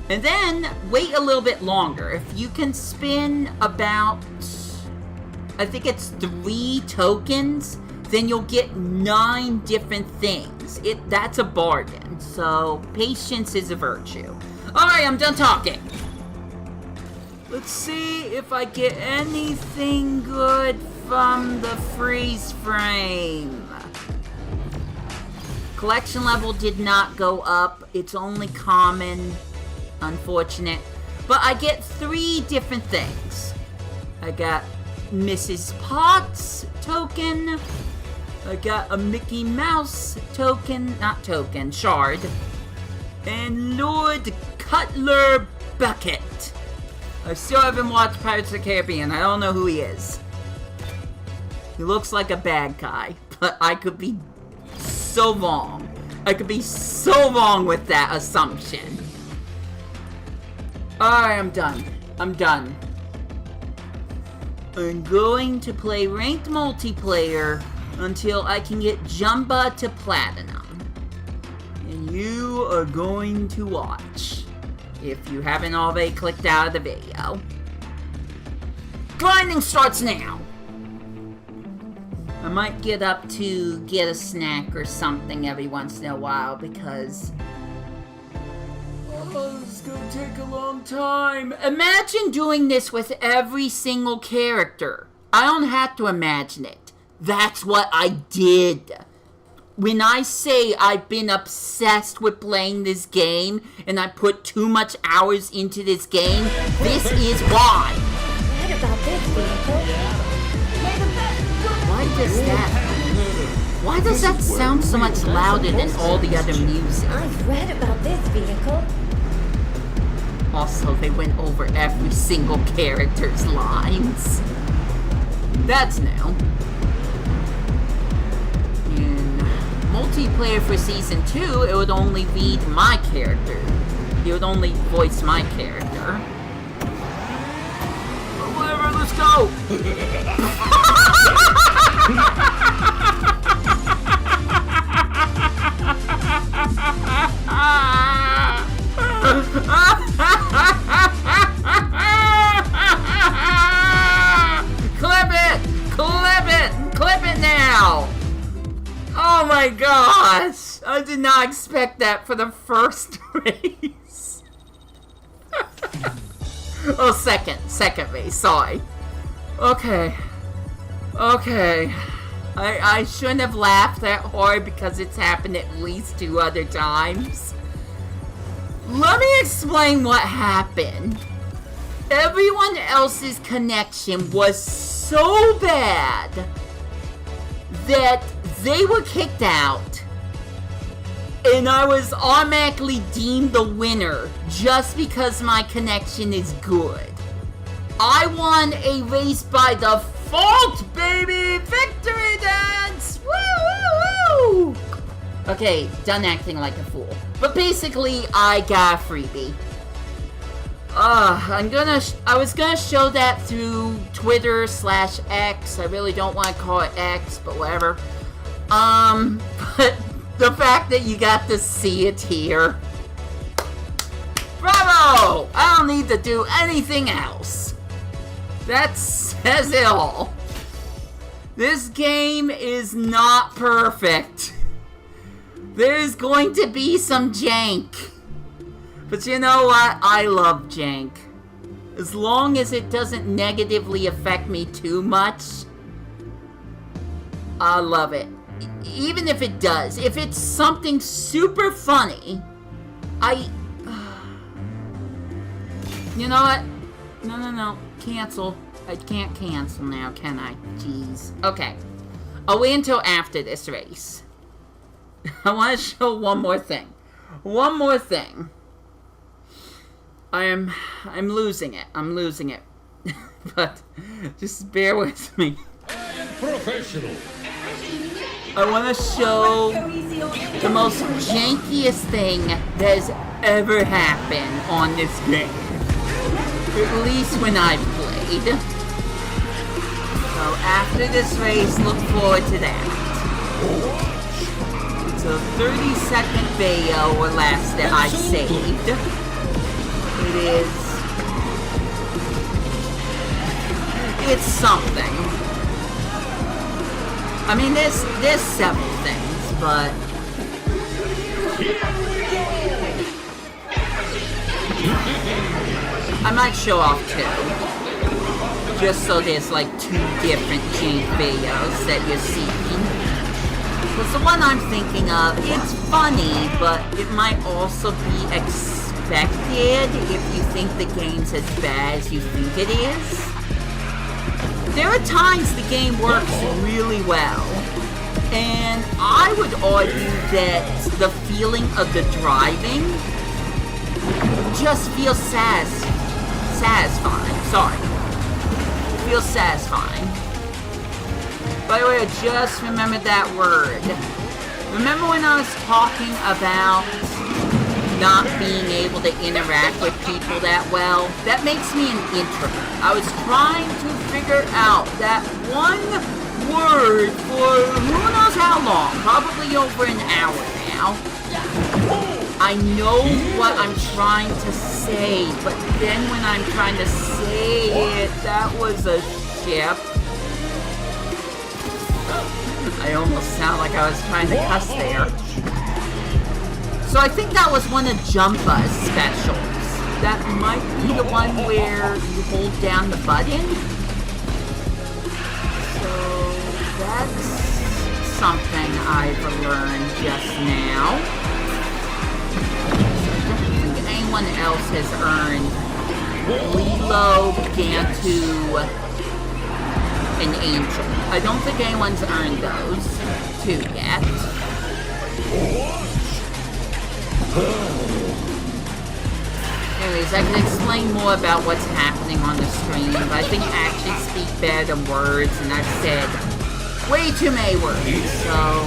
And then wait a little bit longer. If you can spin about, I think it's 3 tokens, then you'll get 9 different things. That's a bargain. So patience is a virtue. Alright, I'm done talking. Let's see if I get anything good from the freeze frame. Collection level did not go up. It's only common. Unfortunate. But I get 3 different things. I got Mrs. Potts token. I got a Mickey Mouse token. Not token, shard. And Lord Cutler Bucket. I still haven't watched Pirates of the Caribbean. I don't know who he is. He looks like a bad guy, but I could be so wrong. I could be so wrong with that assumption. Alright, I'm done. I'm done. I'm going to play ranked multiplayer until I can get Jumba to Platinum. And you are going to watch. If you haven't already clicked out of the video. Grinding starts now! I might get up to get a snack or something every once in a while because... oh, it's gonna take a long time. Imagine doing this with every single character. I don't have to imagine it. That's what I did. When I say I've been obsessed with playing this game and I put too much hours into this game, this is why. What about this vehicle? Why does that sound so much louder than all the other music? I've read about this vehicle. Also, they went over every single character's lines. That's new. In multiplayer for Season 2, it would only read my character. It would only voice my character. But whatever, let's go! Clip it! Clip it! Clip it now! Oh my gosh! I did not expect that for the first race. Oh, second race, sorry. Okay. Okay. I shouldn't have laughed that hard because it's happened at least 2 other times. Let me explain what happened. Everyone else's connection was so bad that they were kicked out and I was automatically deemed the winner just because my connection is good. I won a race by default, baby! Victory dance! Woo, woo, woo! Okay, done acting like a fool. But basically, I got a freebie. I was gonna show that through Twitter/X. I really don't want to call it X, but whatever. But the fact that you got to see it here. Bravo! I don't need to do anything else. That says it all. This game is not perfect. There's going to be some jank. But you know what? I love jank. As long as it doesn't negatively affect me too much, I love it. Even if it does. If it's something super funny, you know what? No. Cancel. I can't cancel now, can I? Jeez. Okay. I'll wait until after this race. I want to show one more thing. One more thing. I'm losing it. I'm losing it. But just bear with me. Professional. I want to show the most jankiest thing that has ever happened on this game. At least when I've played. So after this race, look forward to that. It's a 30-second video or less that I saved. It is... It's something. I mean, there's several things, but... I might show off two. Just so there's like two different jank videos that you're seeing. Because the one I'm thinking of, it's funny, but it might also be expected if you think the game's as bad as you think it is. There are times the game works really well, and I would argue that the feeling of the driving just feels satisfying. Sorry. It feels satisfying. By the way, I just remembered that word. Remember when I was talking about not being able to interact with people that well? That makes me an introvert. I was trying to figure out that one word for who knows how long. Probably over an hour now. I know what I'm trying to say, but then when I'm trying to say it, that was a ship. I almost sound like I was trying to cuss there. So I think that was one of Jumpa's specials. That might be the one where you hold down the button. So that's something I've learned just now. I don't think anyone else has earned Lilo, Gantu, and Angel. I don't think anyone's earned those two yet. Anyways, I can explain more about what's happening on the screen, but I think actions speak better than words, and I've said way too many words, so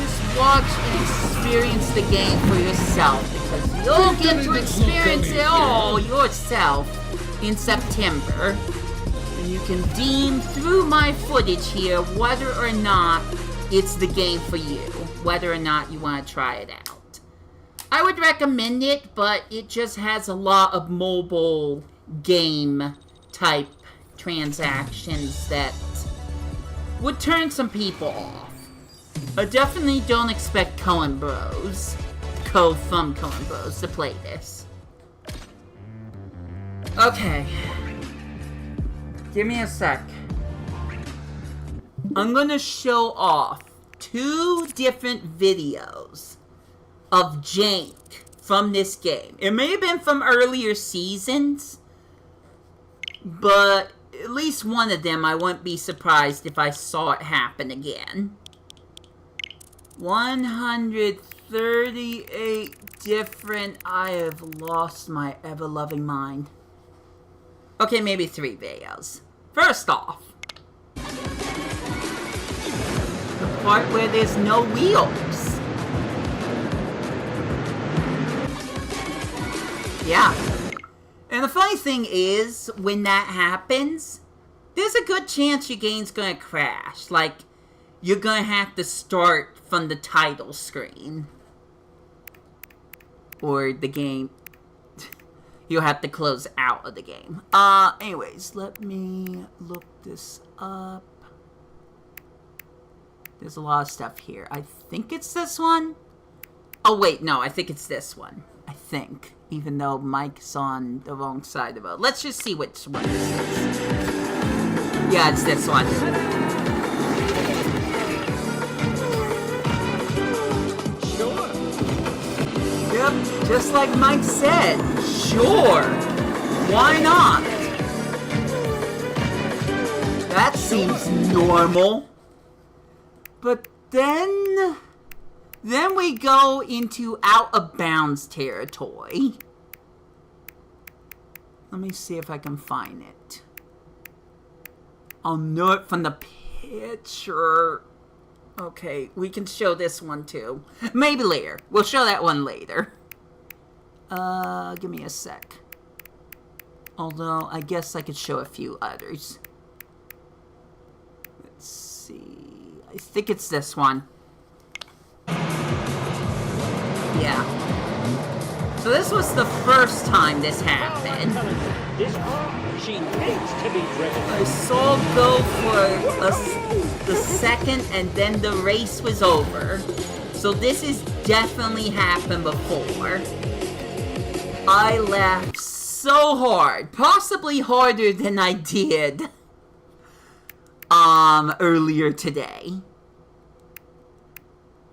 just watch and experience the game for yourself, because you'll get to experience it all yourself in September. And you can deem through my footage here whether or not it's the game for you, whether or not you want to try it out. I would recommend it, but it just has a lot of mobile game type transactions that would turn some people off. I definitely don't expect Coen Bros, code from Coen Bros, to play this. Okay. Give me a sec. I'm gonna show off two different videos of jank from this game. It may have been from earlier seasons, but at least one of them I wouldn't be surprised if I saw it happen again. 138 different... I have lost my ever-loving mind. Okay, maybe 3 videos. First off, the part where there's no wheels. Yeah. And the funny thing is, when that happens, there's a good chance your game's gonna crash. Like, you're gonna have to start from the title screen. Or the game... you'll have to close out of the game. Anyways, let me look this up. There's a lot of stuff here. I think it's this one. Oh, wait, no, I think it's this one. I think. Even though Mike's on the wrong side of it. Let's just see which one this is. Yeah, it's this one. Sure. Yep, just like Mike said. Sure. Why not? That seems normal. But then we go into out of bounds territory. Let me see if I can find it. I'll know it from the picture. Okay, we can show this one too. Maybe later. We'll show that one later. Give me a sec. Although, I guess I could show a few others. Let's see. I think it's this one. Yeah. So this was the first time this happened. This car, she hates to be driven. I saw go for the second and then the race was over. So this has definitely happened before. I laughed so hard. Possibly harder than I did earlier today.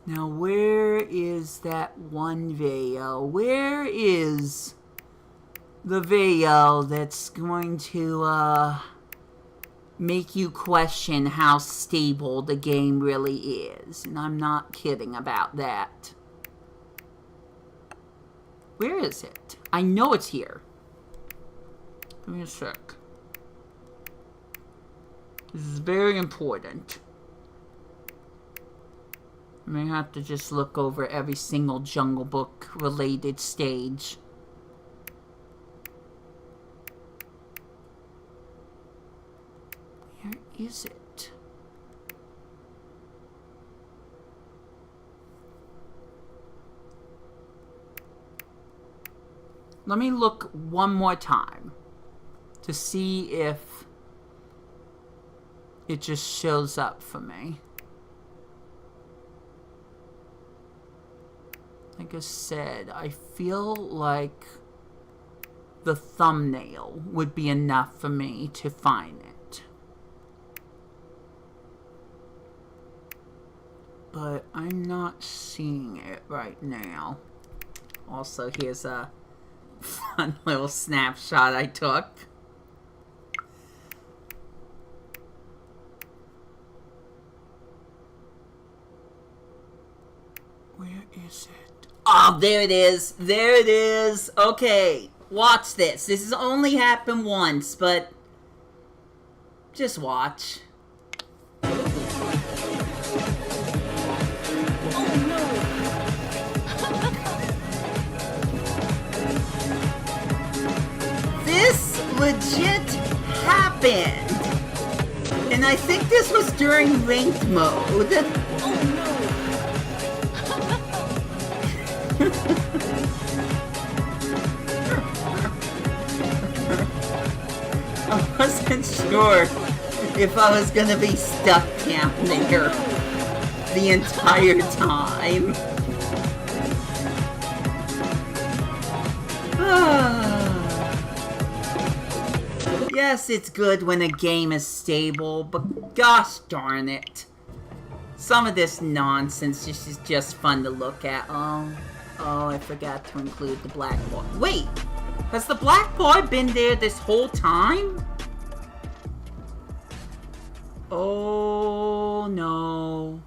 Now, where is that one video? Where is the video that's going to, make you question how stable the game really is? And I'm not kidding about that. Where is it? I know it's here. Give me a sec. This is very important. I may have to just look over every single Jungle Book related stage. Where is it? Let me look one more time to see if it just shows up for me. Like I said, I feel like the thumbnail would be enough for me to find it. But I'm not seeing it right now. Also, here's a fun little snapshot I took. Where is it? Oh, there it is. There it is. Okay, watch this. This has only happened once, but just watch. This legit happened. And I think this was during ranked mode. I wasn't sure if I was gonna be stuck down there the entire time. Yes, it's good when a game is stable, but gosh darn it. Some of this nonsense is just fun to look at. Oh, I forgot to include the black boy. Wait, has the black boy been there this whole time? Oh, no.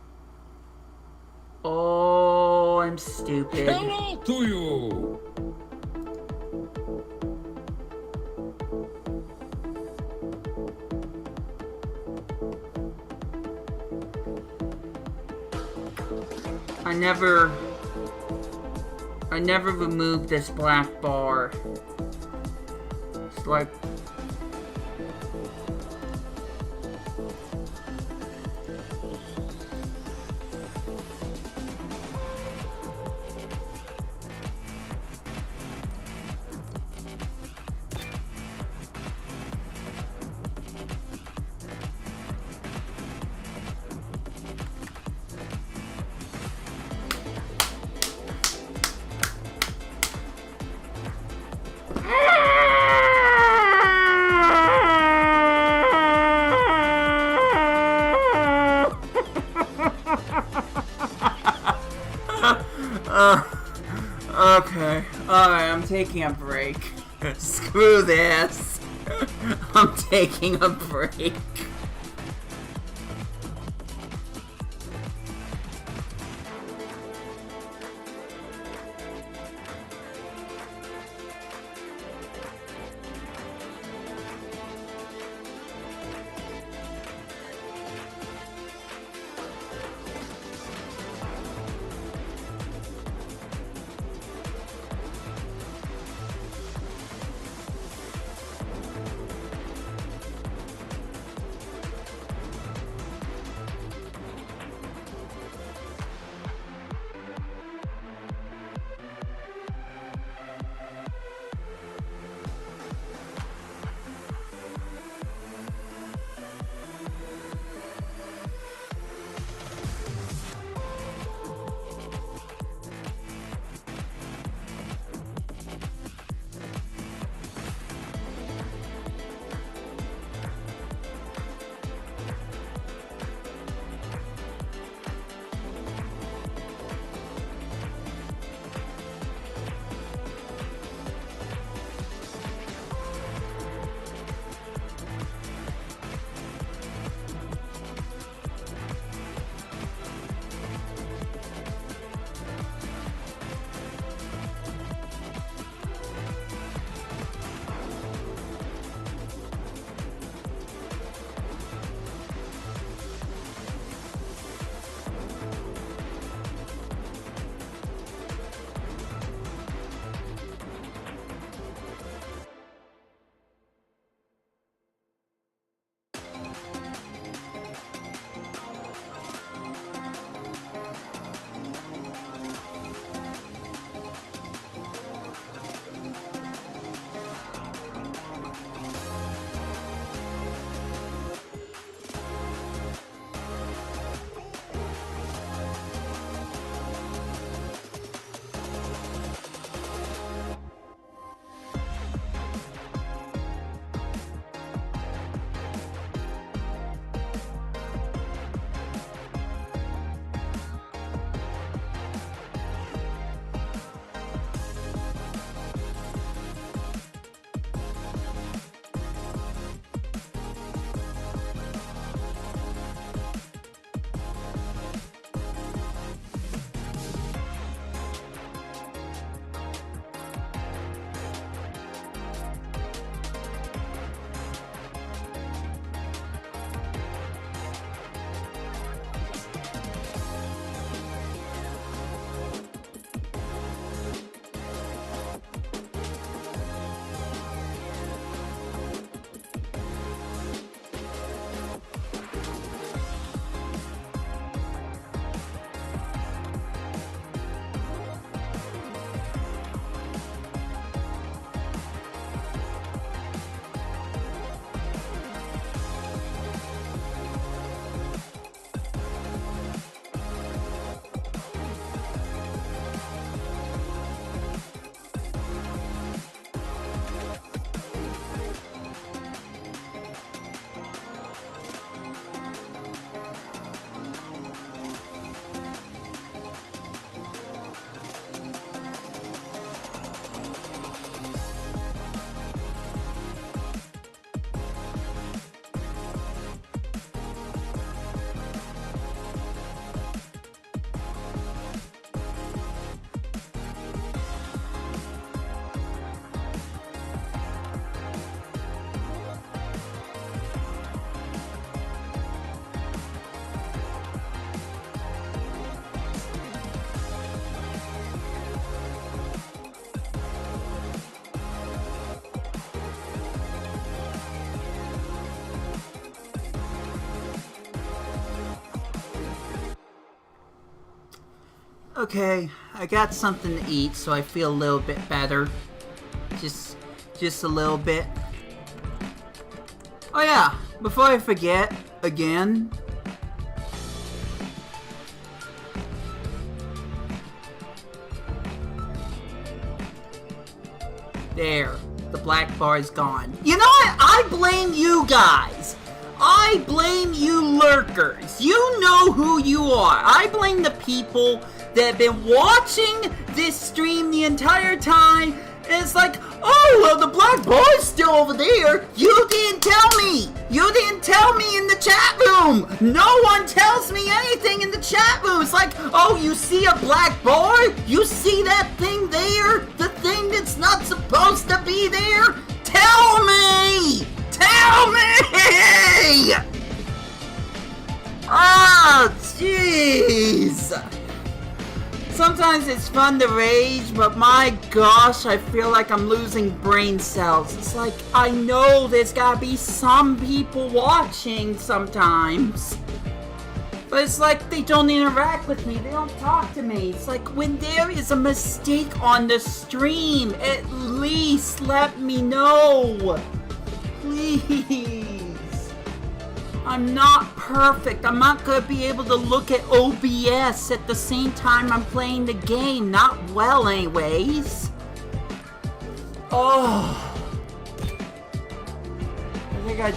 Oh, I'm stupid. Hello to you! I never removed this black bar. It's like... taking a break. Screw this. I'm taking a break. Okay, I got something to eat, so I feel a little bit better. Just a little bit. Oh yeah, before I forget, again. There, the black bar is gone. You know what? I blame you guys. I blame you lurkers. You know who you are. I blame the people that have been watching this stream the entire time It's like, oh, well, the black boy's still over there. You didn't tell me. You didn't tell me in the chat room. No one tells me anything in the chat room. It's like, oh, you see a black boy? You see that thing there? The thing that's not supposed to be there? Tell me! Tell me! Ah, jeez. Sometimes it's fun to rage, but my gosh, I feel like I'm losing brain cells. It's like, I know there's gotta be some people watching sometimes. But it's like they don't interact with me, they don't talk to me. It's like when there is a mistake on the stream, at least let me know. Please. I'm not perfect. I'm not gonna be able to look at OBS at the same time I'm playing the game. Not well, anyways. Oh. I think I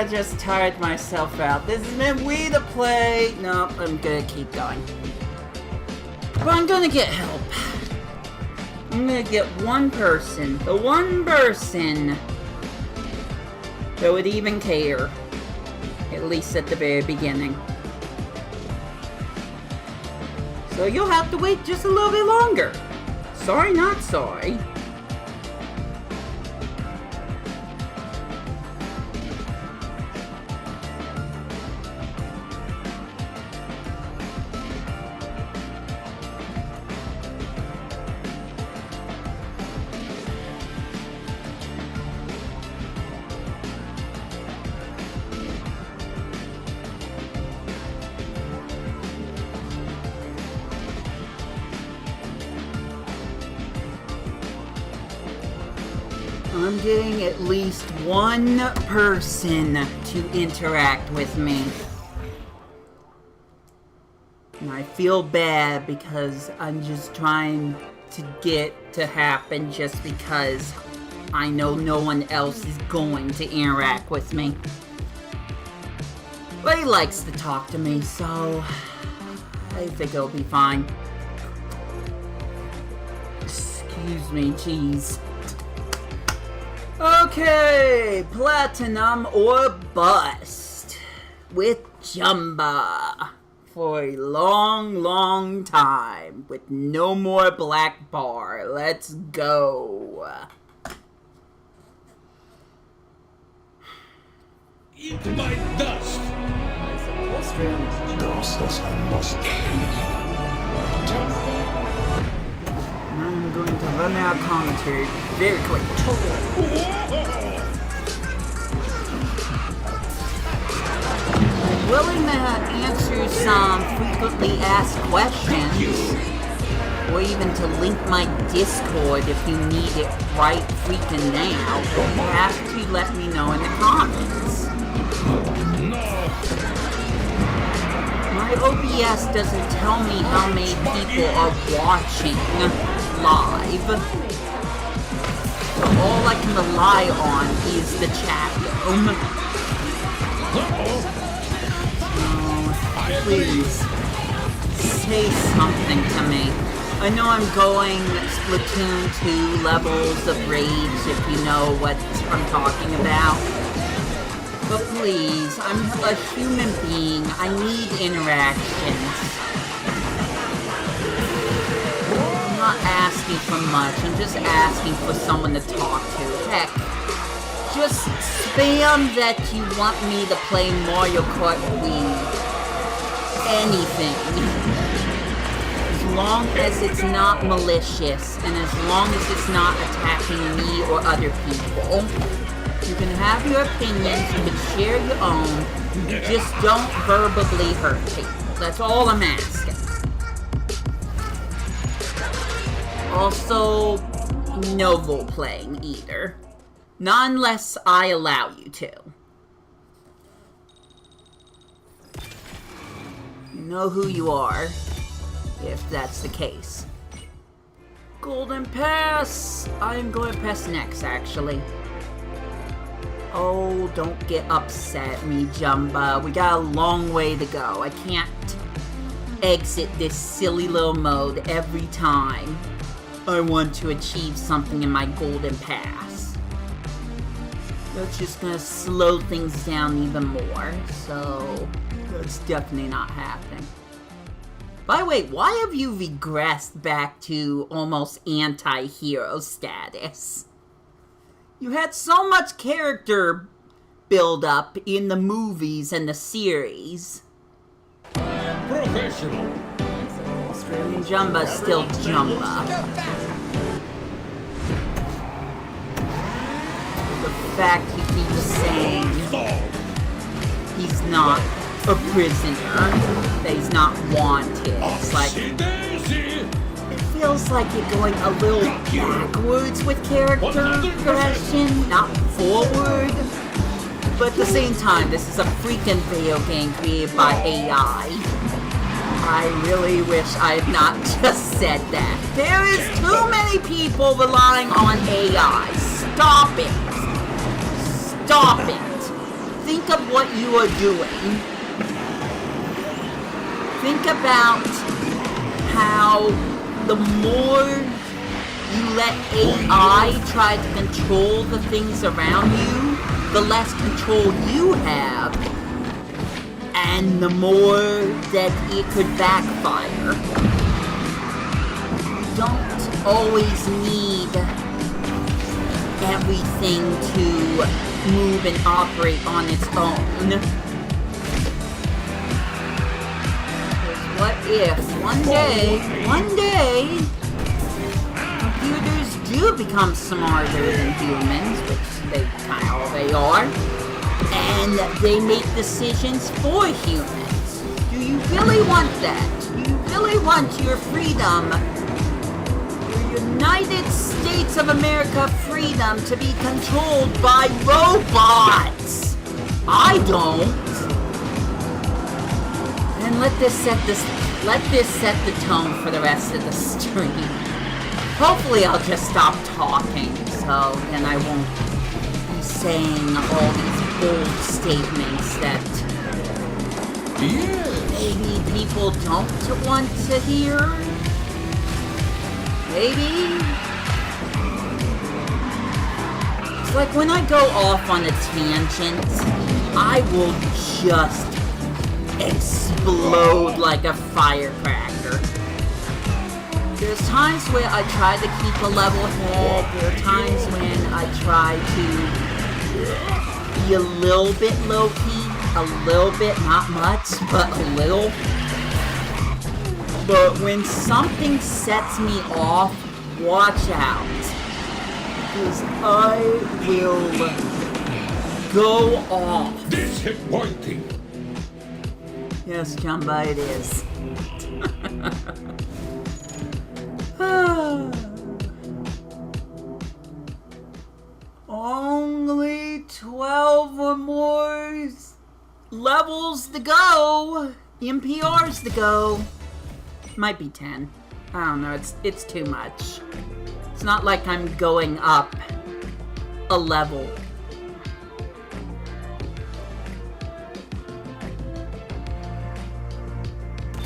just tired myself out. This has been Wii2PLAY. No, I'm gonna keep going. But I'm gonna get help. I'm gonna get one person. The one person that would even care, at least at the very beginning. So you'll have to wait just a little bit longer. Sorry, not sorry. I'm getting at least one person to interact with me. And I feel bad because I'm just trying to get to happen just because I know no one else is going to interact with me. But he likes to talk to me, so I think it'll be fine. Excuse me, jeez. Okay, platinum or bust with Jumba for a long, long time with no more black bar. Let's go. Eat my dust. Girl says I must I'm going to run out of commentary very quick. I'm willing to answer some frequently asked questions, or even to link my Discord if you need it right freaking now, but you have to let me know in the comments. My OBS doesn't tell me how many people are watching live. So all I can rely on is the chat room. So, please, say something to me. I know I'm going Splatoon 2 levels of rage, if you know what I'm talking about. But please, I'm a human being. I need interactions. I'm not asking for much. I'm just asking for someone to talk to. Heck, just spam that you want me to play Mario Kart Wii. Anything. As long as it's not malicious, and as long as it's not attacking me or other people. You can have your opinions, you can share your own, you just don't verbally hurt people. That's all I'm asking. Also, no role playing either. Not unless I allow you to. You know who you are, if that's the case. Golden Pass! I'm going to press next, actually. Oh, don't get upset at me, Jumba. We got a long way to go. I can't exit this silly little mode every time I want to achieve something in my golden pass. That's just gonna slow things down even more, so that's definitely not happening. By the way, why have you regressed back to almost anti-hero status? You had so much character build-up in the movies and the series. Professional. Australian Jumba's still Jumba. The fact he keeps saying he's not a prisoner, that he's not wanted. It's like, it feels like you're going a little backwards with character progression, not forward. But at the same time, this is a freaking video game created by AI. I really wish I had not just said that. There is too many people relying on AI. Stop it. Stop it. Think of what you are doing. Think about how the more you let AI try to control the things around you, the less control you have, and the more that it could backfire. You don't always need everything to move and operate on its own. What if one day, computers do become smarter than humans, which they kind of already are, and they make decisions for humans? Do you really want that? Do you really want your freedom, your United States of America freedom, to be controlled by robots? I don't. And let this set the tone for the rest of the stream. Hopefully I'll just stop talking, so then I won't be saying all these bold statements that maybe people don't want to hear. Maybe. It's like when I go off on a tangent, I will just explode like a firecracker. There's times where I try to keep a level head. There are times when I try to be a little bit low-key. A little bit, not much, but a little. But when something sets me off, watch out. Because I will go off. Disappointing. Yes, Jumba, it is. Only 12 or more levels to go. NPRs to go. Might be 10. I don't know, it's too much. It's not like I'm going up a level.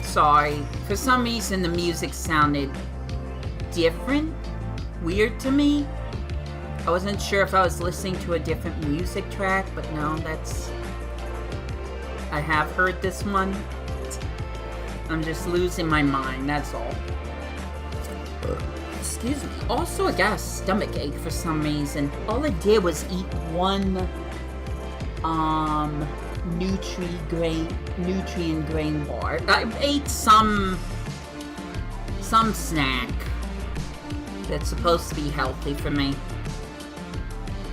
Sorry, for some reason the music sounded different, weird to me. I wasn't sure if I was listening to a different music track, but no, I have heard this one. I'm just losing my mind, that's all. Excuse me. Also, I got a stomach ache for some reason. All I did was eat one, nutrient grain bar. I ate some snack that's supposed to be healthy for me.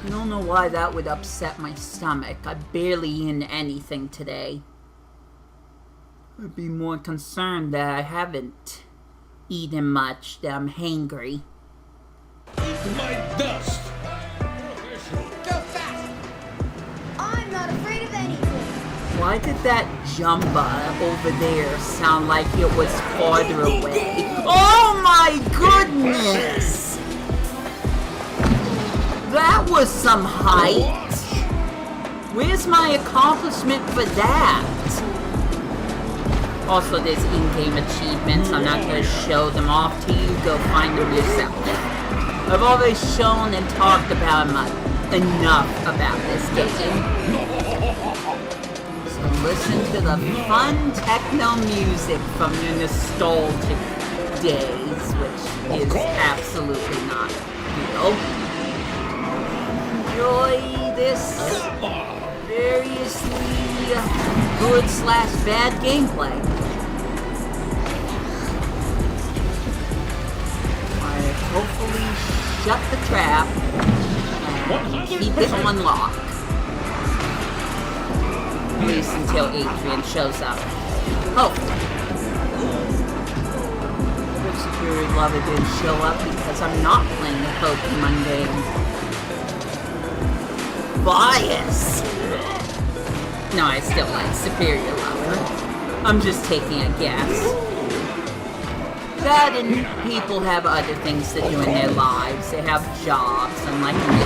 I don't know why that would upset my stomach. I barely eaten anything today. I'd be more concerned that I haven't eaten much, that I'm hangry. Eat my dust. Go fast. I'm not afraid of anything. Why did that Jumba over there sound like it was farther away? Oh my goodness! That was some height! Where's my accomplishment for that? Also, there's in-game achievements. I'm not going to show them off to you. Go find them yourself. I've already shown and talked about enough about this game. So listen to the fun techno music from your nostalgic days, which is absolutely not real. Enjoy this variously good/bad gameplay. I hopefully shut the trap and keep it on lock. At least until Adrian shows up. Hopefully. But Superior Lover didn't show up because I'm not playing the Pokemon game. Bias! No, I still like Superior Lover. I'm just taking a guess. That and people have other things to do in their lives. They have jobs, unlike me.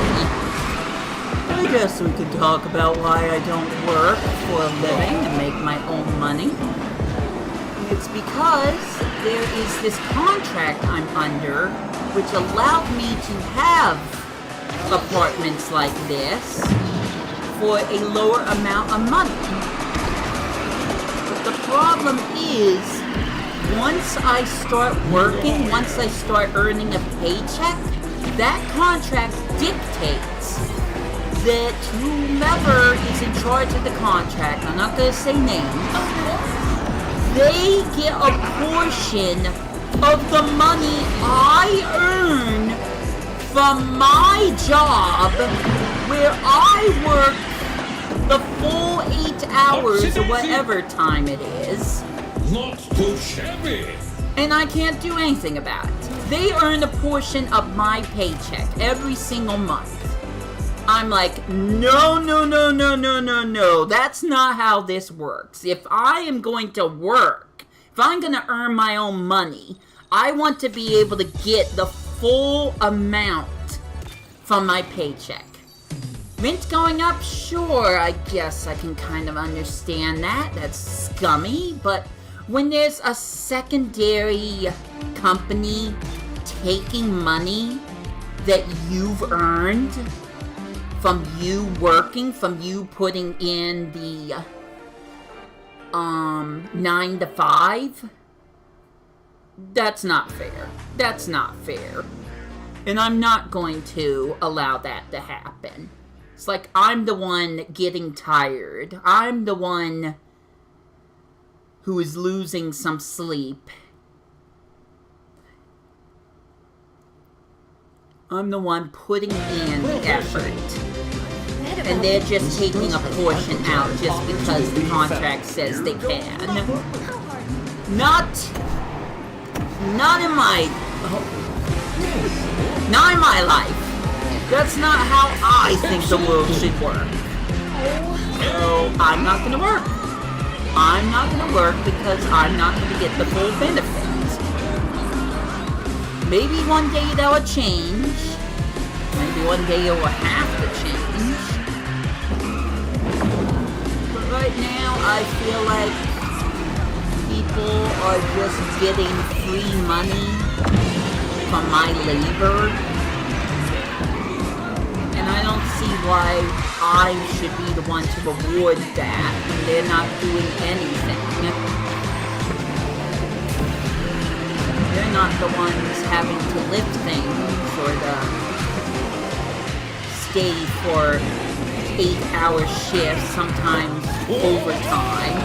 I guess we could talk about why I don't work for a living and make my own money. It's because there is this contract I'm under, which allowed me to have apartments like this for a lower amount of money. But the problem is, once I start working, once I start earning a paycheck, that contract dictates that whomever is in charge of the contract, I'm not going to say names, they get a portion of the money I earn from my job, where I work the full 8 hours or whatever time it is. Not too shabby. And I can't do anything about it. They earn a portion of my paycheck every single month. I'm like, no. That's not how this works. If I am going to work, if I'm going to earn my own money, I want to be able to get the full amount from my paycheck. Rent going up? Sure, I guess I can kind of understand that. That's scummy, but when there's a secondary company taking money that you've earned from you working, from you putting in the 9 to 5, that's not fair. That's not fair. And I'm not going to allow that to happen. It's like I'm the one getting tired. I'm the one who is losing some sleep. I'm the one putting in the effort. And they're just taking a portion out just because the contract says they can. Not in my life. That's not how I think the world should work. So I'm not gonna work. I'm not gonna work because I'm not gonna get the full benefits. Maybe one day that'll change. Maybe one day it will have to change. But right now, I feel like people are just getting free money from my labor. And I don't see why I should be the one to reward that when they're not doing anything. They're not the ones having to lift things or to stay for 8-hour shifts, sometimes overtime.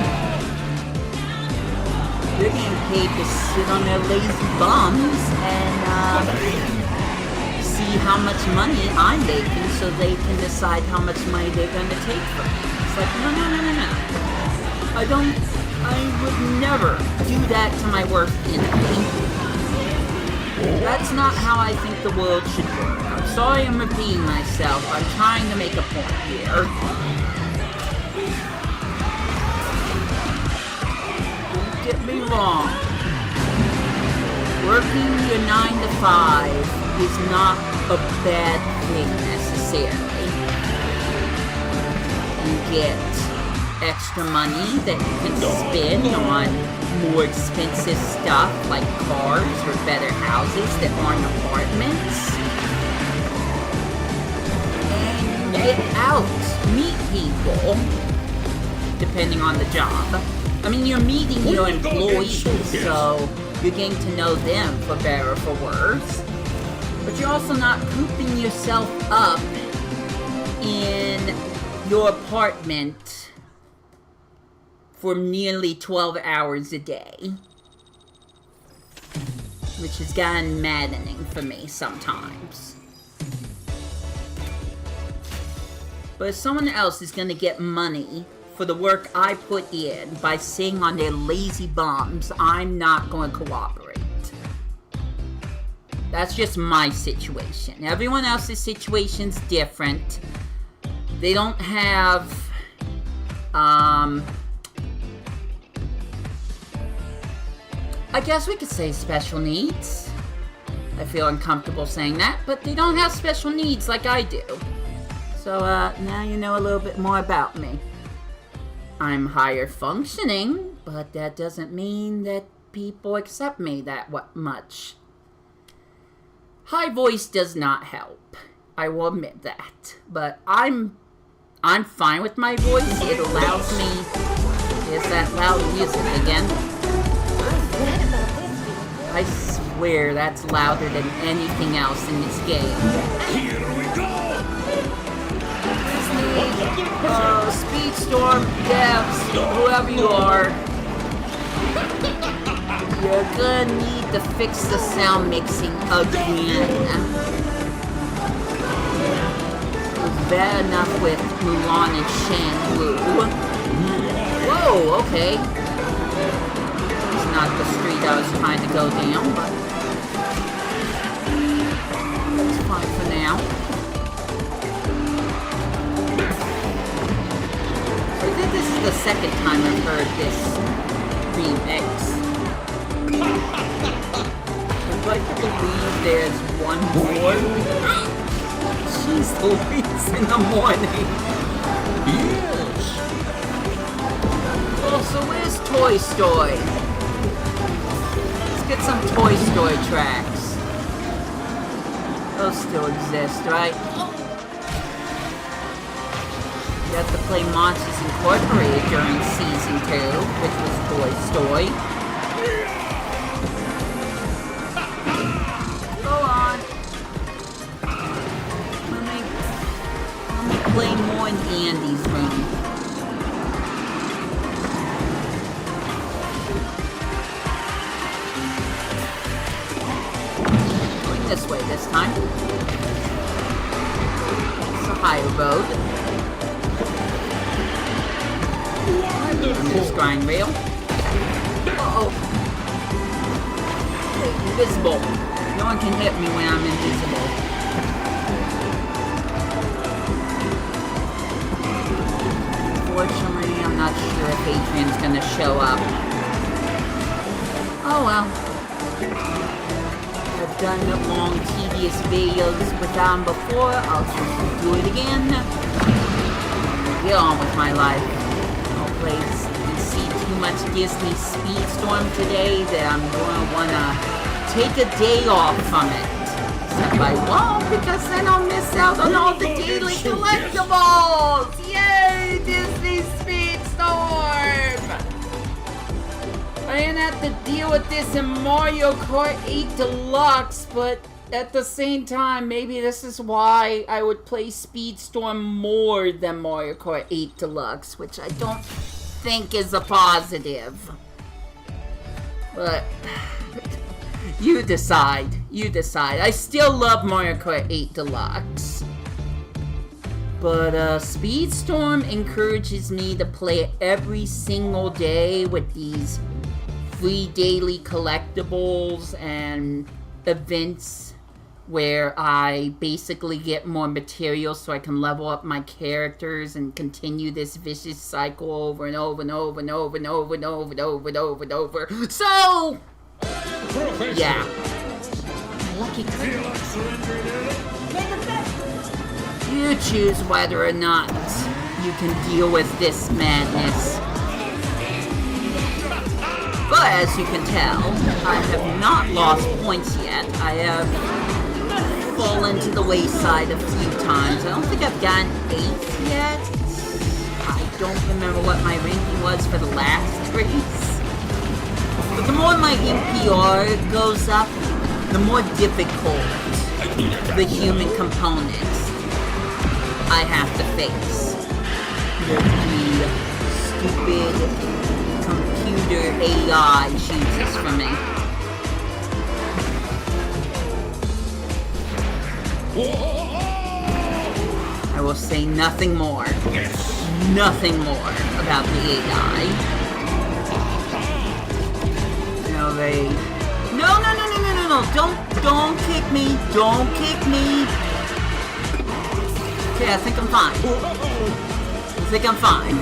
They're getting paid to sit on their lazy bums and see how much money I'm making so they can decide how much money they're going to take from me. It's like, no. I would never do that to my worst enemy. That's not how I think the world should work. I'm sorry I'm repeating myself. I'm trying to make a point here. Don't get me wrong. Working your 9 to 5 is not a bad thing necessarily. You get extra money that you can spend on more expensive stuff like cars or better houses that aren't apartments. And you get out, meet people, depending on the job. I mean, you're meeting your employees, so you're getting to know them for better or for worse. But you're also not cooping yourself up in your apartment for nearly 12 hours a day. Which has gotten maddening for me sometimes. But if someone else is gonna get money for the work I put in by sitting on their lazy bums, I'm not going to cooperate. That's just my situation. Everyone else's situation's different. They don't have, I guess we could say special needs. I feel uncomfortable saying that, but they don't have special needs like I do. So, now you know a little bit more about me. I'm higher functioning, but that doesn't mean that people accept me that much. High voice does not help. I will admit that. But I'm fine with my voice. It allows me... There's that loud music again. I swear that's louder than anything else in this game. Here we go! Speedstorm, devs, whoever you are, you're gonna need to fix the sound mixing again. It was bad enough with Mulan and Shenwu. Whoa, okay. It's not the street I was trying to go down, but it's fine for now. I think this is the second time I've heard this remix. I'd like to believe there's one more. She's Louise in the morning. Yes! Oh, so where's Toy Story? Let's get some Toy Story tracks. Those still exist, right? You have to play Monsters Incorporated during Season 2, which was Toy Story. Go on. Let me play more in Andy's room. Going this way this time. It's a higher road. On this grind rail. Uh-oh. Invisible. No one can hit me when I'm invisible. Unfortunately, I'm not sure if Adrian's gonna show up. Oh well. I've done long, tedious videos without him before. I'll just do it again. Get on with my life. Place and see too much Disney Speedstorm today that I'm going to want to take a day off from it. Except I won't, because then I'll miss out on all the daily collectibles! Yay, Disney Speedstorm! I didn't have to deal with this in Mario Kart 8 Deluxe, but at the same time, maybe this is why I would play Speedstorm more than Mario Kart 8 Deluxe, which I don't think is a positive. But you decide. You decide. I still love Mario Kart 8 Deluxe. But Speedstorm encourages me to play it every single day with these free daily collectibles and events where I basically get more material so I can level up my characters and continue this vicious cycle over and over and over and over and over and over and over and over and over. So, yeah. Lucky. You choose whether or not you can deal with this madness. But as you can tell, I have not lost points yet. I have fallen to the wayside a few times. I don't think I've gotten 8th yet. I don't remember what my ranking was for the last race. But the more my NPR goes up, the more difficult the human components I have to face. The stupid computer AI chooses for me. I will say nothing more. Nothing more about the AI. No, they... No! Don't kick me! Don't kick me! Okay, I think I'm fine.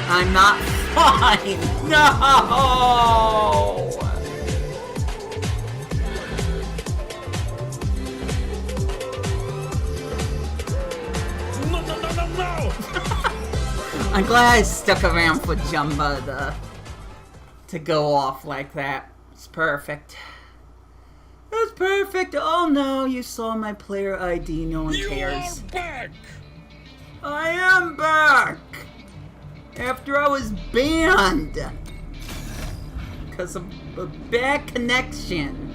I'm not fine! No! No! I'm glad I stuck around for Jumba to go off like that. It's perfect. That's perfect. Oh no, you saw my player ID. No one cares. You are back! I am back! After I was banned! Because of a bad connection.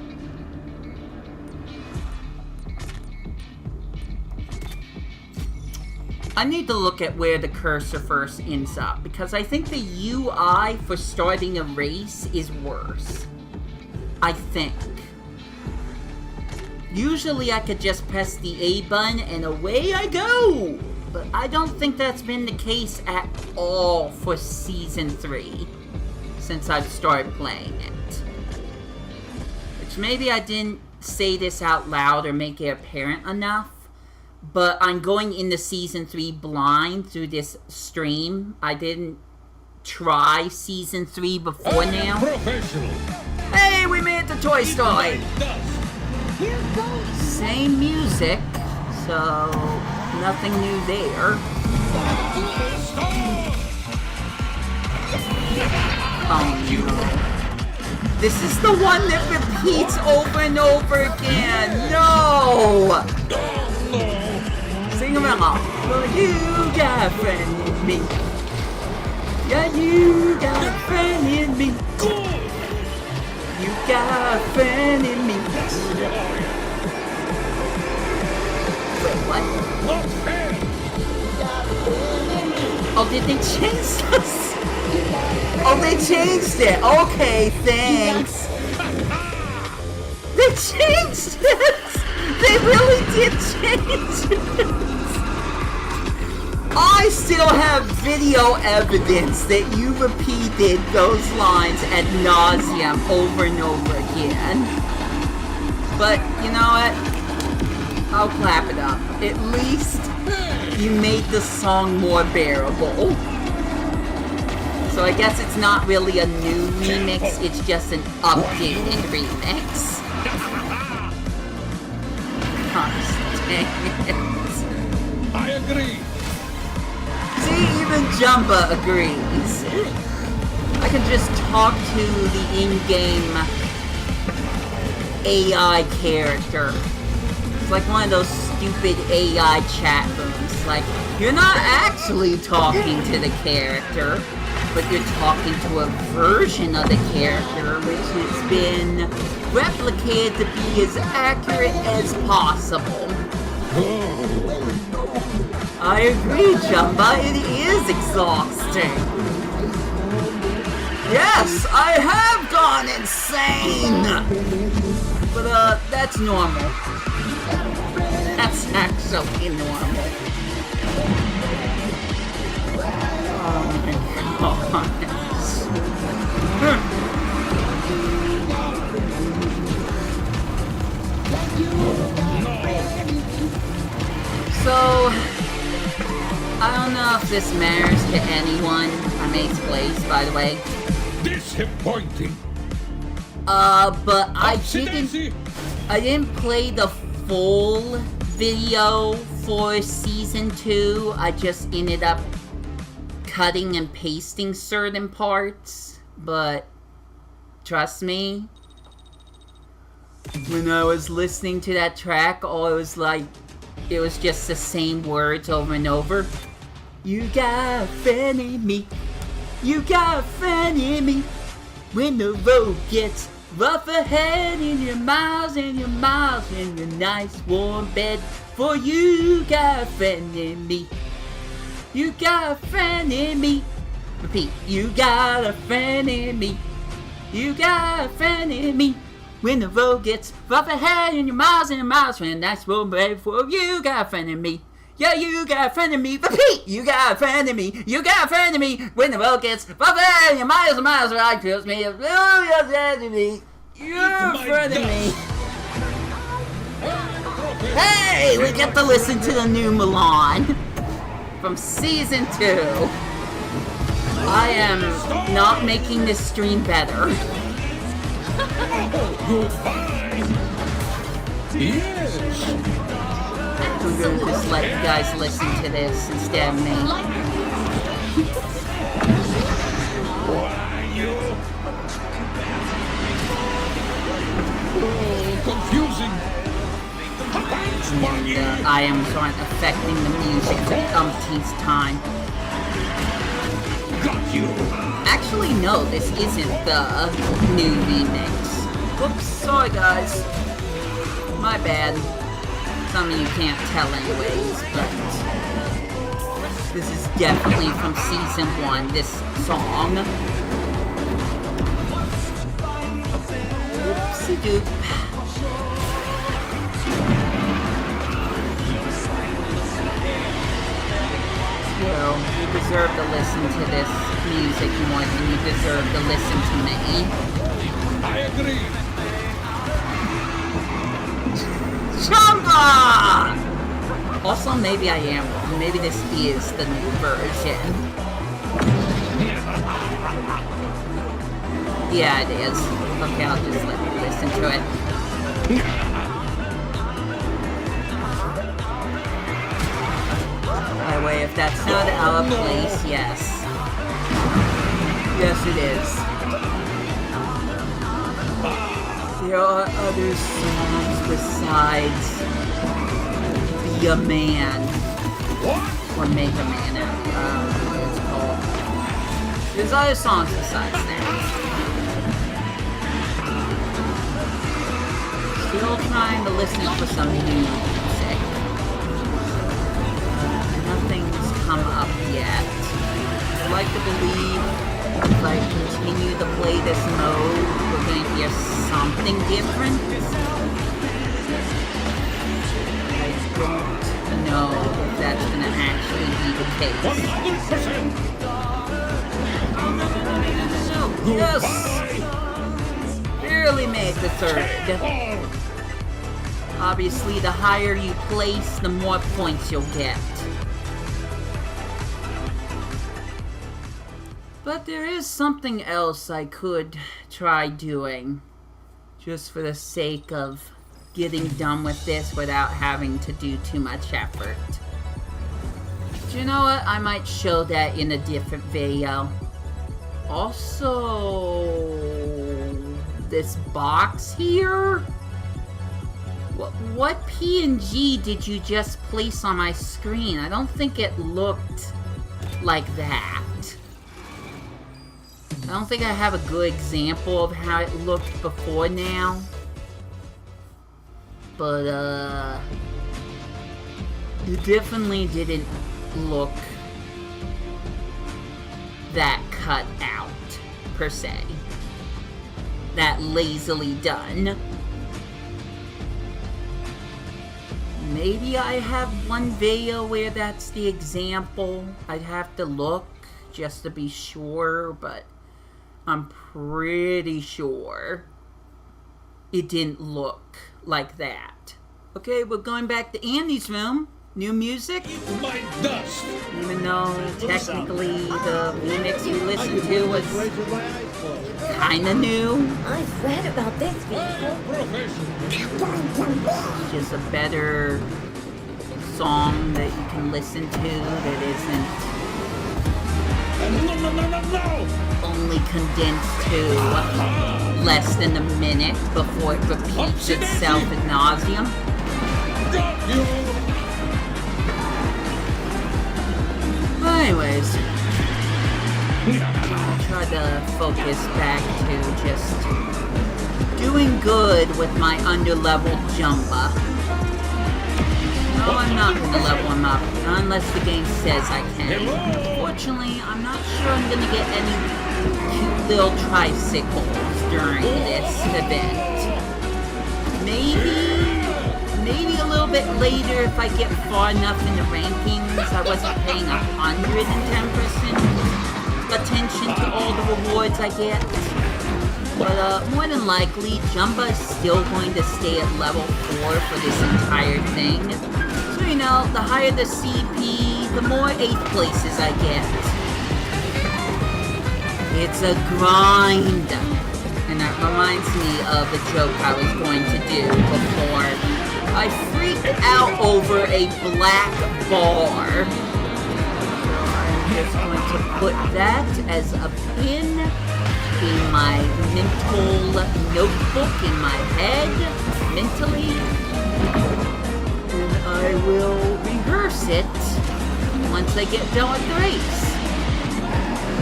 I need to look at where the cursor first ends up, because I think the UI for starting a race is worse. I think. Usually I could just press the A button and away I go! But I don't think that's been the case at all for Season 3, since I've started playing it. Which maybe I didn't say this out loud or make it apparent enough, but I'm going into Season 3 blind through this stream. I didn't try Season 3 before now. Professional. Hey, we made it to Toy Story! Here goes. Same music, so nothing new there. Oh no. This is the one that repeats over and over again. No! Sing along. Well, you got a friend in me. Yeah, you got a friend in me. You got a friend in me. Wait, what? Oh, did they change this? Oh, they changed it. Okay, thanks. They changed it. They really did change it. I still have video evidence that you repeated those lines ad nauseum over and over again. But, you know what? I'll clap it up. At least you made the song more bearable. So I guess it's not really a new remix, it's just an updated remix. Gosh, dang it. I agree. See, even Jumba agrees. I can just talk to the in-game AI character. It's like one of those stupid AI chat rooms. Like, you're not actually talking to the character, but you're talking to a version of the character which has been replicated to be as accurate as possible. I agree, Jumba, it is exhausting. Yes, I have gone insane! But, that's normal. That's actually normal. Oh my god. So, I don't know if this matters to anyone. I'm 8th place, by the way. Disappointing. But I didn't play the full video for Season 2. I just ended up cutting and pasting certain parts, but trust me, when I was listening to that track, all it was like, it was just the same words over and over. You got a friend in me. You got a friend in me. When the road gets rough ahead in your miles and your miles in your nice warm bed, for you got a friend in me. You got a friend in me. Repeat. You got a friend in me. You got a friend in me. When the road gets rough ahead in your miles and your miles, when nice warm bed, for you got a friend in me. Yeah, you got a friend in me. Repeat! You got a friend in me. You got a friend in me. When the road gets rough ahead in your miles and miles, right, trust me. You got a friend in me. You're a friend in me. Hey, we get to listen to the new Milan from Season 2. I am not making this stream better. Yes. I'm going to just let you guys listen to this instead of me. Why, you? Oh, confusing. And items aren't affecting the music for the umpteenth time. Got you. Actually, no, this isn't the new remix. Oops, sorry guys. My bad. Some of you can't tell anyways, but this is definitely from Season 1, this song. Oopsie doop. Well, you deserve to listen to this music more than you deserve to listen to me. I agree. Chumba! Also, maybe I am wrong. Maybe this is the new version. Yeah, it is. Okay, I'll just let you listen to it. By the way, if that's not out of place, yes. Yes, it is. There are other songs besides Be a Man. Or Make a Man, I don't know what it's called. There's other songs besides that. Still trying to listen for some new music. Nothing's come up yet. I'd like to believe if I continue to play this mode, we're going to hear something different. I don't know if that's going to actually be the case. 100%! Yes! Barely made the third. Obviously, the higher you place, the more points you'll get. But there is something else I could try doing, just for the sake of getting done with this without having to do too much effort. Do you know what? I might show that in a different video. Also, this box here? What PNG did you just place on my screen? I don't think it looked like that. I don't think I have a good example of how it looked before now. But, it definitely didn't look that cut out, per se. That lazily done. Maybe I have one video where that's the example. I'd have to look just to be sure, but I'm pretty sure it didn't look like that. Okay, we're going back to Andy's room. New music. My dust. Even though technically the remix we listened to was kinda new. I've read about this before. Just a better song that you can listen to that isn't No! only condensed to less than a minute before it repeats itself ad nauseum. Got you! Anyways, try to focus back to just doing good with my underleveled Jumba. No, I'm not gonna level him up, unless the game says I can. Unfortunately, I'm not sure I'm gonna get any cute little tricycles during this event. Maybe a little bit later if I get far enough in the rankings. I wasn't paying 110% attention to all the rewards I get. But more than likely, Jumba is still going to stay at level 4 for this entire thing. So, you know, the higher the CP, the more 8th places I get. It's a grind. And that reminds me of the joke I was going to do before I freaked out over a black bar. So I'm just going to put that as a pin in my mental notebook in my head, mentally. And I will rehearse it once I get done with the race.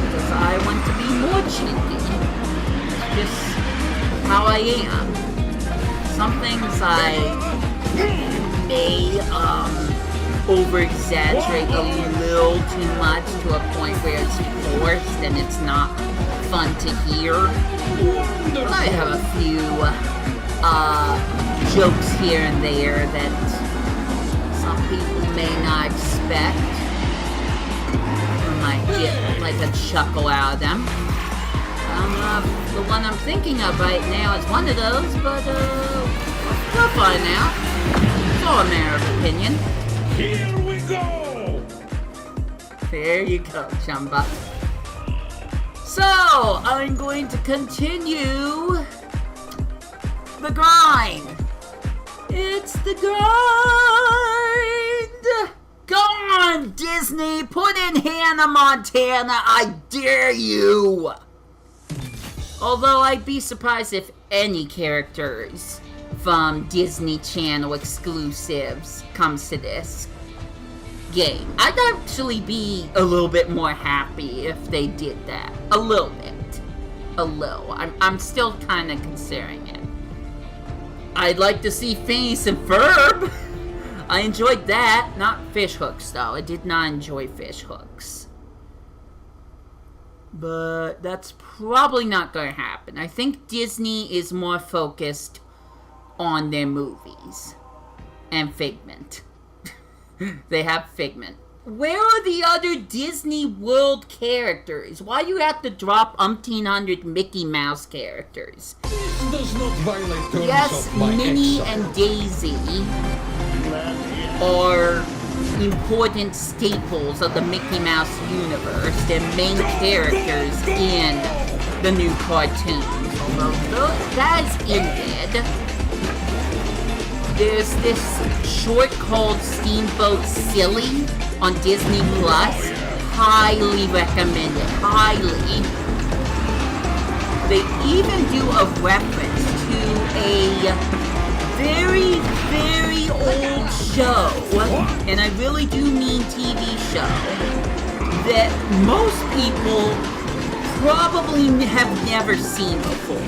Because I want to be more cheeky. It's just how I am. Some things I may over-exaggerate a little too much to a point where it's forced and it's not fun to hear. I have a few jokes here and there that some people may not expect. I might get like a chuckle out of them. The one I'm thinking of right now is one of those, but we'll find out. It's all a matter of opinion. Here we go! There you go, Chumba. So, I'm going to continue the grind. It's the grind! Go on, Disney! Put in Hannah Montana, I dare you! Although I'd be surprised if any characters from Disney Channel exclusives comes to this game. I'd actually be a little bit more happy if they did that. A little bit. A little. I'm still kind of considering it. I'd like to see Phineas and Ferb. I enjoyed that. Not fish hooks, though. I did not enjoy fish hooks. But that's probably not going to happen. I think Disney is more focused on their movies. And Figment. They have Figment. Where are the other Disney World characters? Why do you have to drop umpteen hundred Mickey Mouse characters? This does not violate terms yes, of my Minnie exile. and Daisy are important staples of the Mickey Mouse universe. They're main characters in the new cartoons. Although that is ended. There's this short called Steamboat Silly on Disney Plus. Highly recommended. Highly. They even do a reference to a very, very old show, and I really do mean TV show, that most people probably have never seen before.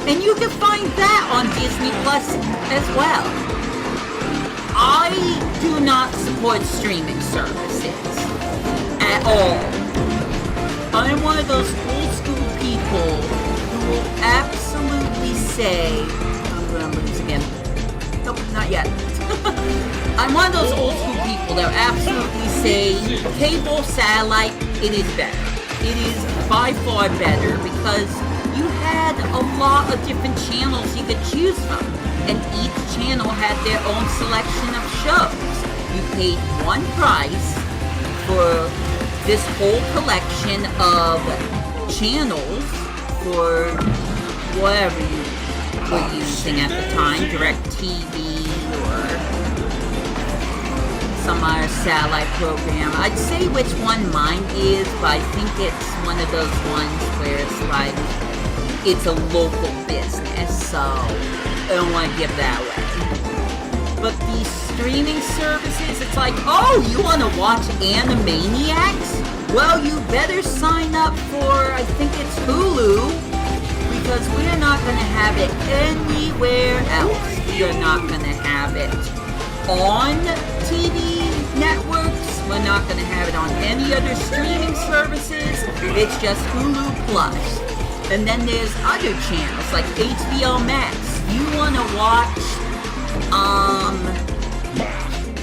And you can find that on Disney Plus as well. I do not support streaming services at all. I am one of those old school people who will absolutely say, I'm going to lose again. Nope, not yet. I'm one of those old school people that absolutely say cable, satellite, it is better. It is by far better because you had a lot of different channels you could choose from, and each channel had their own selection of shows. You paid one price for this whole collection of channels for whatever you were using at the time, DirecTV or some other satellite program. I'd say which one mine is, but I think it's one of those ones where it's like, it's a local business, so I don't want to give that away. But these streaming services, it's like, oh, you want to watch Animaniacs? Well, you better sign up for, I think it's Hulu, because we're not going to have it anywhere else. We are not going to have it on TV networks. We're not going to have it on any other streaming services. It's just Hulu Plus. And then there's other channels like HBO Max. You want to watch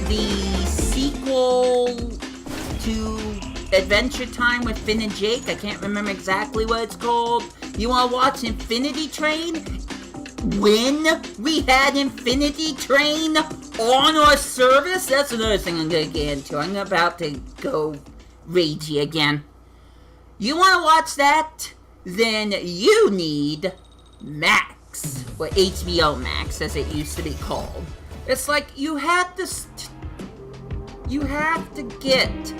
the sequel to Adventure Time with Finn and Jake. I can't remember exactly what it's called. You want to watch Infinity Train? When we had Infinity Train on our service? That's another thing I'm going to get into. I'm about to go ragey again. You want to watch that? Then you need Max, or HBO Max as it used to be called. It's like you have to get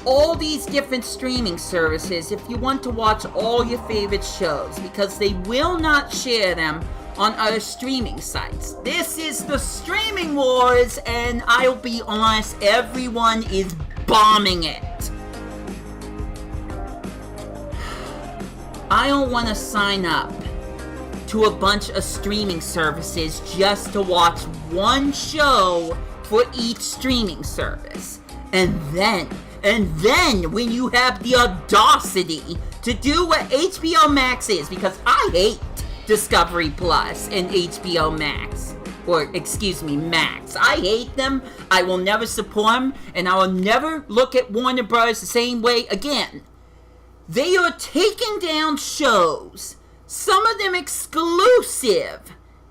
all these different streaming services if you want to watch all your favorite shows, because they will not share them on other streaming sites. This is the streaming wars, and I'll be honest, everyone is bombing it. I don't want to sign up to a bunch of streaming services just to watch one show for each streaming service. And then when you have the audacity to do what HBO Max is, because I hate Discovery Plus and HBO Max, or excuse me, Max. I hate them, I will never support them, and I will never look at Warner Bros. The same way again. They are taking down shows, some of them exclusive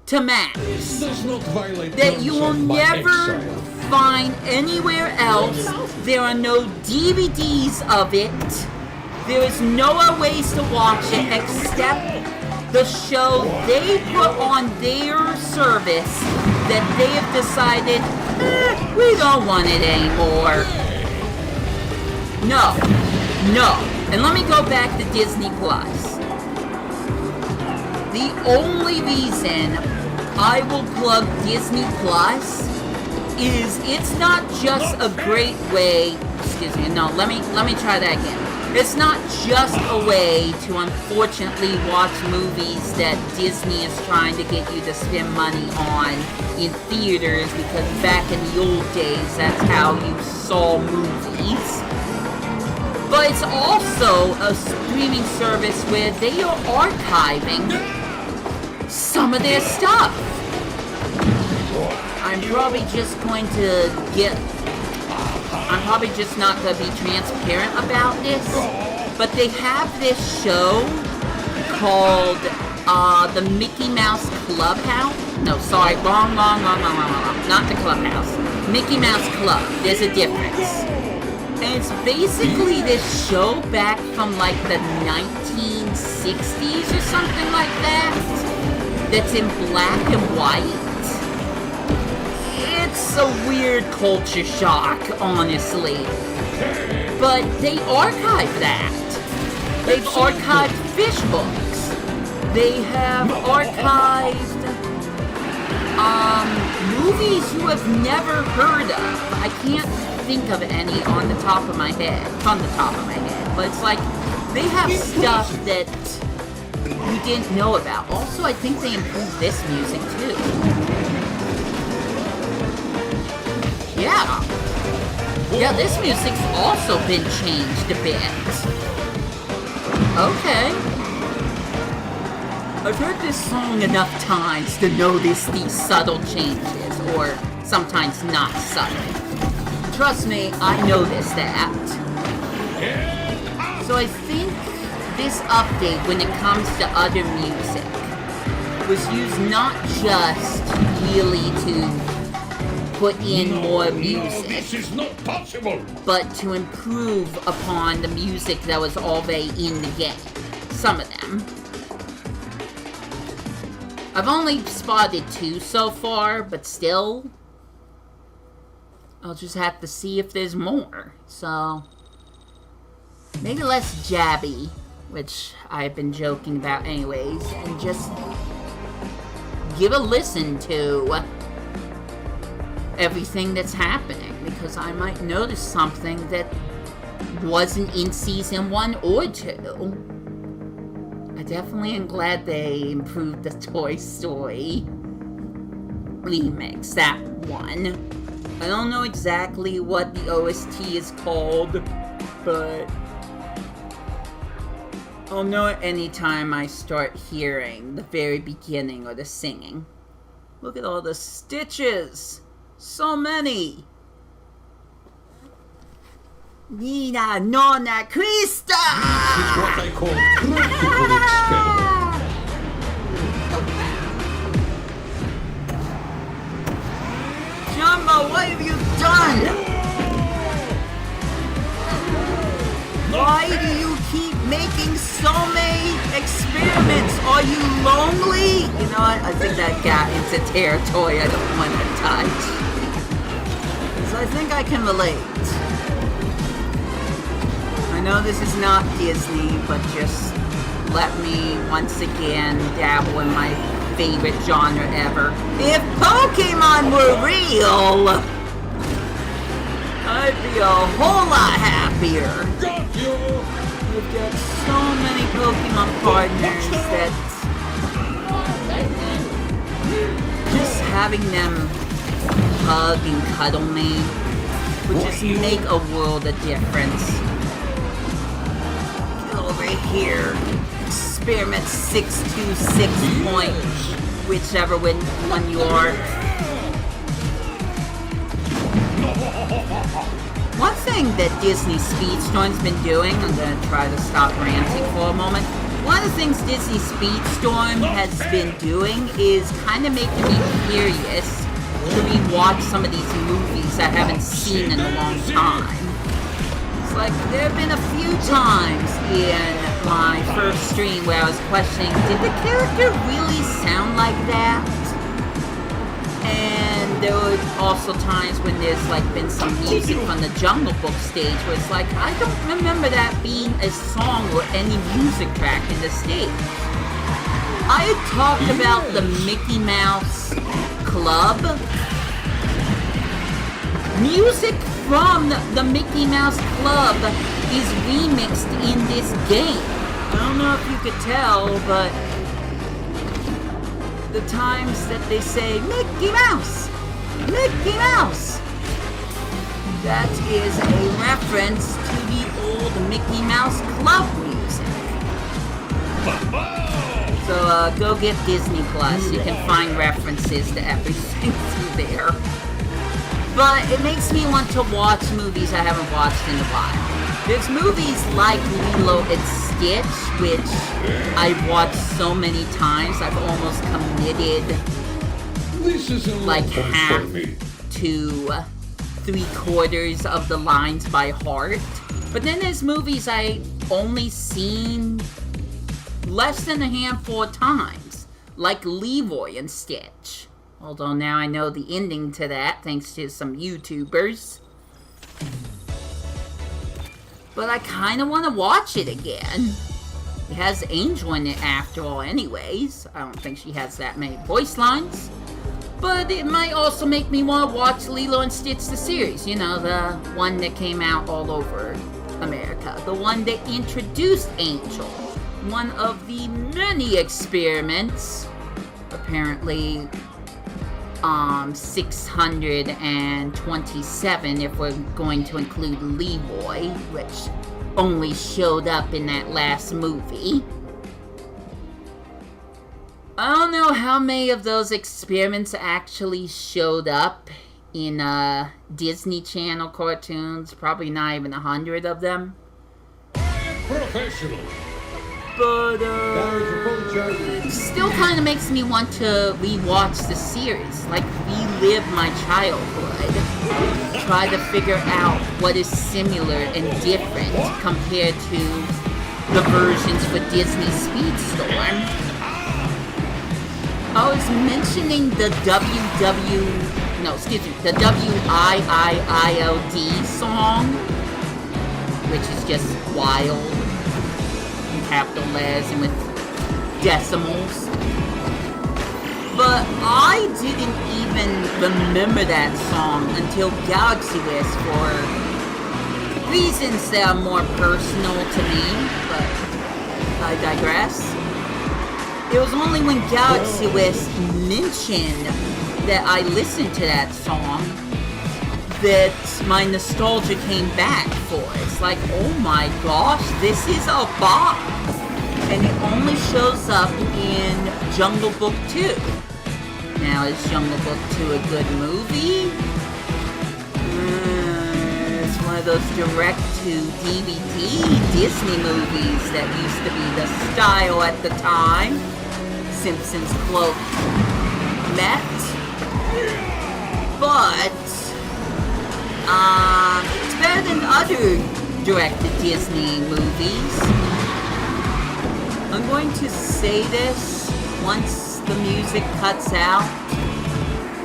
to Max, that you will never find anywhere else. There are no DVDs of it. There is no other ways to watch it except the show they put on their service that they have decided, we don't want it anymore. No. And let me go back to Disney Plus. The only reason I will plug Disney Plus is it's not just a great way, excuse me, no, let me try that again. It's not just a way to unfortunately watch movies that Disney is trying to get you to spend money on in theaters, because back in the old days, that's how you saw movies. But it's also a streaming service where they are archiving some of their stuff. I'm probably just not going to be transparent about this, but they have this show called the Mickey Mouse Clubhouse. No, sorry, wrong. Not the Clubhouse. Mickey Mouse Club. There's a difference. And it's basically this show back from like the 1960s or something like that, that's in black and white. It's a weird culture shock, honestly. But they archive that. They've archived fish books. They have archived movies you have never heard of. I can't think of any from the top of my head. But it's like, they have stuff that you didn't know about. Also, I think they improved this music too. Yeah, this music's also been changed a bit. Okay. I've heard this song enough times to notice these subtle changes, or sometimes not subtle. Trust me, I noticed that. So I think this update, when it comes to other music, was used not just really to put in more music, this is not possible, but to improve upon the music that was already in the game. Some of them. I've only spotted 2 so far, but still. I'll just have to see if there's more. So, maybe less jabby, which I've been joking about anyways, and just give a listen to everything that's happening, because I might notice something that wasn't in season 1 or 2. I definitely am glad they improved the Toy Story remix, that one. I don't know exactly what the OST is called, but I'll know it anytime I start hearing the very beginning or the singing. Look at all the stitches! So many! Nina Nonna Krista! This is what I call practical experiment. Jumbo, what have you done? Why do you keep making so many experiments? Are you lonely? You know what? I think that got into territory I don't want to touch. So I think I can relate. I know this is not Disney, but just let me once again dabble in my favorite genre ever. If Pokemon were real, I'd be a whole lot happier. Got you! We've got so many Pokemon partners that just having them hug and cuddle me would just make a world of difference. Get over here. Experiment 626 point, whichever one you are. One thing that Disney Speedstorm's been doing, I'm going to try to stop ranting for a moment. One of the things Disney Speedstorm has been doing is kind of making me curious to rewatch some of these movies I haven't seen in a long time. It's like, there have been a few times in my first stream where I was questioning, did the character really sound like that? And there were also times when there's like been some music from the Jungle Book stage where it's like, I don't remember that being a song or any music track in the stage. I had talked about the Mickey Mouse Club. Music from the Mickey Mouse Club is remixed in this game. I don't know if you could tell, but the times that they say, Mickey Mouse! Mickey Mouse! That is a reference to the old Mickey Mouse Club music. So go get Disney Plus. You can find references to everything through there. But it makes me want to watch movies I haven't watched in a while. There's movies like Lilo and Stitch, which I've watched so many times, I've almost committed like half to 3/4 of the lines by heart. But then there's movies I only seen less than a handful of times, like Leroy and Stitch. Although now I know the ending to that, thanks to some YouTubers. But I kind of want to watch it again. It has Angel in it after all anyways. I don't think she has that many voice lines. But it might also make me want to watch Lilo and Stitch the series. You know, the one that came out all over America. The one that introduced Angel. One of the many experiments. Apparently 627 if we're going to include Leroy, which only showed up in that last movie. I don't know how many of those experiments actually showed up in Disney Channel cartoons. Probably not even 100 of them. Professional. But it still kind of makes me want to rewatch the series, like relive my childhood, try to figure out what is similar and different compared to the versions for Disney Speedstorm. I was mentioning the no, excuse me, the W-I-I-I-L-D song, which is just wild, in capital letters and with decimals. But I didn't even remember that song until Galaxy Wiz for reasons that are more personal to me, but I digress. It was only when Galaxy Wiz mentioned that I listened to that song that my nostalgia came back for it. It's like, oh my gosh, this is a bop! And it only shows up in Jungle Book 2. Now, is Jungle Book 2 a good movie? It's one of those direct-to-DVD Disney movies that used to be the style at the time. Simpsons quote, met. But, it's better than other direct-to-Disney movies. I'm going to say this once the music cuts out,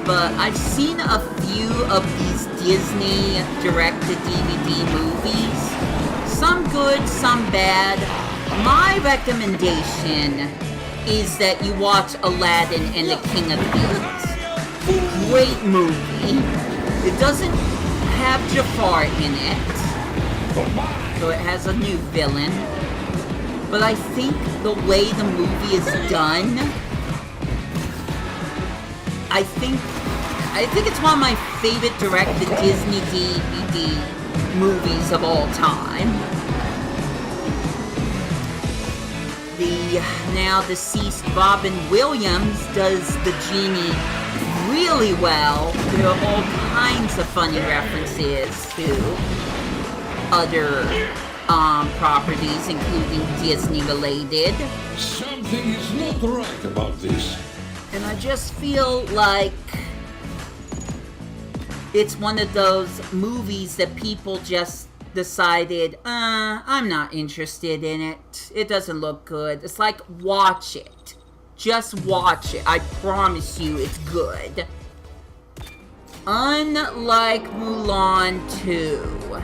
but I've seen a few of these Disney direct-to-DVD movies. Some good, some bad. My recommendation is that you watch Aladdin and the King of Thieves. Great movie. It doesn't have Jafar in it, so it has a new villain. But I think the way the movie is done, I think it's one of my favorite direct-to-Disney DVD movies of all time. The now deceased Robin Williams does the genie really well. There are all kinds of funny references to other properties, including Disney-related. Something is not right about this. And I just feel like it's one of those movies that people just decided, I'm not interested in it. It doesn't look good. It's like, watch it. Just watch it. I promise you it's good. Unlike Mulan 2.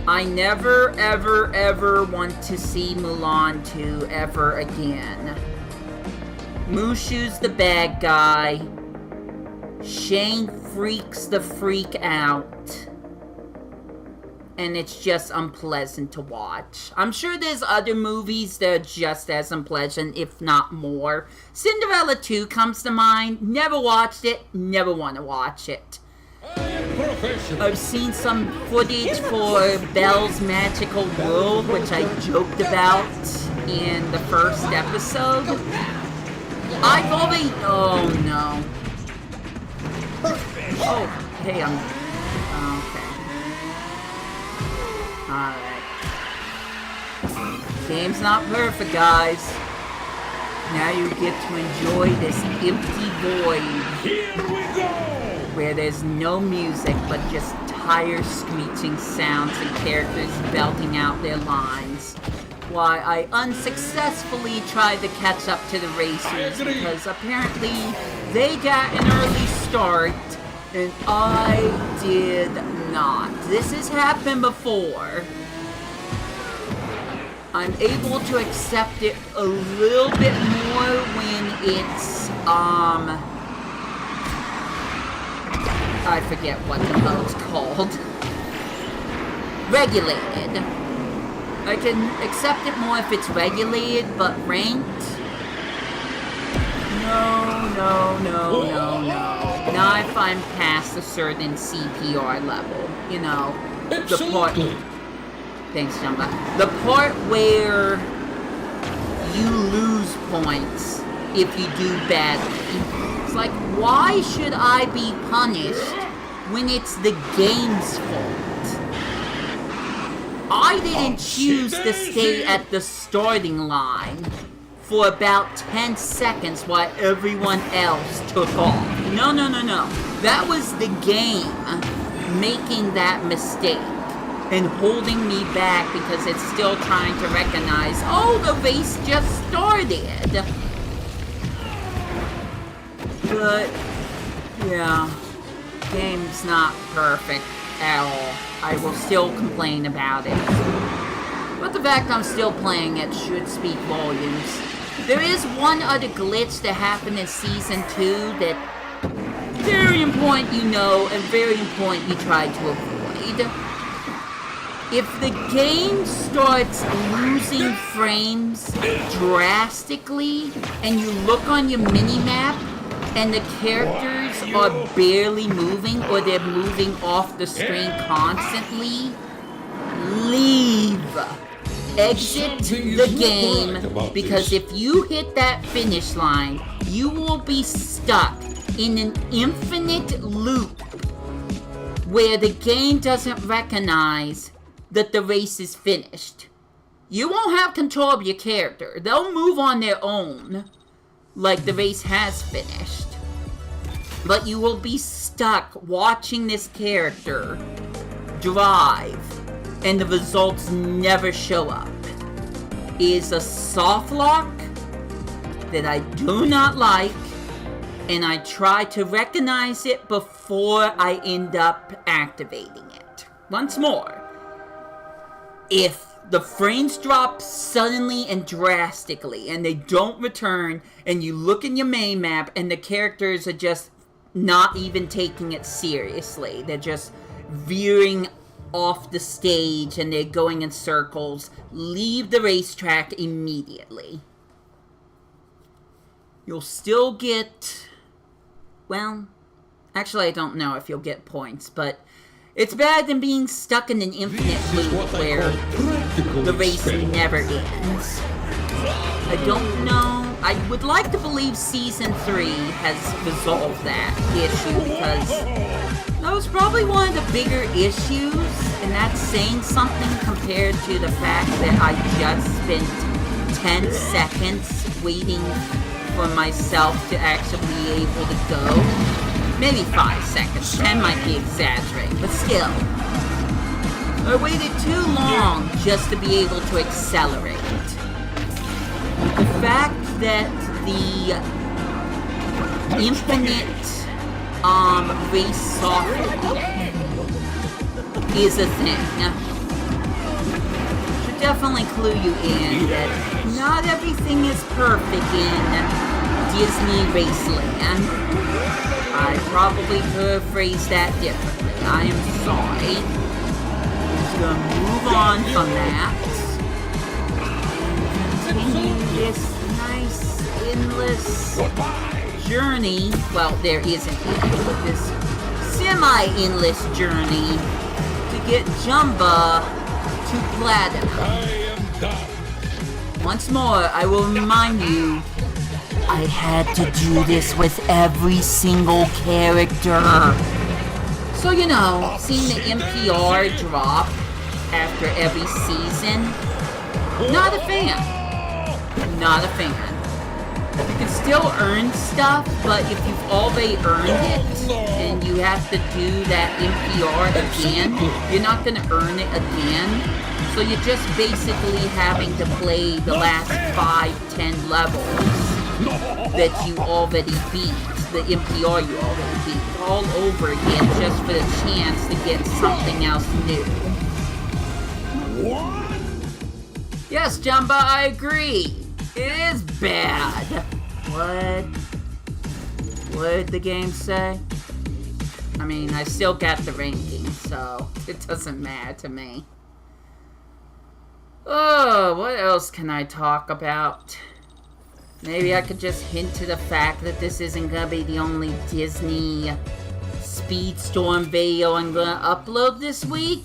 I never, ever, ever want to see Mulan 2 ever again. Mushu's the bad guy. Shane freaks the freak out. And it's just unpleasant to watch. I'm sure there's other movies that are just as unpleasant, if not more. Cinderella 2 comes to mind. Never watched it. Never want to watch it. I've seen some footage for Belle's Magical World, which I joked about in the first episode. I've already... Oh, no. Oh, hey, I'm... Okay. Alright. Game's not perfect, guys. Now you get to enjoy this empty void. Here we go! Where there's no music, but just tire screeching sounds and characters belting out their lines. Why, I unsuccessfully tried to catch up to the racers because apparently they got an early start and I did not. This has happened before. I'm able to accept it a little bit more when it's, I forget what the mode's called. Regulated. I can accept it more if it's regulated, but ranked? No. Not if I'm past a certain CPR level. You know, the part... Thanks, Jumba. The part where you lose points if you do badly. It's like, why should I be punished when it's the game's fault? I didn't choose to stay at the starting line for about 10 seconds while everyone else took off. No. That was the game making that mistake and holding me back because it's still trying to recognize, oh, the race just started. But, yeah. game's not perfect at all. I will still complain about it. But the fact I'm still playing it should speak volumes. There is one other glitch that happened in Season 2 that very important you know and very important you try to avoid. If the game starts losing frames drastically and you look on your mini-map and the characters are barely moving or they're moving off the screen constantly, leave. Exit the game, because if you hit that finish line, you will be stuck in an infinite loop where the game doesn't recognize that the race is finished. You won't have control of your character. They'll move on their own, like the race has finished. But you will be stuck watching this character drive, and the results never show up. It is a soft lock that I do not like, and I try to recognize it before I end up activating it. Once more, if the frames drop suddenly and drastically and they don't return, and you look in your main map and the characters are just not even taking it seriously, they're just veering off the stage and they're going in circles, leave the racetrack immediately. You'll still get, well, actually I don't know if you'll get points, but it's better than being stuck in an infinite loop where the race never ends. I don't know. I would like to believe Season 3 has resolved that issue, because that was probably one of the bigger issues, and that's saying something compared to the fact that I just spent 10 seconds waiting for myself to actually be able to go. Maybe 5 seconds. 10 might be exaggerating, but still. I waited too long just to be able to accelerate. The fact that the infinite race software is a thing should definitely clue you in that not everything is perfect in Disney Raceland. I probably could have phrased that differently. I am sorry. I'm just gonna move on from that. Continue this nice, endless journey. Well, there isn't any, but this semi-endless journey to get Jumba to Platinum. Once more, I will remind you, I had to do this with every single character. So, you know, seeing the NPR drop after every season, not a fan. Not a fan. You can still earn stuff, but if you've already earned it and you have to do that NPR again, you're not going to earn it again. So you're just basically having to play the last 5-10 levels that you already beat, the NPR you already beat, all over again just for the chance to get something else new. What? Yes, Jumba, I agree. It is bad. What? What did the game say? I mean, I still got the ranking, so it doesn't matter to me. Oh, what else can I talk about? Maybe I could just hint to the fact that this isn't gonna be the only Disney Speedstorm video I'm gonna upload this week.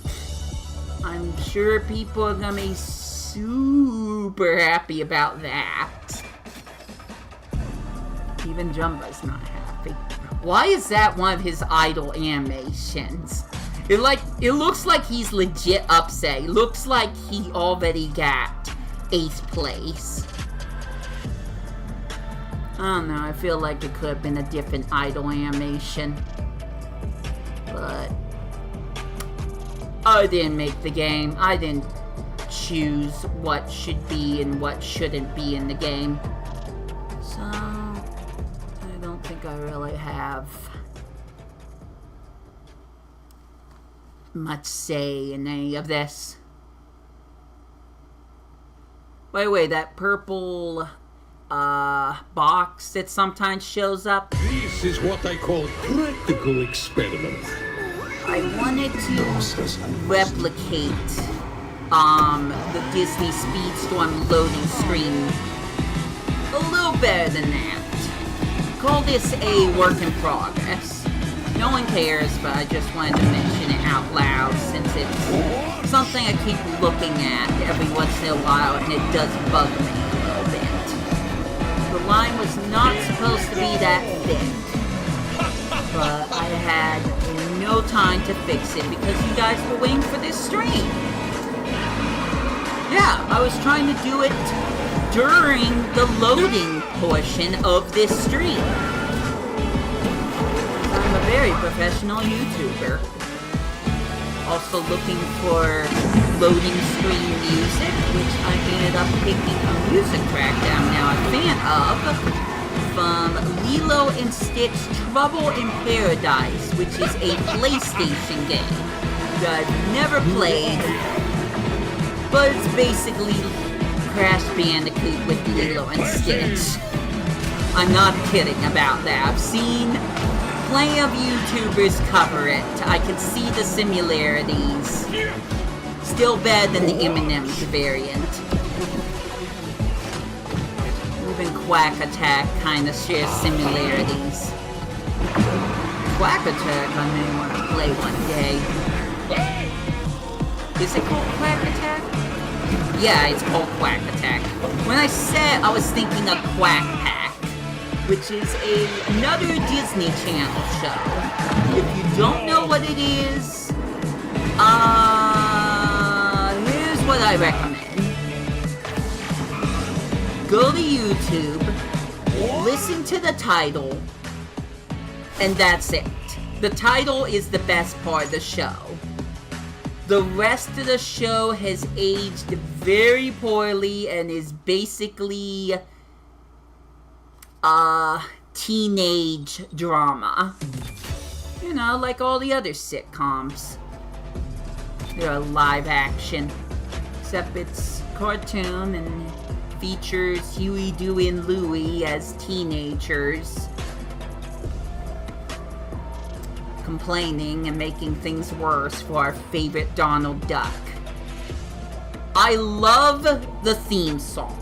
I'm sure people are gonna be super happy about that. Even Jumba's not happy. Why is that one of his idle animations? It looks like he's legit upset. It looks like he already got 8th place. I don't know, I feel like it could have been a different idle animation. But I didn't make the game. I didn't choose what should be and what shouldn't be in the game. So I don't think I really have much say in any of this. By the way, that purple box that sometimes shows up. This is what I call practical experiment. I wanted to replicate the Disney Speedstorm loading screen a little better than that. Call this a work in progress. No one cares, but I just wanted to mention it out loud since it's something I keep looking at every once in a while and it does bug me a little bit. The line was not supposed to be that thick, but I had no time to fix it because you guys were waiting for this stream. Yeah, I was trying to do it during the loading portion of this stream. I'm a very professional YouTuber. Also looking for loading screen music, which I ended up picking a music track that I'm now a fan of, from Lilo and Stitch Trouble in Paradise, which is a PlayStation game that I've never played, but it's basically Crash Bandicoot with Lilo and Stitch. I'm not kidding about that. I've seen plenty of YouTubers cover it. I can see the similarities. Still better than the M&M's variant. Even Quack Attack kind of shares similarities. Quack Attack I may want to play one day. Is it called Quack Attack? Yeah, it's called Quack Attack. When I said I was thinking of Quack Pack, which is another Disney Channel show. If you don't know what it is, here's what I recommend. Go to YouTube, listen to the title, and that's it. The title is the best part of the show. The rest of the show has aged very poorly and is basically teenage drama. You know, like all the other sitcoms. They're live action. Except it's cartoon and features Huey, Dewey, and Louie as teenagers. Complaining and making things worse for our favorite Donald Duck. I love the theme song,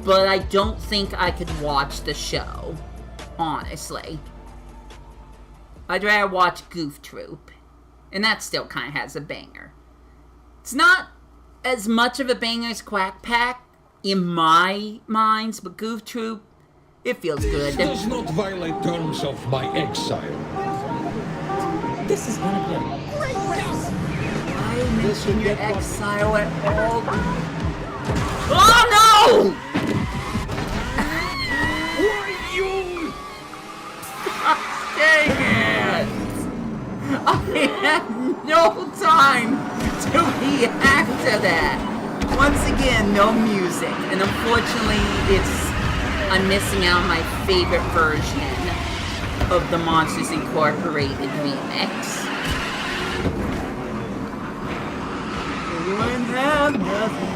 but I don't think I could watch the show, honestly. I'd rather watch Goof Troop, and that still kind of has a banger. It's not as much of a banger as Quack Pack, in my minds, but Goof Troop, it feels good. This does not violate terms of my exile. This is gonna be a great race! Why mention your exile at all? Oh no! Why you? Dang it! I had no time to react to that. Once again, no music, and unfortunately, I'm missing out on my favorite version of the Monsters Incorporated remix. You wouldn't have nothing.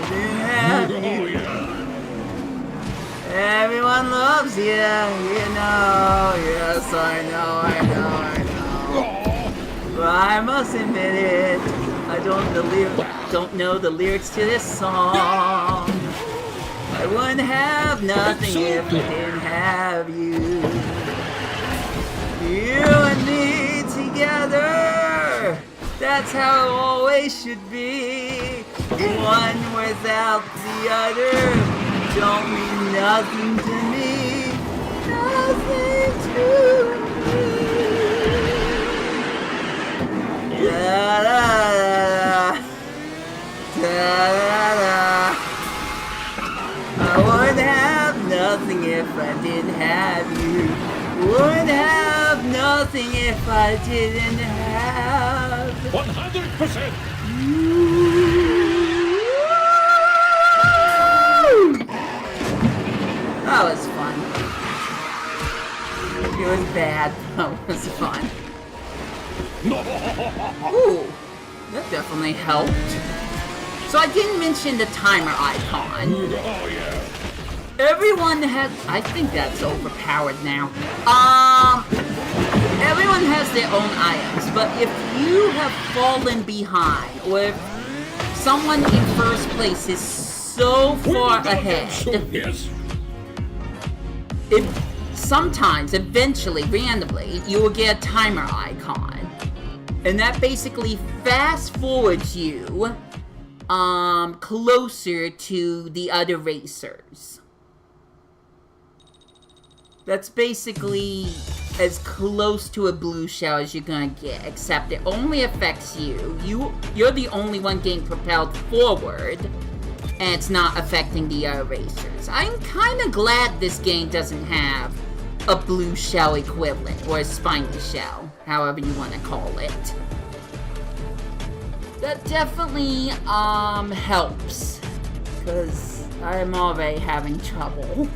You didn't have you. Everyone loves you, you know. Yes, I know. But I must admit it, I don't know the lyrics to this song. I wouldn't have nothing if I didn't have you. You and me together. That's how it always should be. One without the other don't mean nothing to me. Nothing to me. Da da da da da. I would have nothing if I didn't have you. Would have nothing if I didn't have 100%. That was fun. It was bad, but it was fun. Ooh, that definitely helped. So I didn't mention the timer icon. Oh, yeah. Everyone has... I think that's overpowered now. Everyone has their own items, but if you have fallen behind, or if someone in first place is so far ahead, Yes. sometimes, eventually, randomly, you will get a timer icon. And that basically fast forwards you closer to the other racers. That's basically as close to a blue shell as you're gonna get, except it only affects you. You're the only one getting propelled forward, and it's not affecting the other racers. I'm kinda glad this game doesn't have a blue shell equivalent, or a spiny shell, however you want to call it. That definitely, helps, because I'm already having trouble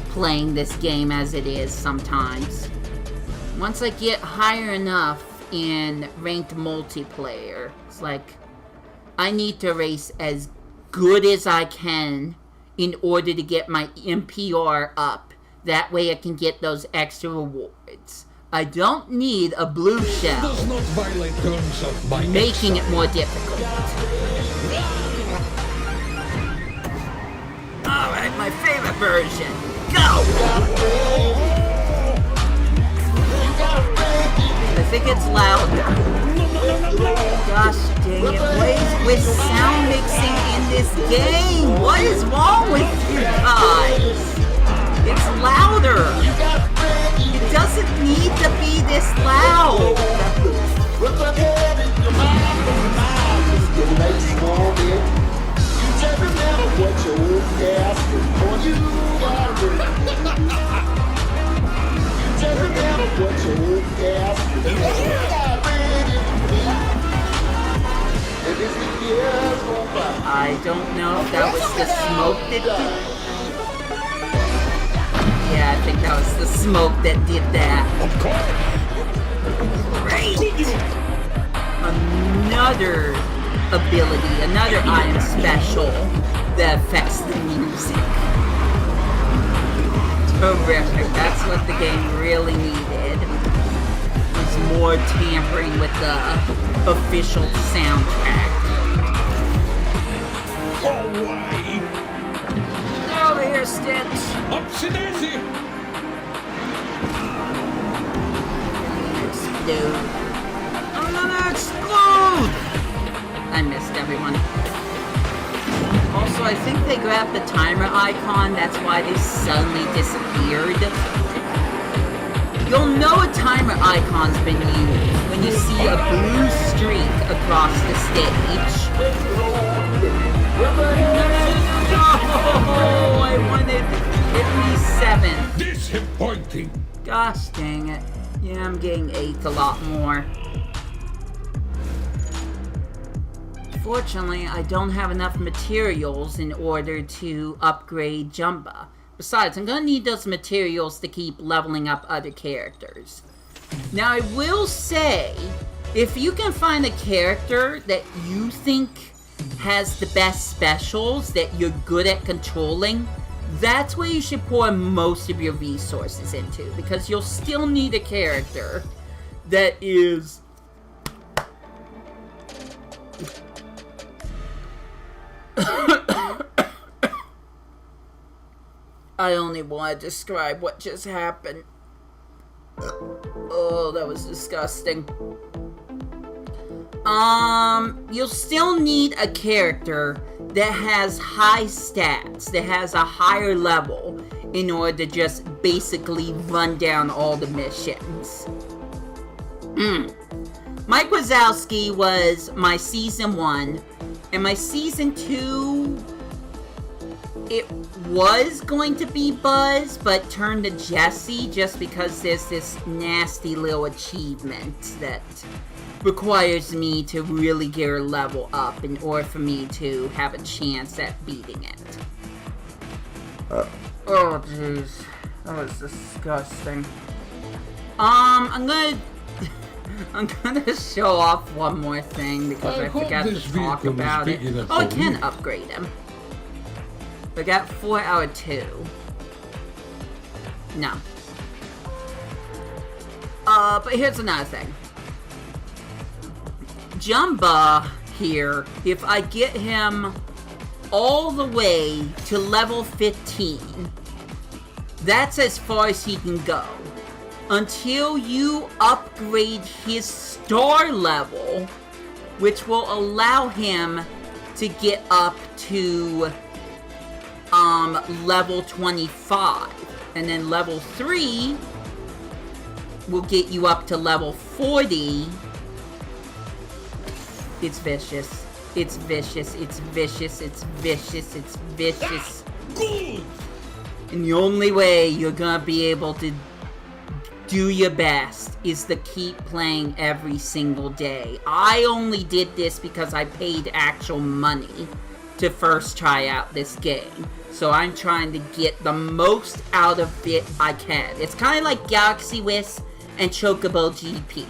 playing this game as it is sometimes. Once I get higher enough in ranked multiplayer, it's like, I need to race as good as I can in order to get my MPR up. That way I can get those extra rewards. I don't need a blue shell Does not violate terms of my making it more difficult. Alright, my favorite version. Go! I think it's louder. Gosh dang it, what is with sound mixing in this game? What is wrong with you guys? It's louder! It doesn't need to be this loud! I don't know if that was the smoke that did... Yeah, I think that was the smoke that did that. Great! Another ability, another item special that affects the music. Terrific. That's what the game really needed. Was more tampering with the official soundtrack. Over here, Stitch! Upsy daisy! Explode. I'm gonna explode! I missed everyone. Also, I think they grabbed the timer icon, that's why they suddenly disappeared. You'll know a timer icon's been used when you see a blue streak across the stage. Oh, I wanted at least 7. Disappointing. Gosh dang it. Yeah, I'm getting 8 a lot more. Fortunately, I don't have enough materials in order to upgrade Jumba. Besides, I'm gonna need those materials to keep leveling up other characters. Now, I will say, if you can find a character that you think has the best specials that you're good at controlling, that's where you should pour most of your resources into, because you'll still need a character that is I only want to describe what just happened. Oh, that was disgusting. You'll still need a character that has high stats, that has a higher level, in order to just basically run down all the missions. Mike Wazowski was my Season 1, and my Season 2, it was going to be Buzz, but turned to Jesse just because there's this nasty little achievement that requires me to really get her level up in order for me to have a chance at beating it. Oh jeez, that was disgusting. I'm gonna I'm gonna show off one more thing because I forgot to talk about it. Oh, I can upgrade him. I got 4 out of 2. No. But here's another thing. Jumba here, if I get him all the way to level 15, that's as far as he can go. Until you upgrade his star level, which will allow him to get up to level 25. And then level 3 will get you up to level 40. It's vicious. It's vicious. It's vicious. It's vicious. It's vicious. And the only way you're gonna be able to do your best is to keep playing every single day. I only did this because I paid actual money to first try out this game. So I'm trying to get the most out of it I can. It's kind of like Galaxy Whisk and Chocobo GP.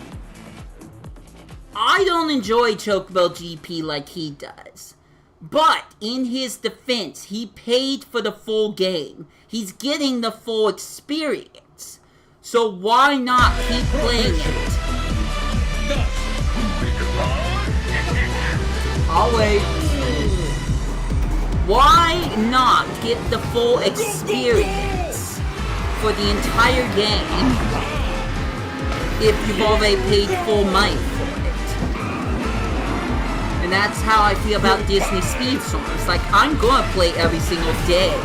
I don't enjoy Chocobo GP like he does. But in his defense, he paid for the full game. He's getting the full experience. So why not keep playing it? I'll wait. Why not get the full experience for the entire game if you've already paid full money for it? And that's how I feel about Disney Speedstorm. It's like, I'm gonna play every single day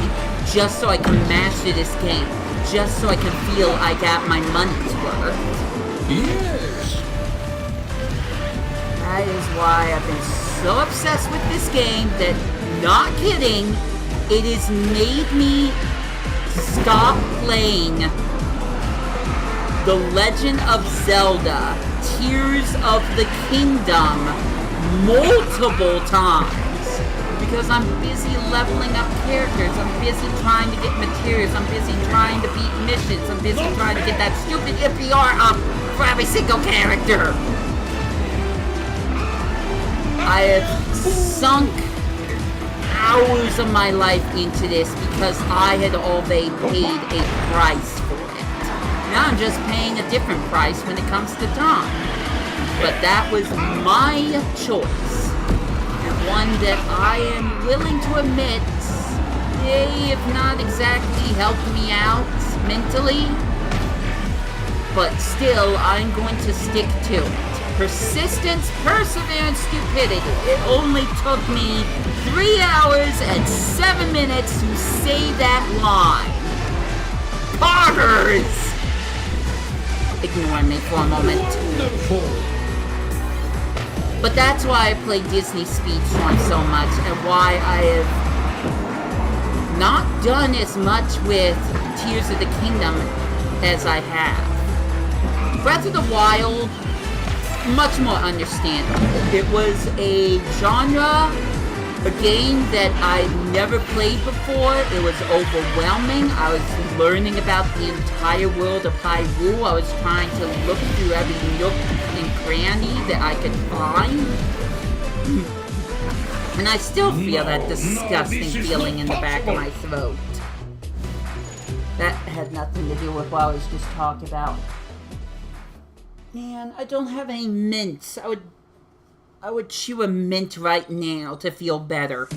just so I can master this game. Just so I can feel I got my money's worth. Yes. That is why I've been so obsessed with this game that, not kidding, it has made me stop playing The Legend of Zelda Tears of the Kingdom multiple times. Because I'm busy leveling up characters, I'm busy trying to get materials, I'm busy trying to beat missions, I'm busy trying to get that stupid NPR up for every single character. I have sunk hours of my life into this because I had already paid a price for it. Now I'm just paying a different price when it comes to time. But that was my choice. One that I am willing to admit may have not exactly helped me out mentally, but still, I'm going to stick to it. Persistence, perseverance, stupidity. It only took me 3 hours and 7 minutes to say that line. Poggers! Ignore me for a moment. But that's why I play Disney Speedstorm so much, and why I have not done as much with Tears of the Kingdom as I have. Breath of the Wild, much more understandable. It was a genre, a game that I'd never played before. It was overwhelming. I was learning about the entire world of Hyrule. I was trying to look through every nook and cranny that I could find. And I still feel that disgusting feeling in the back of my throat. That had nothing to do with what I was just talking about. Man, I don't have any mints. I would chew a mint right now to feel better.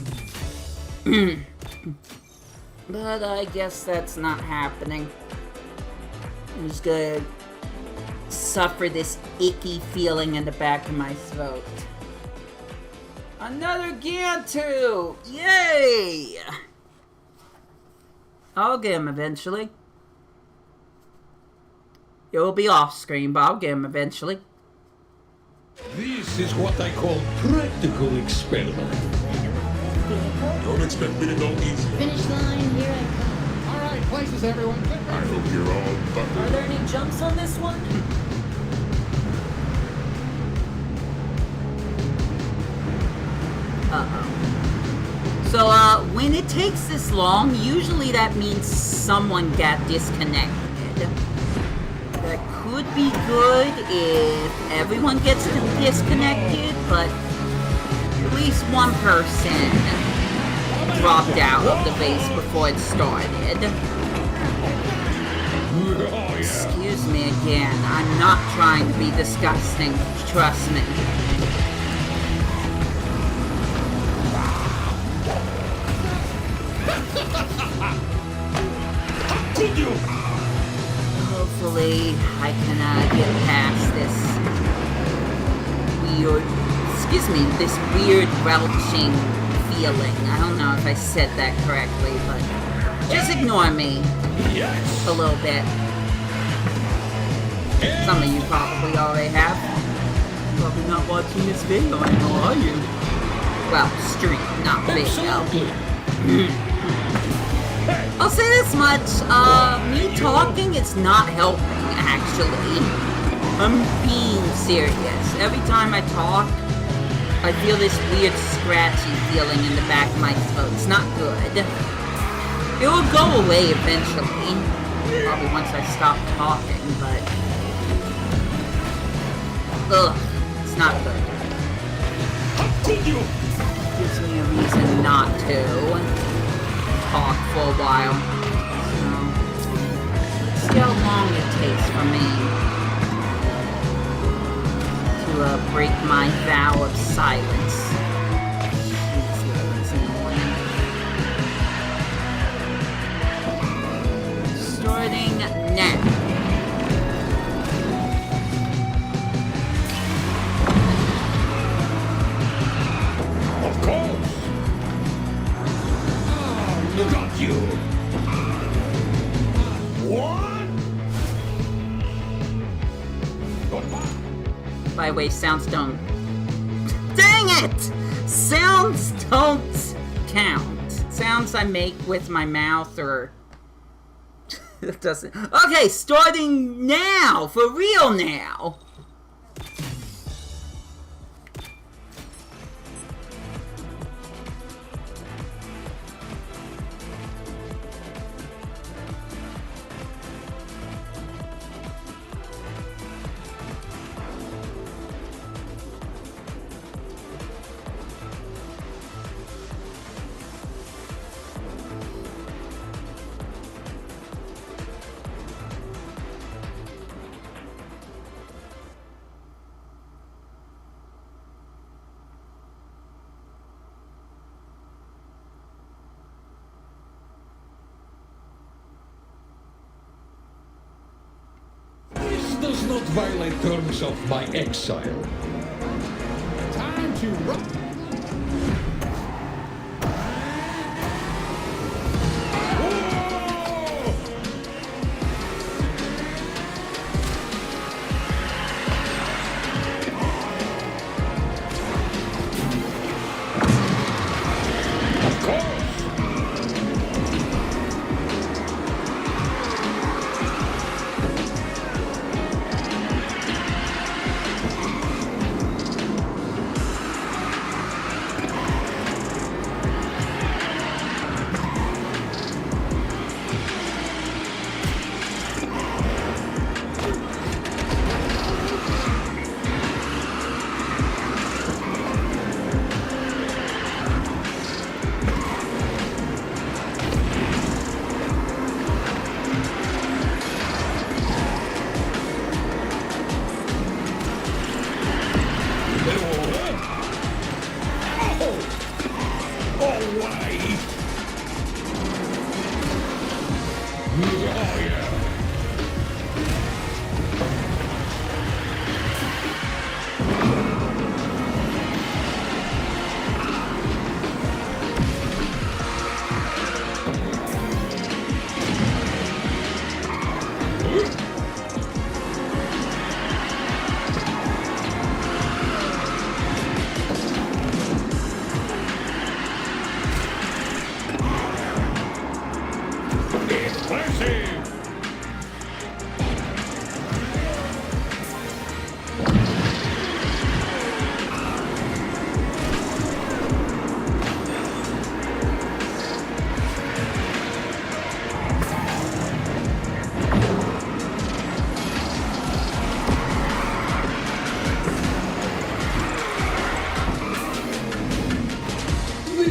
But I guess that's not happening. I'm just gonna suffer this icky feeling in the back of my throat. Another Gantu! Yay! I'll get him eventually. It will be off screen, but I'll get him eventually. This is what I call practical experiment. Don't expect me to go easy. Finish line, here I come. All right, places, everyone. I hope you're all buckled. Are there any jumps on this one? So, when it takes this long, usually that means someone got disconnected. That could be good if everyone gets disconnected, but at least one person dropped out of the base before it started. Excuse me again. I'm not trying to be disgusting. Trust me. Hopefully, I can get past this weird, this weird belching feeling. I don't know if I said that correctly, but just ignore me a little bit. Some of you probably already have. Probably not watching this video anymore, are you? Well, stream, not video. I'll say this much, me talking is not helping, actually. I'm being serious. Every time I talk, I feel this weird scratchy feeling in the back of my throat. It's not good. It will go away eventually. Probably once I stop talking, but... ugh, it's not good. Gives me a reason not to talk for a while. So, see how long it takes for me to break my vow of silence. It's annoying. Starting now. Of course! Look at you! What? By the way, sounds don't... dang it! Sounds don't count. Sounds I make with my mouth or... it doesn't... okay, starting now! For real now! Does not violate terms of my exile. Time to run.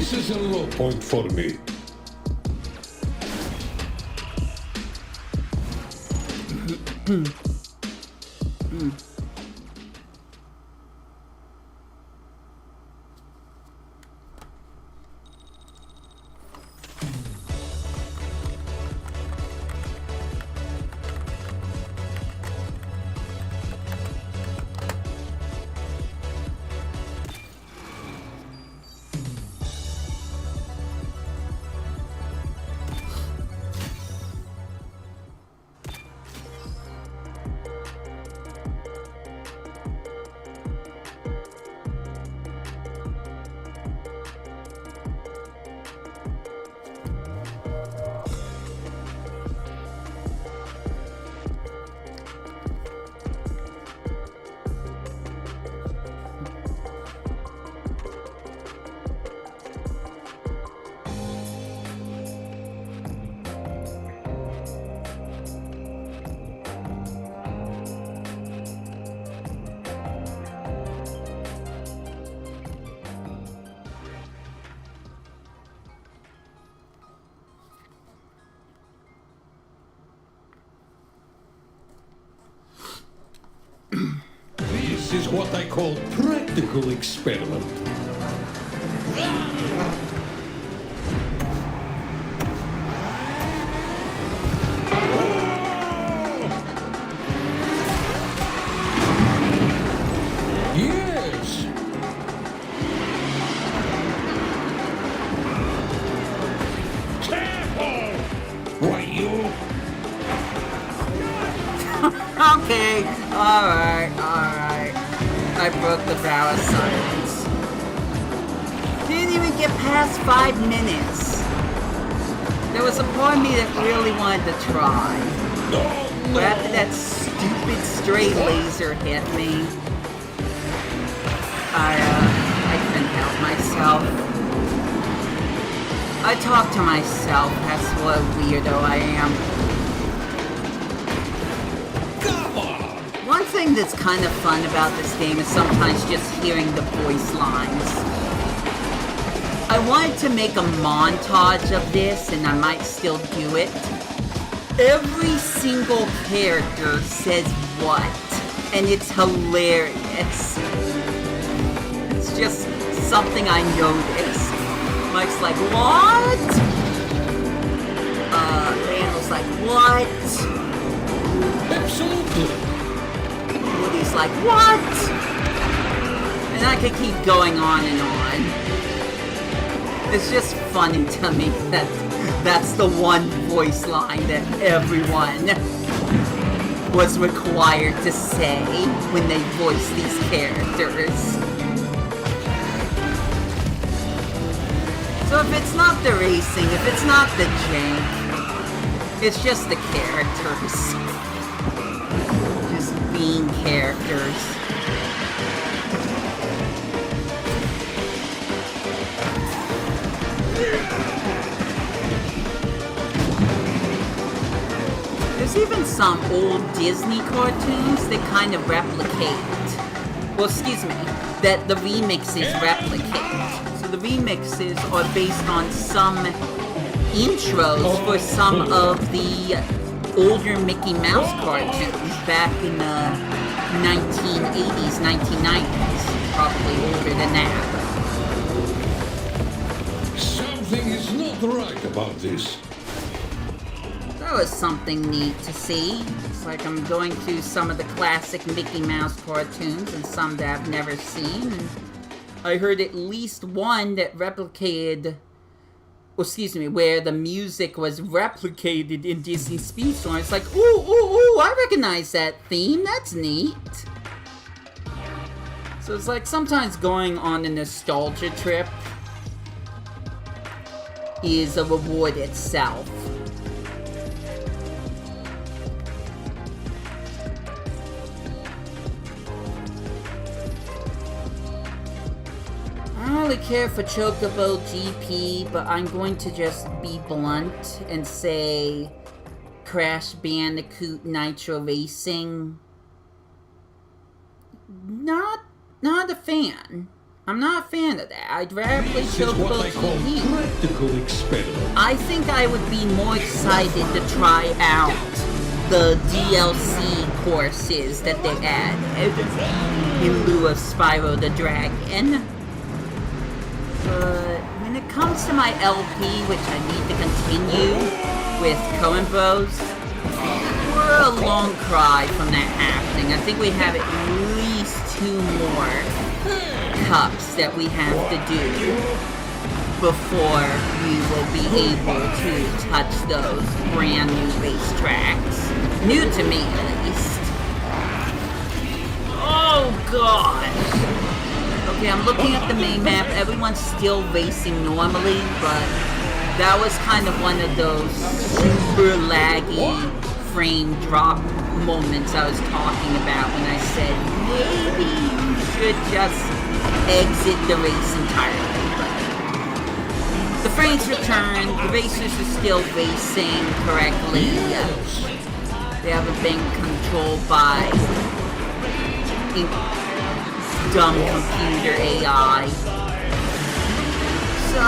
This is a low point for me. This is what I call practical experiment. Yes! Careful! Why, you... Okay, alright. I broke the vow of silence. Didn't even get past 5 minutes. There was a part of me that really wanted to try. But after that stupid stray laser hit me, I couldn't help myself. I talk to myself, that's what a weirdo I am. One thing that's kind of fun about this game is sometimes just hearing the voice lines. I wanted to make a montage of this, and I might still do it. Every single character says what, and it's hilarious. It's just something I noticed. Mike's like, what? Randall's like, what? Absolutely. Woody's like, what? And I could keep going on and on. It's just funny to me that that's the one voice line that everyone was required to say when they voice these characters. So if it's not the racing, if it's not the jank, it's just the characters. Being characters. There's even some old Disney cartoons that kind of replicate, well, excuse me, that the remixes replicate. So the remixes are based on some intros for some of the older Mickey Mouse cartoons back in the 1980s, 1990s. Probably older than that. Something is not right about this. That was something neat to see. It's like I'm going through some of the classic Mickey Mouse cartoons and some that I've never seen. And I heard at least one that replicated... Well, excuse me, where the music was replicated in Disney Speedstorm. It's like, ooh, I recognize that theme. That's neat. So it's like sometimes going on a nostalgia trip is a reward itself. I don't really care for Chocobo GP, but I'm going to just be blunt and say Crash Bandicoot Nitro Racing. Not a fan. I'm not a fan of that. I'd rather play This is what they call Chocobo TV. practical experiment. I think I would be more excited to try out the DLC courses that they add in lieu of Spyro the Dragon. But when it comes to my LP, which I need to continue with Coen Bros, we're a long cry from that happening. I think we have at least 2 more cups that we have to do before we will be able to touch those brand new racetracks. New to me, at least. Oh, gosh. Okay, I'm looking at the main map. Everyone's still racing normally, but that was kind of one of those super laggy frame drop moments I was talking about when I said maybe you should just exit the race entirely. But the frames return, the racers are still racing correctly. They haven't been controlled by dumb computer AI. So,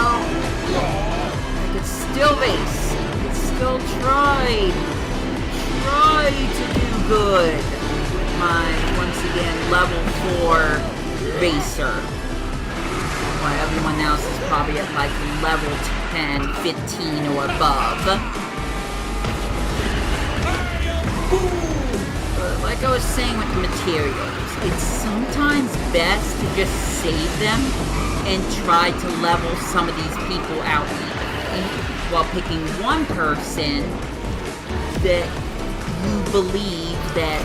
I could still race. I could still try to do good with my, once again, level 4 racer. While everyone else is probably at like level 10, 15 or above. But like I was saying with the materials, it's sometimes best to just save them and try to level some of these people out while picking one person that you believe that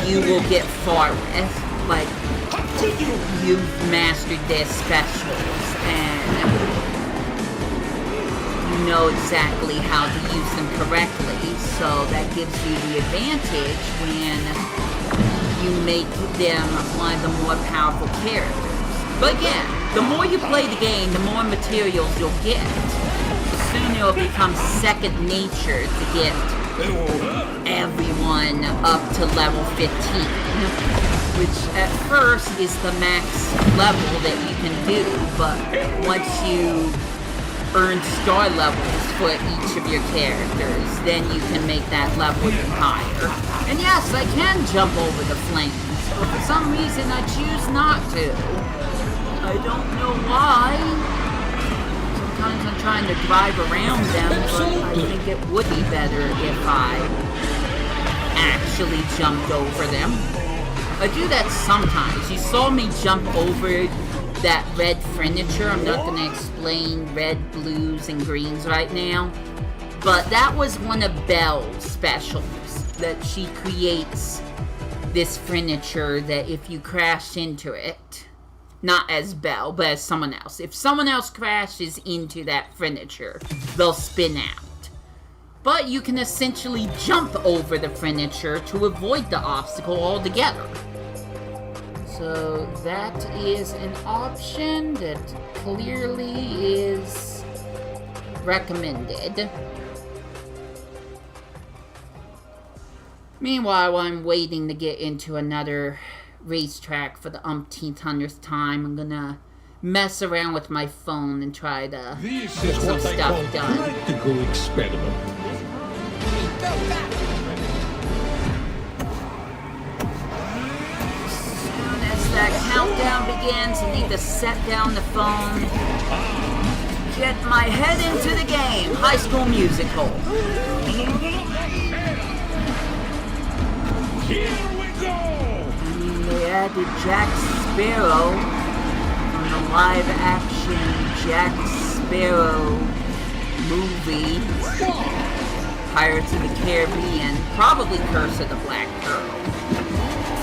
you will get far with. Like, you've mastered their specials and you know exactly how to use them correctly, so that gives you the advantage when you make them one of the more powerful characters. But again, the more you play the game, the more materials you'll get. Soon it'll become second nature to get everyone up to level 15, which at first is the max level that you can do, but once you earn star levels for each of your characters, then you can make that level even higher. And yes, I can jump over the flames, but for some reason I choose not to. I don't know why. Sometimes I'm trying to drive around them, but I think it would be better if I actually jumped over them. I do that sometimes. You saw me jump over that red furniture. I'm not going to explain red, blues, and greens right now. But that was one of Belle's specials, that she creates this furniture that if you crash into it, not as Belle, but as someone else. If someone else crashes into that furniture, they'll spin out. But you can essentially jump over the furniture to avoid the obstacle altogether. So that is an option that clearly is recommended. Meanwhile, I'm waiting to get into another racetrack for the umpteenth hundredth time. I'm gonna mess around with my phone and try to get some stuff done. Practical experiment. That countdown begins, I need to set down the phone, get my head into the game. High School Musical. Here we go! I mean, they added Jack Sparrow from the live-action Jack Sparrow movie, Pirates of the Caribbean, probably Curse of the Black Pearl.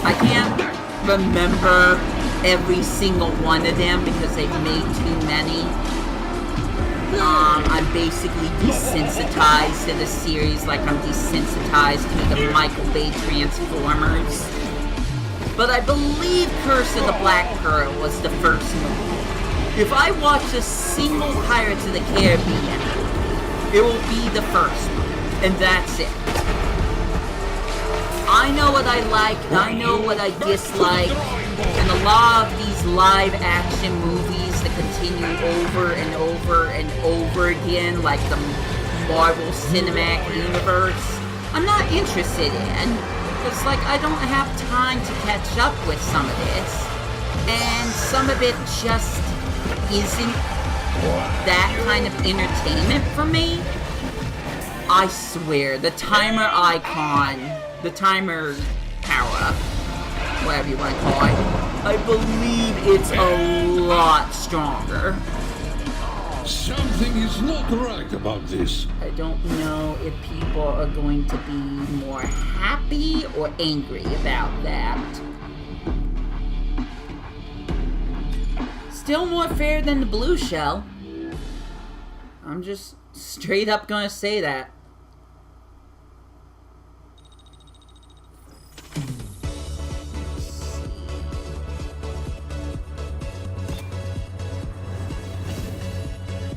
I can't remember every single one of them because they've made too many. I'm basically desensitized to the series like I'm desensitized to the Michael Bay Transformers. But I believe Curse of the Black Pearl was the first movie. If I watch a single Pirates of the Caribbean, it will be the first one, and that's it. I know what I like, I know what I dislike. And a lot of these live action movies that continue over and over and over again, like the Marvel Cinematic Universe, I'm not interested in. It's like I don't have time to catch up with some of this. And some of it just isn't that kind of entertainment for me. I swear, the timer icon, the timer power-up, whatever you want to call it, I believe it's a lot stronger. Something is not right about this. I don't know if people are going to be more happy or angry about that. Still more fair than the blue shell. I'm just straight up gonna say that.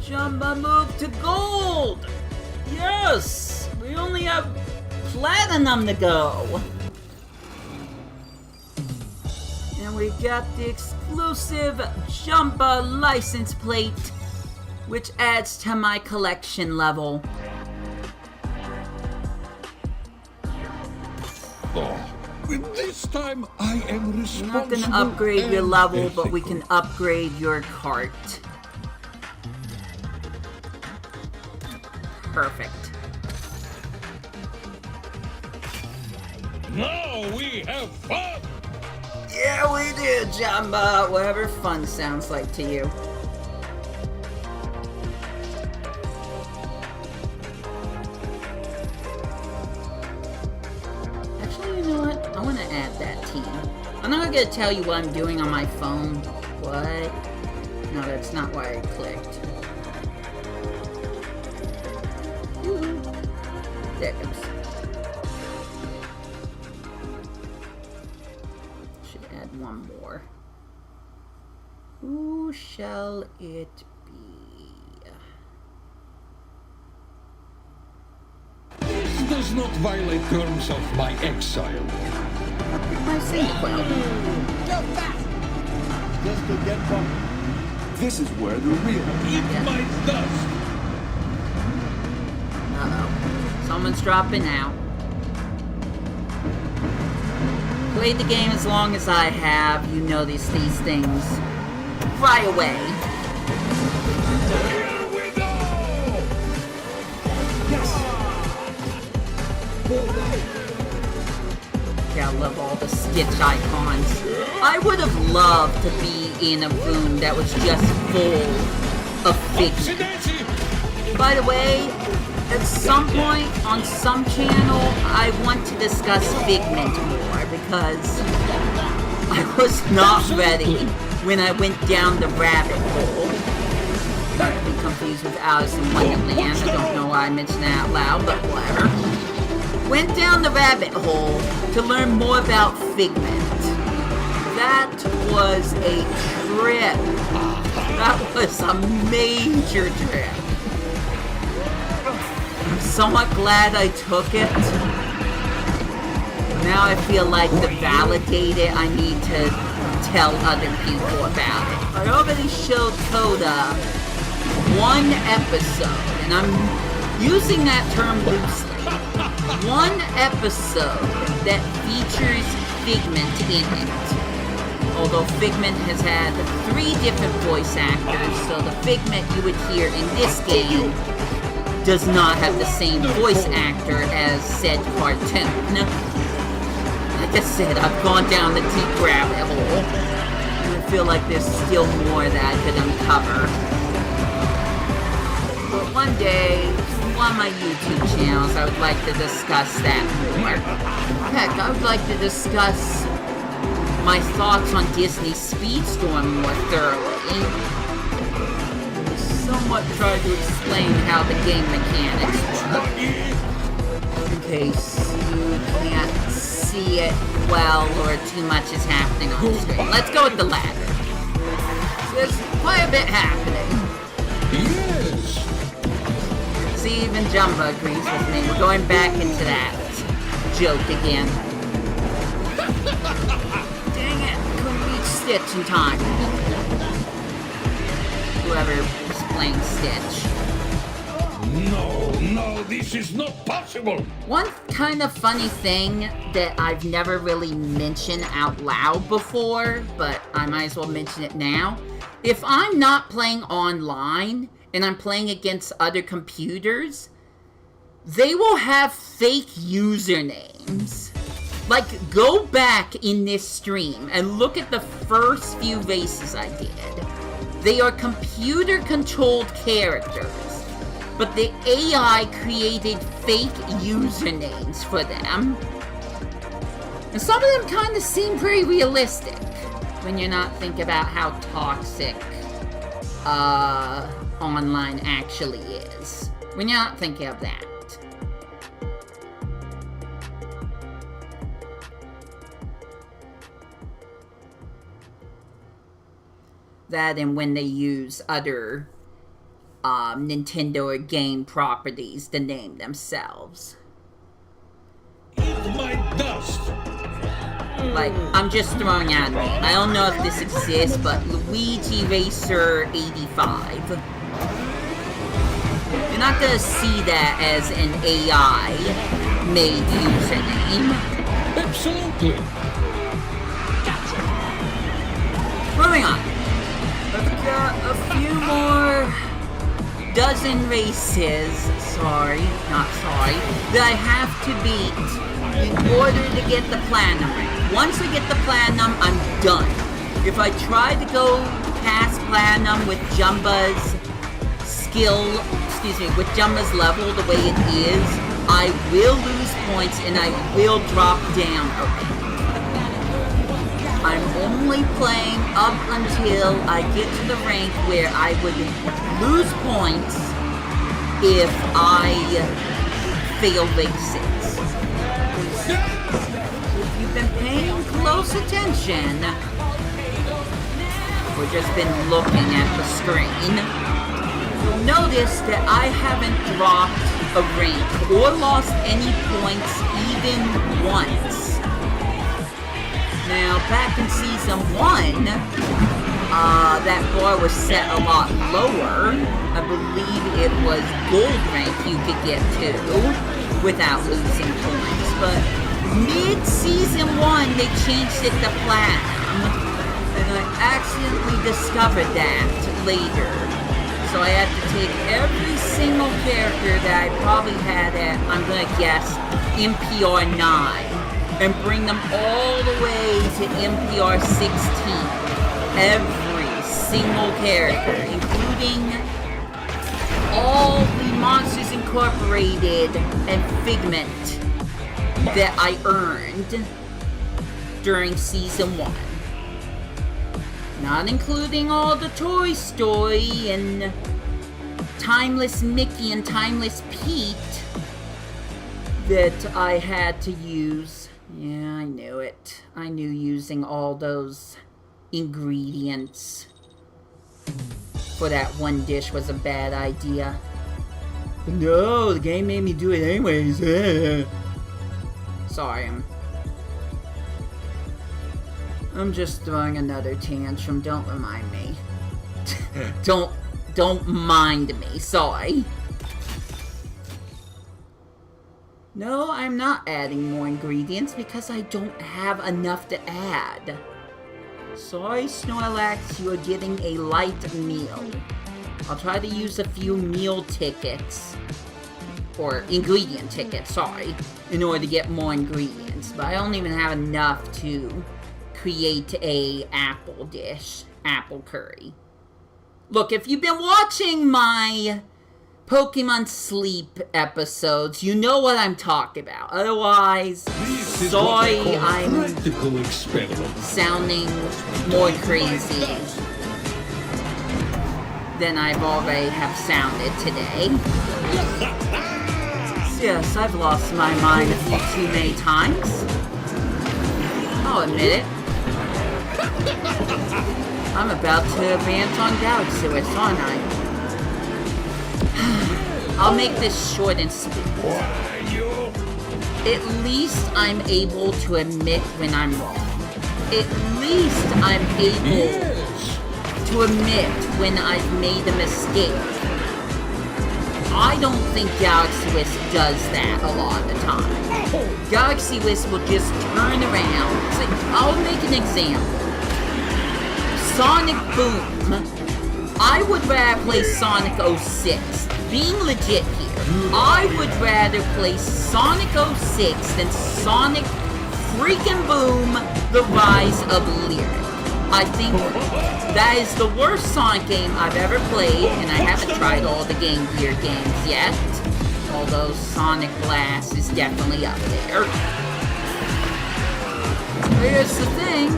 Jumba moved to gold! Yes! We only have platinum to go! And we got the exclusive Jumba license plate, which adds to my collection level. Oh, this time I am responsible. I'm not gonna upgrade your level, but we can upgrade your cart. Perfect. Now we have fun! Yeah, we do, Jumba. Whatever fun sounds like to you. Actually, you know what? I want to add that team. I'm not gonna tell you what I'm doing on my phone. What? No, that's not why I clicked. There it goes. Should add one more. Who shall it be? This does not violate terms of my exile. My sequel. Go fast! Just to get from. This is where the real. Eat my dust! Uh-oh. Someone's dropping out. Played the game as long as I have, you notice these things right away. Here we go! Yes! Yeah, I love all the Stitch icons. I would have loved to be in a room that was just full of figures. By the way, at some point on some channel, I want to discuss Figment more because I was not ready when I went down the rabbit hole. Not to be confused with Alice in Wonderland. I don't know why I mentioned that out loud, but whatever. Went down the rabbit hole to learn more about Figment. That was a trip. That was a major trip. I'm somewhat glad I took it. Now I feel like to validate it, I need to tell other people about it. I already showed Coda one episode, and I'm using that term loosely. One episode that features Figment in it. Although Figment has had 3 different voice actors, so the Figment you would hear in this game does not have the same voice actor as said cartoon. Like I said, I've gone down the deep rabbit hole. And I feel like there's still more that I could uncover. But one day, on my YouTube channels, I would like to discuss that more. Heck, I would like to discuss my thoughts on Disney's Speedstorm more thoroughly. Somewhat try to explain how the game mechanics work. In case you can't see it well or too much is happening on the screen. Let's go with the ladder. There's quite a bit happening. Yes! See, even Jumba agrees with me. We're going back into that joke again. Dang it, couldn't be Stitch in time. Whoever is playing Stitch. No, this is not possible. One kind of funny thing that I've never really mentioned out loud before, but I might as well mention it now. If I'm not playing online and I'm playing against other computers, they will have fake usernames. Like, go back in this stream and look at the first few races I did. They are computer-controlled characters, but the AI created fake usernames for them. And some of them kind of seem pretty realistic when you're not thinking about how toxic online actually is. When you're not thinking of that. That and when they use other Nintendo or game properties to name themselves. Eat my dust. Like, I'm just throwing at me. I don't know if this exists, but Luigi Racer 85. You're not gonna see that as an AI-made username. Absolutely. Moving on. I've got a few more dozen races, that I have to beat in order to get the platinum rank. Once I get the platinum, I'm done. If I try to go past platinum with Jumba's with Jumba's level the way it is, I will lose points and I will drop down a rank. I'm only playing up until I get to the rank where I would lose points if I fail races. If you've been paying close attention, or just been looking at the screen, you'll notice that I haven't dropped a rank or lost any points even once. Now, back in Season 1, that bar was set a lot lower. I believe it was gold rank you could get to without losing points. But mid-Season 1, they changed it to platinum. And I accidentally discovered that later. So I had to take every single character that I probably had at, I'm gonna guess, MPR 9. And bring them all the way to MPR 16. Every single character, including all the Monsters Incorporated and Figment that I earned during Season 1. Not including all the Toy Story and Timeless Mickey and Timeless Pete that I had to use. Yeah, I knew it. I knew using all those ingredients for that one dish was a bad idea. But no, the game made me do it anyways. Sorry, I'm just throwing another tantrum. Don't remind me. Don't mind me. Sorry. No, I'm not adding more ingredients because I don't have enough to add. Sorry, Snorlax, you are getting a light meal. I'll try to use a few meal tickets, or ingredient tickets, sorry, in order to get more ingredients. But I don't even have enough to create a apple dish, apple curry. Look, if you've been watching my Pokemon Sleep episodes, you know what I'm talking about. Otherwise, sorry, I'm sounding more crazy than I've already have sounded today. So yes, I've lost my mind a few too many times. I'll admit it. I'm about to advance on Galaxy West, aren't I? I'll make this short and sweet. At least I'm able to admit when I'm wrong. at least I'm able Yes. to admit when I've made a mistake. I don't think Galaxy Wisp does that a lot of the time. Galaxy Wisp will just turn around. So I'll make an example. Sonic Boom. I would rather play Sonic 06. Being legit here, I would rather play Sonic 06 than Sonic freaking Boom, The Rise of Lyric. I think that is the worst Sonic game I've ever played, and I haven't tried all the Game Gear games yet. Although Sonic Blast is definitely up there. Here's the thing.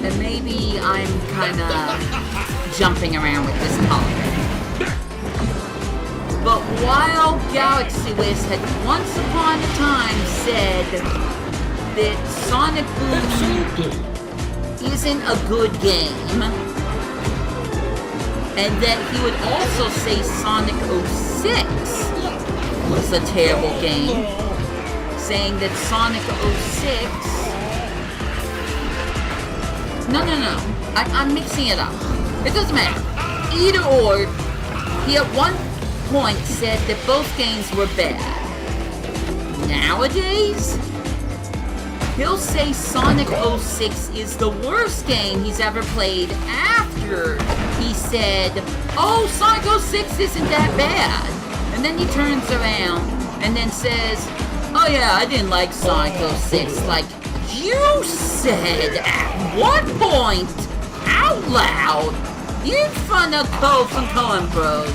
And maybe I'm kinda jumping around with this topic. But while Galaxy Wisp had once upon a time said that Sonic Boom isn't a good game, and that he would also say Sonic 06 was a terrible game, saying that Sonic 06... No. I'm mixing it up. It doesn't matter. Either or, he at one point said that both games were bad. Nowadays, he'll say Sonic 06 is the worst game he's ever played after he said, oh, Sonic 06 isn't that bad. And then he turns around and then says, oh yeah, I didn't like Sonic 06. Like, you said at one point, out loud, in front of Cole from Coen Bros,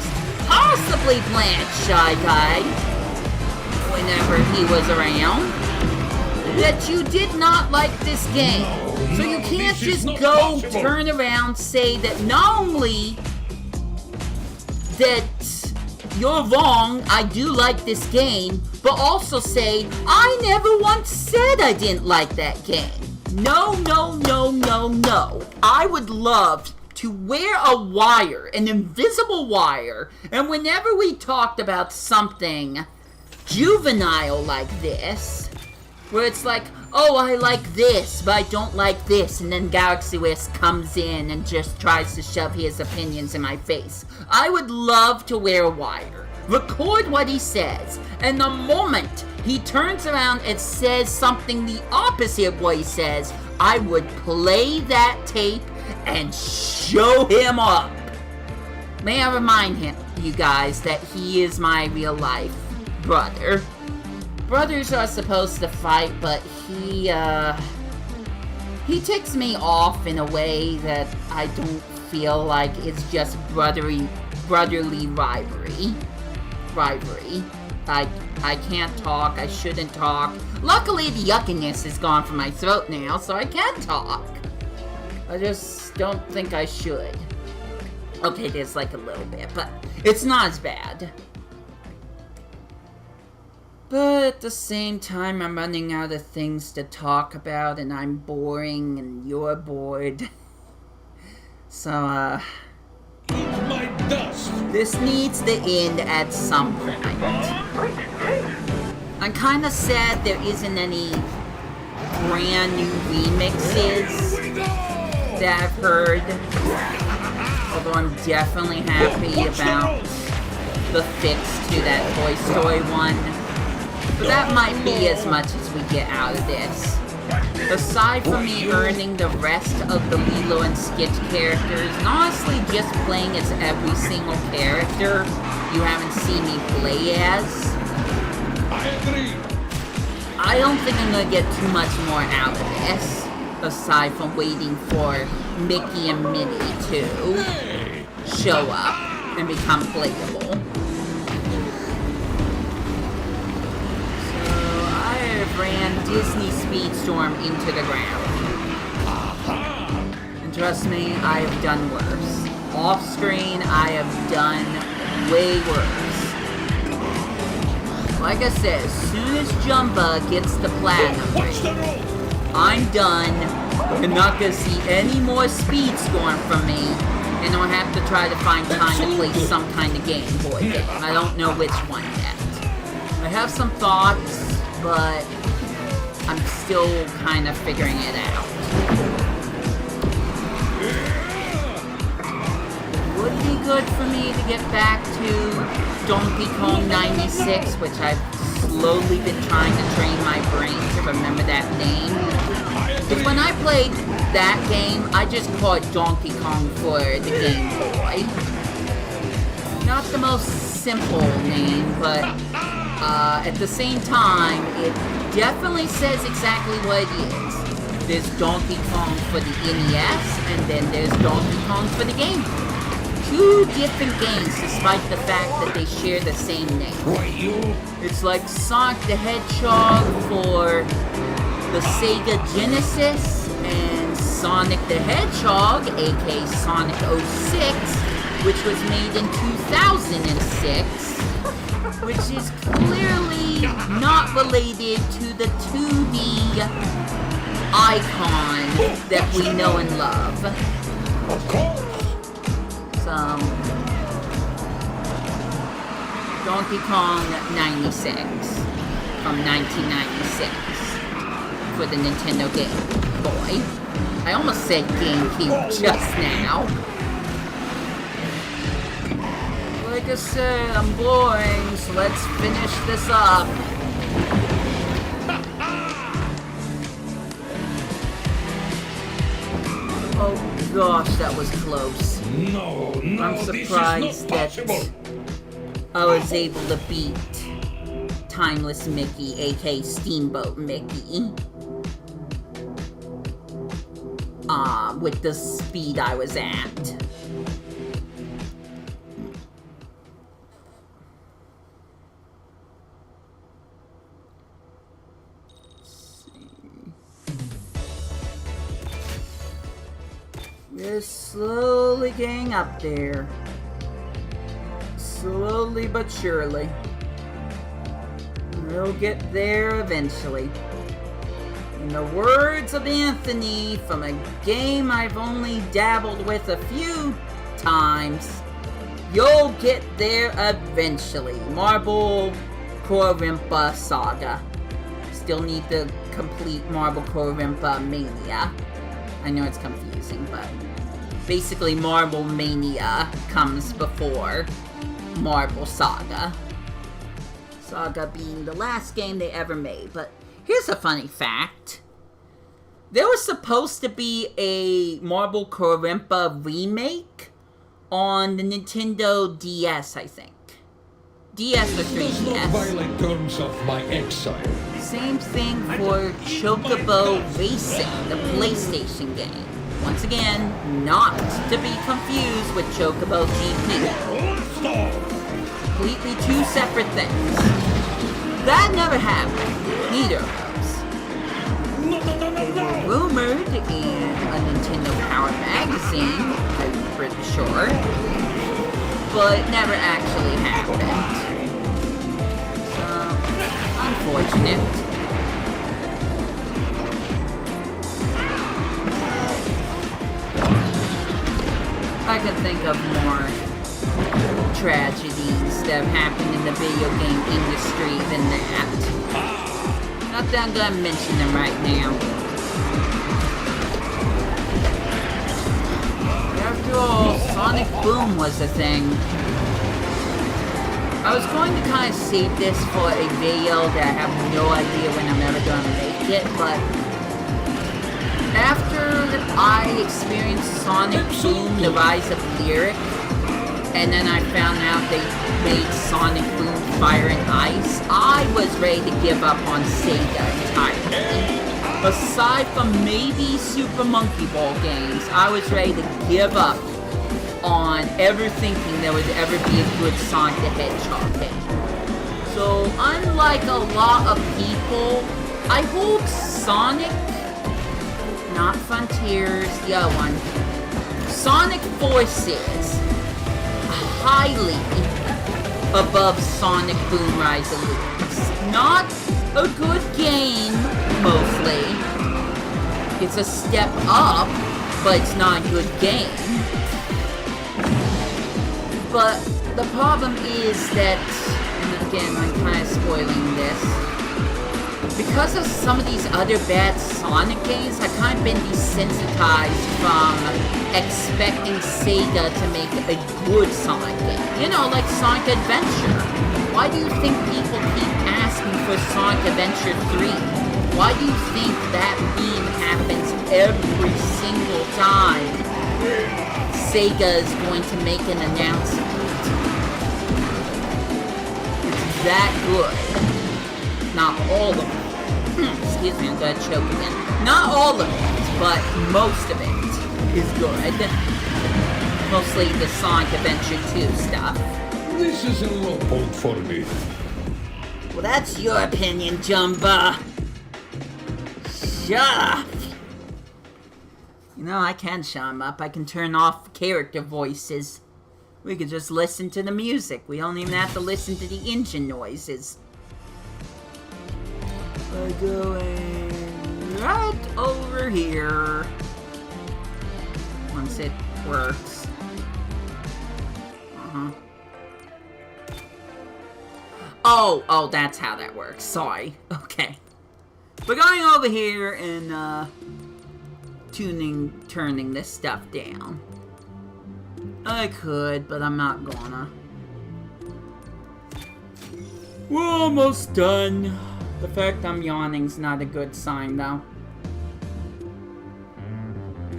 possibly Blanche Shy Guy, whenever he was around, that you did not like this game. So you can't just go turn around, say that not only that you're wrong, I do like this game, but also say, I never once said I didn't like that game. No. I would love to wear a wire, an invisible wire, and whenever we talked about something juvenile like this, where it's like, oh, I like this, but I don't like this, and then Galaxy Wisp comes in and just tries to shove his opinions in my face. I would love to wear a wire, record what he says, and the moment he turns around and says something the opposite of what he says, I would play that tape and show him up. May I remind you guys that he is my real life brother. Brothers are supposed to fight, but he ticks me off in a way that I don't feel like it's just brotherly rivalry. I can't talk, I shouldn't talk. Luckily, the yuckiness is gone from my throat now, so I can talk. I just don't think I should. Okay, there's like a little bit, but it's not as bad. But at the same time, I'm running out of things to talk about, and I'm boring, and you're bored. So, Eat my dust. this needs to end at some point. I'm kinda sad there isn't any brand new remixes that I've heard. Although I'm definitely happy about the fix to that Toy Story one. But that might be as much as we get out of this. Aside from me earning the rest of the Lilo and Stitch characters, and honestly just playing as every single character you haven't seen me play as, I agree. I don't think I'm gonna get too much more out of this, aside from waiting for Mickey and Minnie to show up and become playable. Ran Disney Speedstorm into the ground. And trust me, I have done worse. Off screen, I have done way worse. Like I said, as soon as Jumba gets the platinum ring, I'm done. You're not gonna see any more Speedstorm from me, and I'll have to try to find time to play some kind of Game Boy game. I don't know which one yet. I have some thoughts, but I'm still kind of figuring it out. It would be good for me to get back to Donkey Kong 96, which I've slowly been trying to train my brain to remember that name. Because when I played that game, I just called Donkey Kong for the Game Boy. Not the most simple name, but at the same time, it definitely says exactly what it is. There's Donkey Kong for the NES, and then there's Donkey Kong for the Game Boy. Two different games, despite the fact that they share the same name. It's like Sonic the Hedgehog for the Sega Genesis, and Sonic the Hedgehog, aka Sonic 06, which was made in 2006, which is clearly not related to the 2D icon that we know and love. Of course. Some Donkey Kong 96 from 1996 for the Nintendo Game Boy. I almost said GameCube just now. Like I said, I'm boring, so let's finish this up. Oh gosh, that was close. No, I'm surprised that I was able to beat Timeless Mickey, aka Steamboat Mickey. With the speed I was at. We're slowly getting up there. Slowly but surely. We'll get there eventually. In the words of Anthony, from a game I've only dabbled with a few times, you'll get there eventually. Marble Korimpa Saga. Still need to complete Marble Korimpa Mania. I know it's confusing, but basically Marble Mania comes before Marble Saga. Saga being the last game they ever made. But here's a funny fact. There was supposed to be a Marble Korimpa remake on the Nintendo DS, I think. DS or 3DS. Does not violate terms of my exile. Same thing for Chocobo Racing, the PlayStation game. Once again, not to be confused with Chocobo GP. Completely two separate things. That never happened. Neither of those. They were rumored in a Nintendo Power magazine, I'm pretty sure, but never actually happened. Unfortunate. I can think of more tragedies that have happened in the video game industry than that. Not that I'm gonna mention them right now. After all, Sonic Boom was a thing. I was going to kind of save this for a video that I have no idea when I'm ever going to make it, but after I experienced Sonic Boom, The Rise of Lyric, and then I found out they made Sonic Boom Fire and Ice, I was ready to give up on Sega entirely. Aside from maybe Super Monkey Ball games, I was ready to give up on ever thinking there would ever be a good Sonic the Hedgehog game. So, unlike a lot of people, I hold Sonic, not Frontiers, the other one, Sonic Forces, highly above Sonic Boom Rise of Lyric. Not a good game, mostly. It's a step up, but it's not a good game. But the problem is that, and again, I'm kind of spoiling this, because of some of these other bad Sonic games, I've kind of been desensitized from expecting Sega to make a good Sonic game. You know, like Sonic Adventure. Why do you think people keep asking for Sonic Adventure 3? Why do you think that meme happens every single time Sega is going to make an announcement? It's that good. Not all of it. Excuse me, I'm gonna choke again. Not all of it, but most of it is good. Mostly the Sonic Adventure 2 stuff. This is a low point for me. Well, that's your opinion, Jumba. Shut up. You know, I can shut him up. I can turn off character voices. We could just listen to the music. We don't even have to listen to the engine noises. We're going right over here. Once it works. Oh, that's how that works. Sorry. Okay. We're going over here and, turning this stuff down. I could, but I'm not gonna. We're almost done. The fact I'm yawning's not a good sign, though.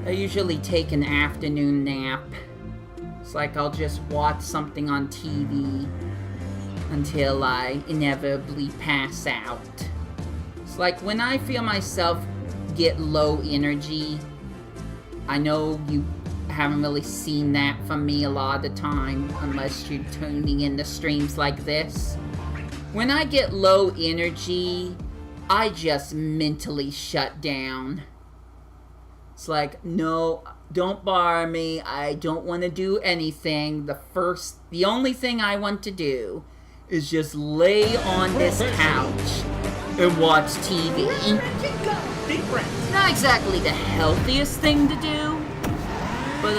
I usually take an afternoon nap. It's like I'll just watch something on TV until I inevitably pass out. It's like when I feel myself get low energy, I know you haven't really seen that from me a lot of the time, unless you're tuning in to streams like this. When I get low energy, I just mentally shut down. It's like, no, don't bother me. I don't want to do anything. The only thing I want to do is just lay on this couch and watch TV. Not exactly the healthiest thing to do. But,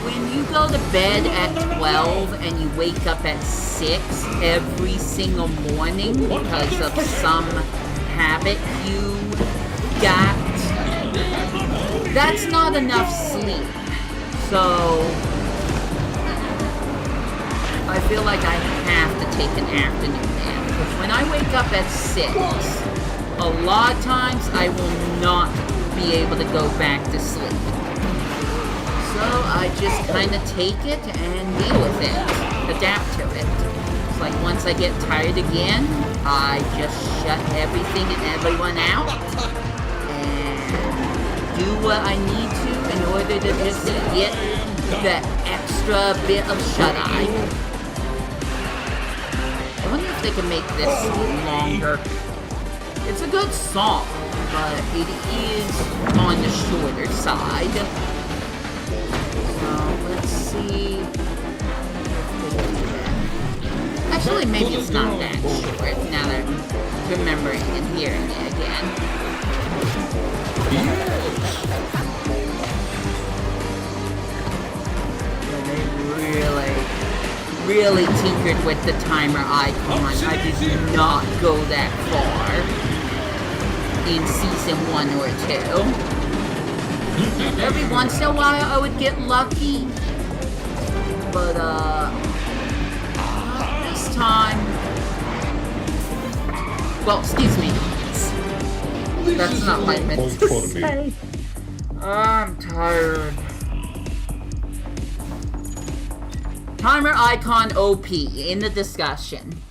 when you go to bed at 12 and you wake up at 6 every single morning because of some habit you got, that's not enough sleep. So, I feel like I have to take an afternoon nap. Because when I wake up at 6, a lot of times I will not be able to go back to sleep. So I just kind of take it and deal with it, adapt to it. It's like once I get tired again, I just shut everything and everyone out and do what I need to in order to just get that extra bit of shut-eye. I wonder if they can make this longer. It's a good song, but it is on the shorter side. Let's see. Actually, maybe it's not that short, now that I'm remembering and hearing it again. They really tinkered with the timer icon. I did not go that far in Season 1 or 2. Every once in a while I would get lucky, but this time, well, excuse me, that's not what I meant to say. I'm tired. Timer icon OP in the discussion.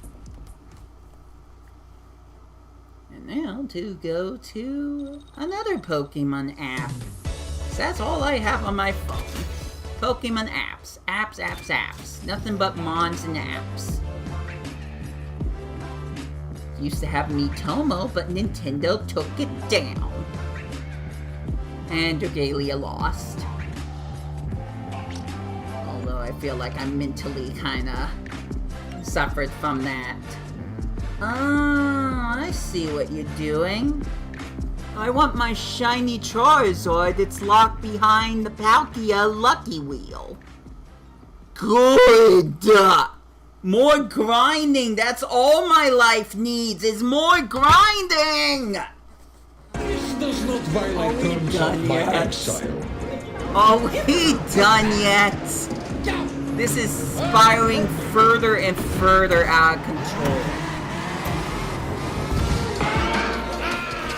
And now to go to another Pokemon app. That's all I have on my phone. Pokemon apps. Apps. Nothing but mons and apps. Used to have Miitomo, but Nintendo took it down. And Dragalia lost. Although I feel like I mentally kinda suffered from that. I see what you're doing. I want my shiny Charizard that's locked behind the Palkia Lucky Wheel. Good! More grinding. That's all my life needs is more grinding. This does not violate terms of my exile. Are we done yet? This is spiraling further and further out of control.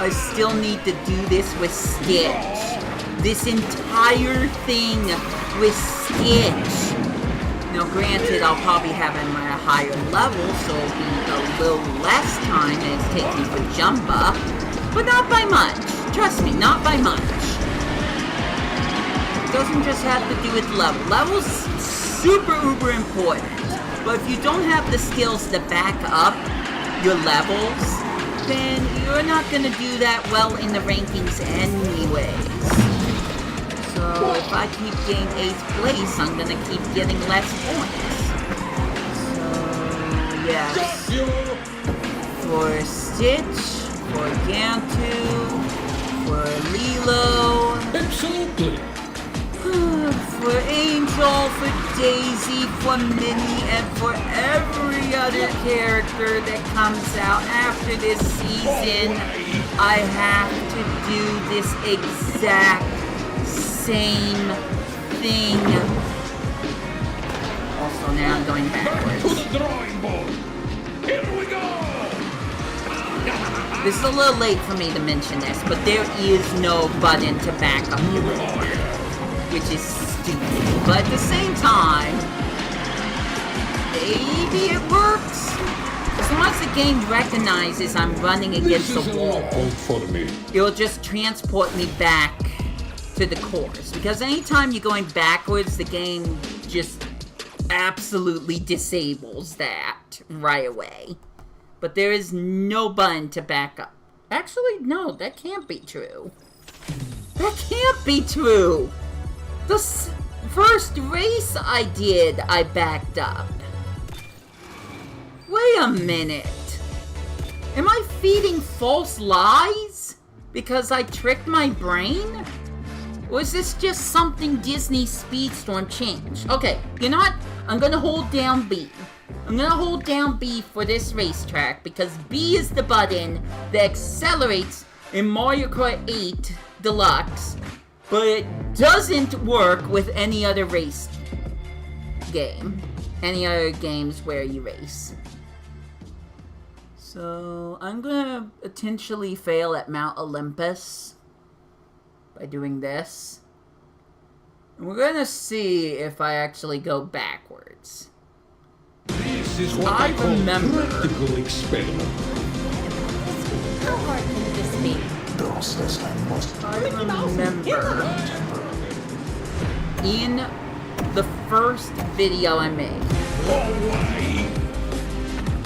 I still need to do this with Stitch. This entire thing with Stitch. Now granted, I'll probably have him at a higher level, so it'll be a little less time than it's taking for Jumba. But not by much. Trust me, not by much. It doesn't just have to do with level. Level's super uber important. But if you don't have the skills to back up your levels, then you're not gonna do that well in the rankings anyways. So if I keep getting 8th place, I'm gonna keep getting less points. So yes. For Stitch, for Gantu, for Lilo. Absolutely. For Angel, for Daisy, for Minnie, and for every other character that comes out after this season, I have to do this exact same thing. Also, now I'm going backwards. To the drawing board. Here we go. This is a little late for me to mention this, but there is no button to back up your board, which is stupid. But at the same time, maybe it works. As long as the game recognizes I'm running against the wall, it'll just transport me back to the course. Because anytime you're going backwards, the game just absolutely disables that right away. But there is no button to back up. Actually, no, that can't be true. That can't be true! The first race I did, I backed up. Wait a minute. Am I feeding false lies? Because I tricked my brain? Or is this just something Disney Speedstorm changed? Okay, you know what? I'm gonna hold down B. I'm gonna hold down B for this racetrack because B is the button that accelerates in Mario Kart 8 Deluxe, but it doesn't work with any other race game. Any other games where you race. So, I'm gonna potentially fail at Mount Olympus by doing this. And we're gonna see if I actually go backwards. This is what I call practical experiment. How hard can this be? I remember in the first video I made.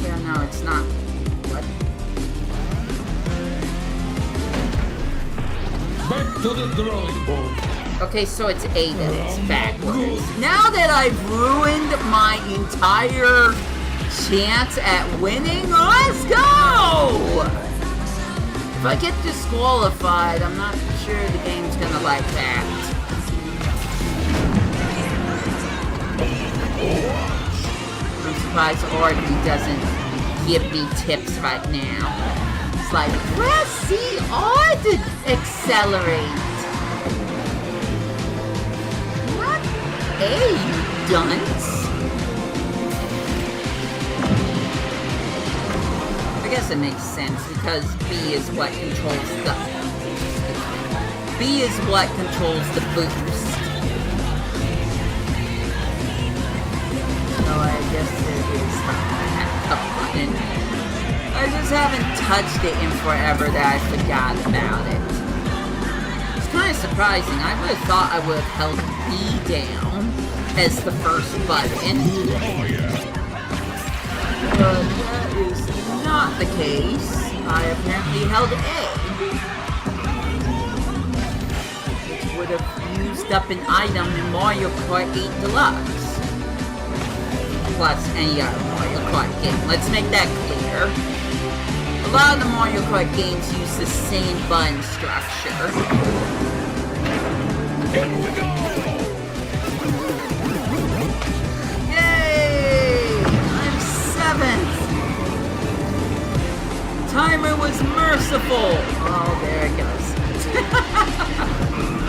Yeah, no, it's not. What? Back to the drawing board. Okay, so it's A then, it's backwards. Now that I've ruined my entire chance at winning, let's go! If I get disqualified, I'm not sure the game's gonna like that. I'm surprised Orgy doesn't give me tips right now. It's like, press CR to accelerate. Not A, you dunce. I guess it makes sense because B is what controls the... B is what controls the boost. So I guess it is a button. I just haven't touched it in forever that I forgot about it. It's kind of surprising. I would have thought I would have held B down as the first button. But that is not the case. I apparently held A. Which would have used up an item in Mario Kart 8 Deluxe. Plus any other Mario Kart game. Let's make that clear. A lot of the Mario Kart games use the same button structure. Here we go! Yay! I'm merciful! Oh, there it goes.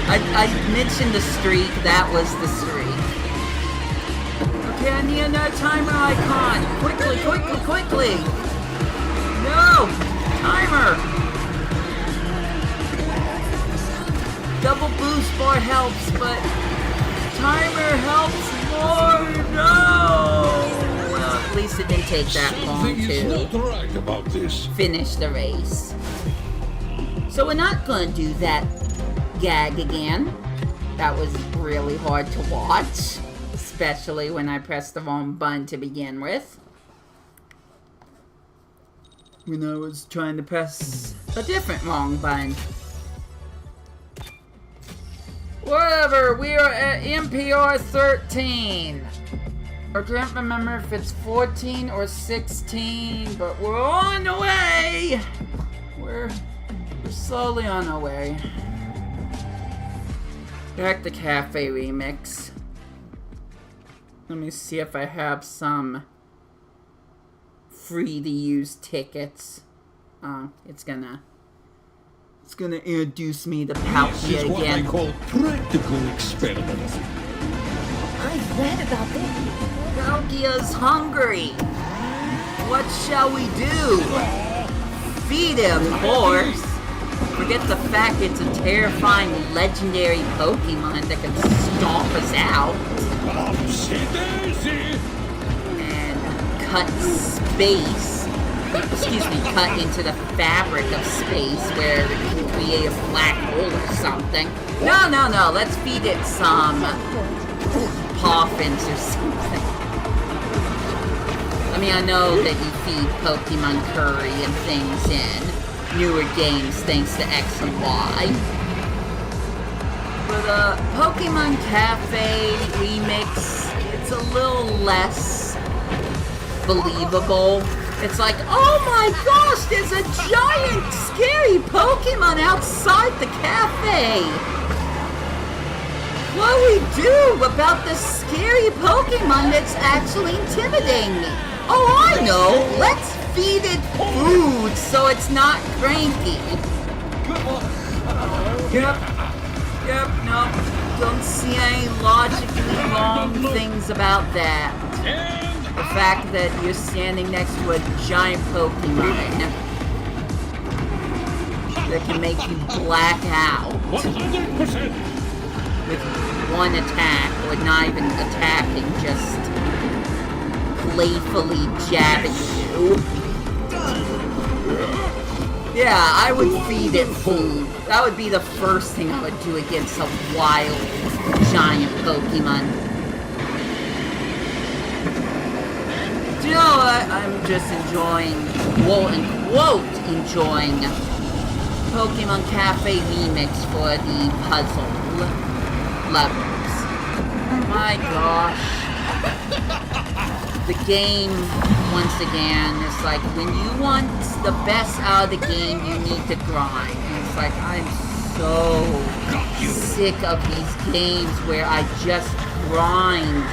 I mentioned the streak. That was the streak. Okay, I need another timer icon. Quickly, quickly, quickly! No! Timer! Double boost bar helps, but timer helps more. No! Well, at least it didn't take that long Something is not right about this. finish the race. So we're not gonna do that gag again. That was really hard to watch, especially when I pressed the wrong button to begin with. When I was trying to press a different wrong button. Whatever, we are at NPR 13. I can't remember if it's 14 or 16, but we're on the way. We're slowly on our way. Back to Cafe Remix. Let me see if I have some free to use tickets. It's gonna introduce me to Palkia This is what again. I call practical experiment. I've read about this. Palkia's hungry. What shall we do? Feed him, of course. Forget the fact it's a terrifying legendary Pokemon that can stomp us out. And cut space. Excuse me, cut into the fabric of space where it can create a black hole or something. No, let's feed it some Poffins or something. I mean, I know that you feed Pokemon curry and things in newer games thanks to X and Y. But Pokemon Cafe Remix, it's a little less believable. It's like, oh my gosh, there's a giant scary Pokemon outside the cafe. What do we do about this scary Pokemon that's actually intimidating me? Oh, I know. Let's feed it food so it's not cranky. Yep, no. Don't see any logically wrong things about that. The fact that you're standing next to a giant Pokemon that can make you black out 100%. with one attack, or not even attacking, just playfully jabbing you. Yeah, I would feed it food. That would be the first thing I would do against a wild, giant Pokemon. Do you know what? I'm just enjoying, quote-unquote, enjoying Pokemon Cafe Remix for the puzzle levels. My gosh. The game, once again, is like, when you want the best out of the game, you need to grind. And it's like, I'm so sick of these games where I just grind,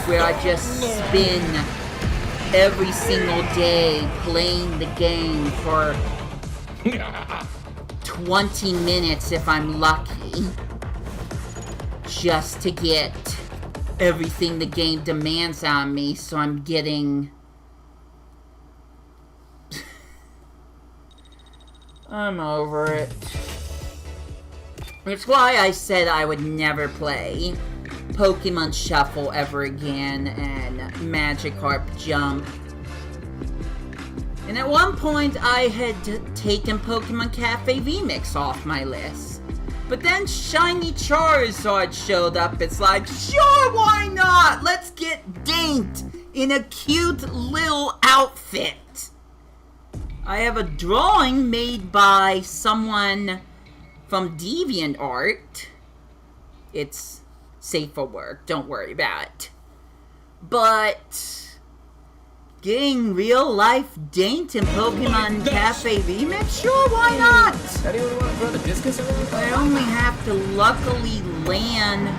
where I just spin every single day playing the game for 20 minutes if I'm lucky, just to get everything the game demands on me, so I'm getting... I'm over it. It's why I said I would never play Pokemon Shuffle ever again, and Magikarp Jump. And at one point, I had taken Pokemon Cafe Remix off my list. But then Shiny Charizard showed up. It's like, sure, why not? Let's get Dinked in a cute little outfit. I have a drawing made by someone from DeviantArt. It's safe for work, don't worry about it. But getting real life Dinked in Pokemon Cafe Remix? Sure, why not? I only have to luckily land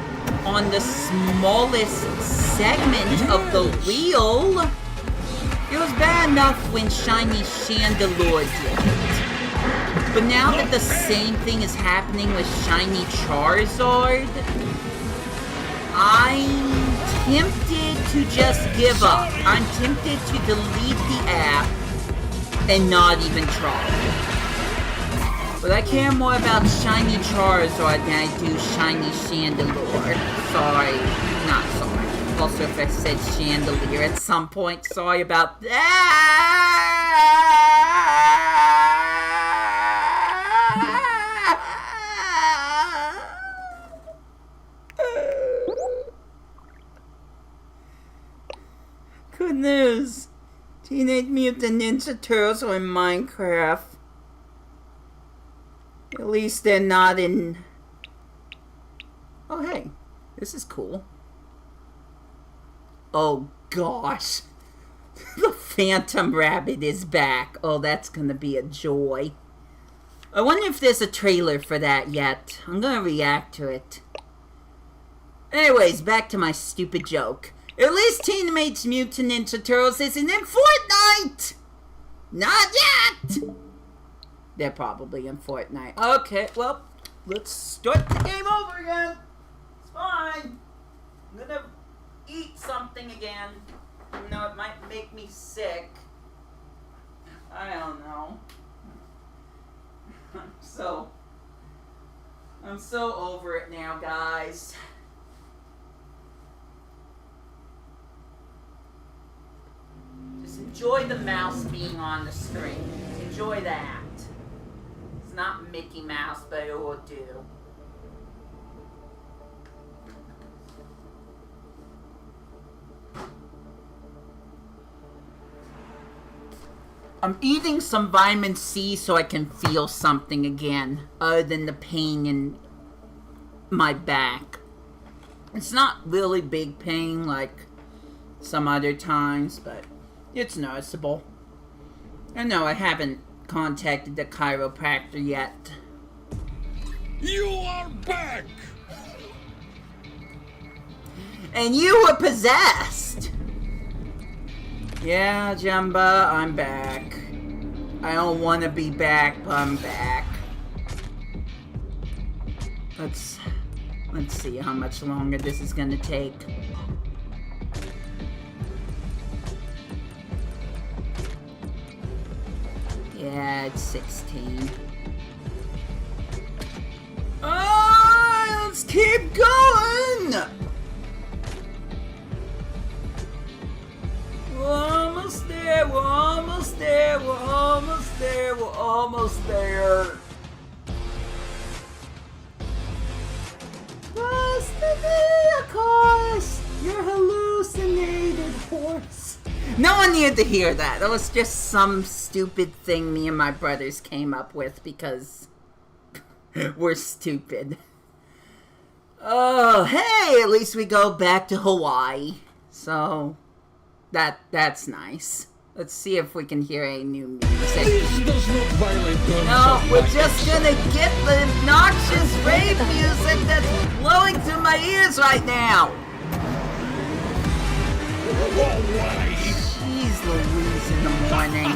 on the smallest segment of the wheel. It was bad enough when Shiny Chandelure did it. But now that the same thing is happening with Shiny Charizard, I'm tempted to just give up. I'm tempted to delete the app and not even try. But I care more about Shiny Charizard than I do Shiny Chandelure. Sorry, not sorry. Also, if I said Chandelier at some point, sorry about that! Good news. Teenage Mutant Ninja Turtles are in Minecraft. At least they're not in... Oh, hey. This is cool. Oh, gosh. The Phantom Rabbit is back. Oh, that's gonna be a joy. I wonder if there's a trailer for that yet. I'm gonna react to it. Anyways, back to my stupid joke. At least Teenage Mutant Ninja Turtles isn't in Fortnite! Not yet! They're probably in Fortnite. Okay, well, let's start the game over again. It's fine. I'm gonna eat something again. Even though it might make me sick. I don't know. I'm so over it now, guys. Just enjoy the mouse being on the screen. Enjoy that. It's not Mickey Mouse, but it will do. I'm eating some vitamin C so I can feel something again, other than the pain in my back. It's not really big pain like some other times, but it's noticeable. I know I haven't contacted the chiropractor yet. You are back! And you were possessed! Yeah, Jumba, I'm back. I don't want to be back, but I'm back. Let's see how much longer this is gonna take. Yeah, it's 16. Oh, let's keep going! We're almost there, we're almost there, we're almost there, we're almost there. Trust me, of course, you're hallucinated horse. No one needed to hear that. That was just some stupid thing me and my brothers came up with because we're stupid. Oh, hey, at least we go back to Hawaii. So, that's nice. Let's see if we can hear any new music. This does not violate terms No, of we're license. just gonna get the obnoxious rave music that's blowing through my ears right now. Jeez Louise in the morning.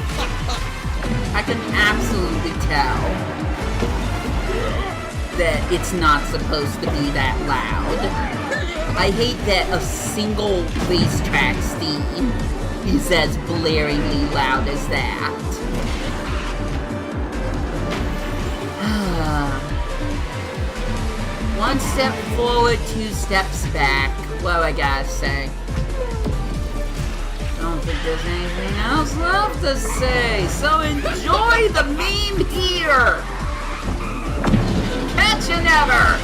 I can absolutely tell that it's not supposed to be that loud. I hate that a single racetrack's theme is as blaringly loud as that. One step forward, 2 steps back. What do I gotta say? I don't think there's anything else left to say, so enjoy the meme here! Catch you never!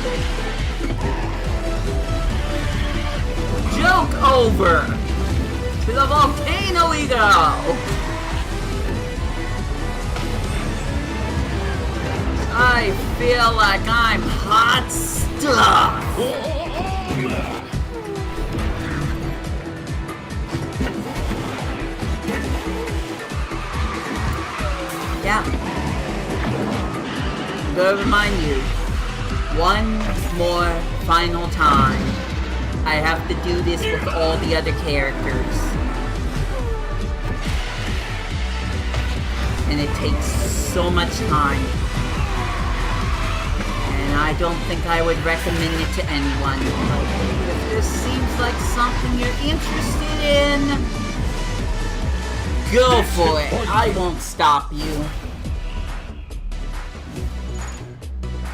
Joke over! To the volcano we go! I feel like I'm hot stuff! Yeah. Gotta remind you, one more final time. I have to do this with all the other characters. And it takes so much time. And I don't think I would recommend it to anyone. But if this seems like something you're interested in, go for it. I won't stop you.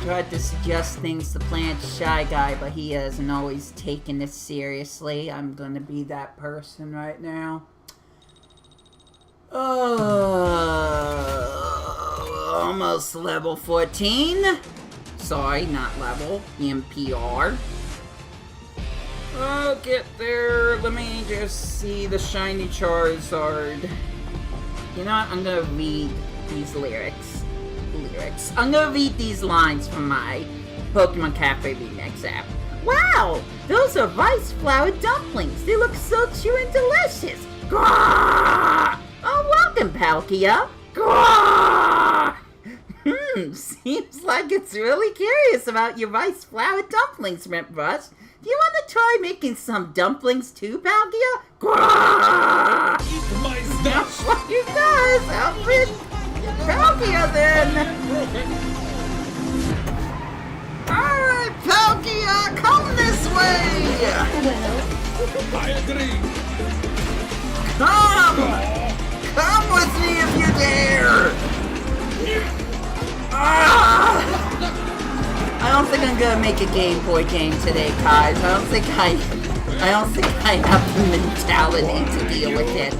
Tried to suggest things to Plant Shy Guy, but he hasn't always taken this seriously. I'm gonna be that person right now. Almost level 14. Sorry, not level. NPR. I'll get there. Let me just see the shiny Charizard. You know what? I'm gonna read these lyrics. I'm gonna read these lines from my Pokemon Cafe Remix app. Wow! Those are rice flour dumplings. They look so chewy and delicious. Grrrr! Oh, welcome, Palkia. Grrrr! Seems like it's really curious about your rice flour dumplings, Rentbrush. Do you want to try making some dumplings too, Palkia? Grrrr! Eat my stuff! That's what it does, Alfred! Palkia, then! Alright, Palkia, come this way! I agree! Come with me if you dare! I don't think I'm gonna make a Game Boy game today, guys. I don't think I have the mentality to deal with it.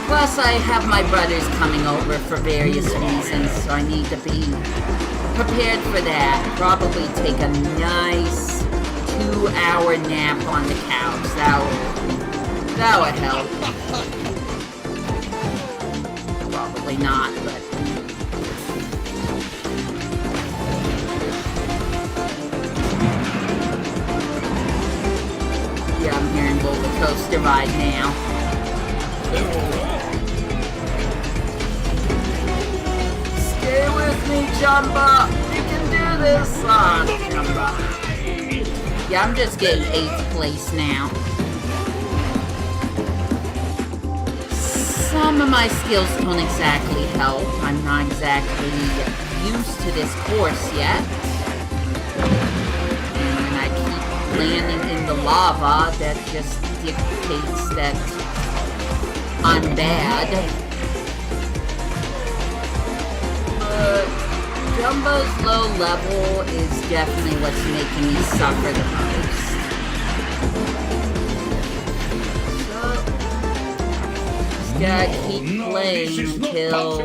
Plus, I have my brothers coming over for various reasons, so I need to be prepared for that. Probably take a nice 2-hour nap on the couch. That would help. Probably not, but... yeah, I'm hearing roller coaster ride now. Stay with me, Jumba! You can do this! Jumba. Yeah, I'm just getting 8th place now. Some of my skills don't exactly help. I'm not exactly used to this course yet. And I keep landing in the lava that just dictates that I'm bad. But Jumbo's low level is definitely what's making me suffer the most. Gotta keep playing until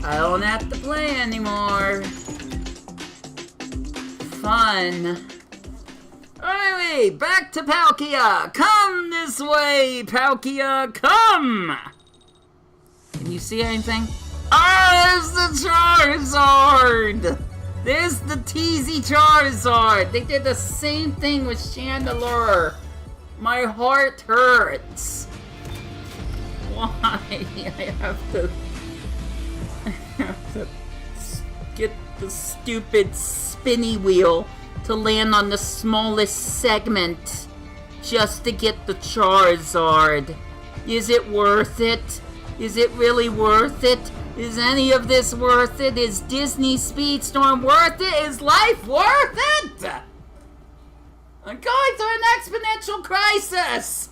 I don't have to play anymore. Fun. Anyway, back to Palkia. Come this way, Palkia. Come. Can you see anything? There's the Charizard. There's the TZ Charizard. They did the same thing with Chandelure. My heart hurts. Why? I have to get the stupid spinny wheel to land on the smallest segment just to get the Charizard. Is it worth it? Is it really worth it? Is any of this worth it? Is Disney Speedstorm worth it? Is life worth it? I'm going through an exponential crisis!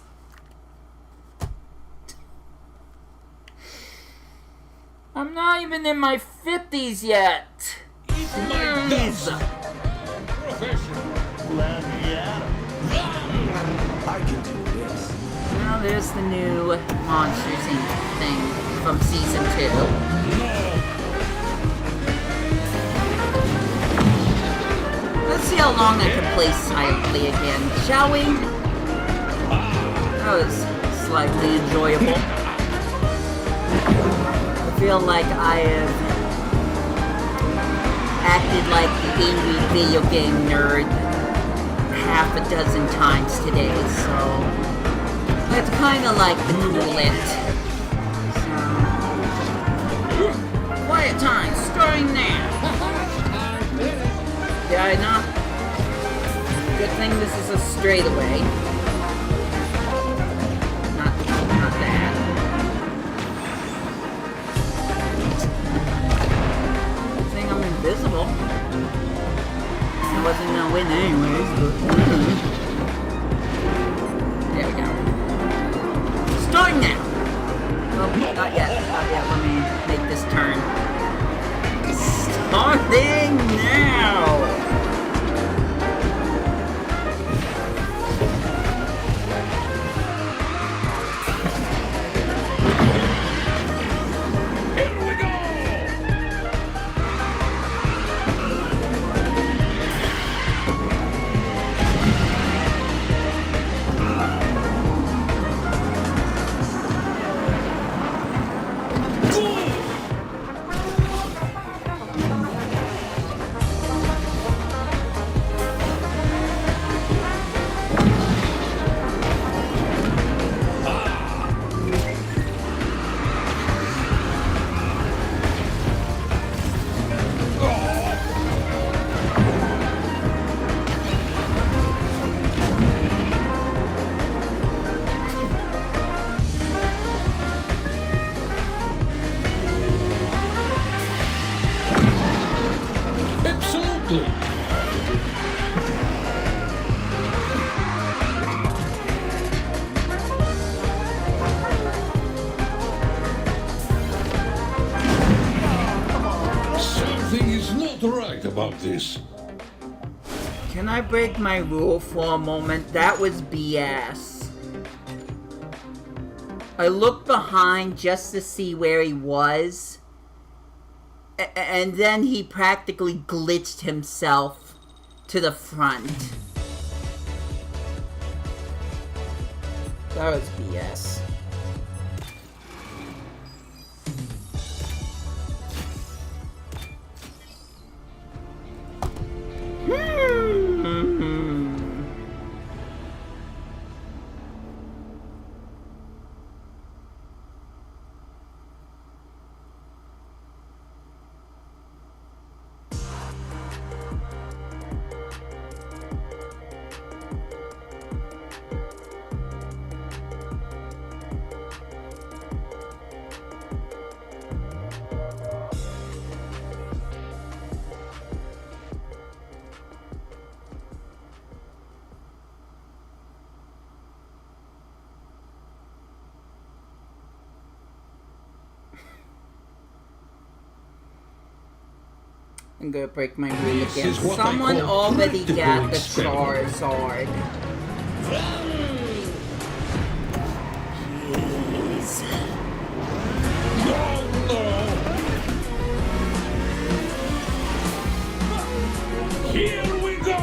I'm not even in my 50s yet. Jeez. I can do this. Now there's the new Monsters Inc. thing from Season 2. Let's see how long I can play silently again, shall we? That was slightly enjoyable. I feel like I have acted like the angry video game nerd half a dozen times today, so it's kind of like the coolest. So, quiet time, starting now. Did I not? Good thing this is a straightaway. Not that. Good thing I'm invisible. I wasn't gonna win anyways, but... There we go. Start now! Oh, not yet. Let me make this turn. Starting now! Right about this. Can I break my rule for a moment? That was BS. I looked behind just to see where he was, and then he practically glitched himself to the front. That was BS. I'm gonna break my rule again. Someone already got the Charizard. Jeez. Here we go!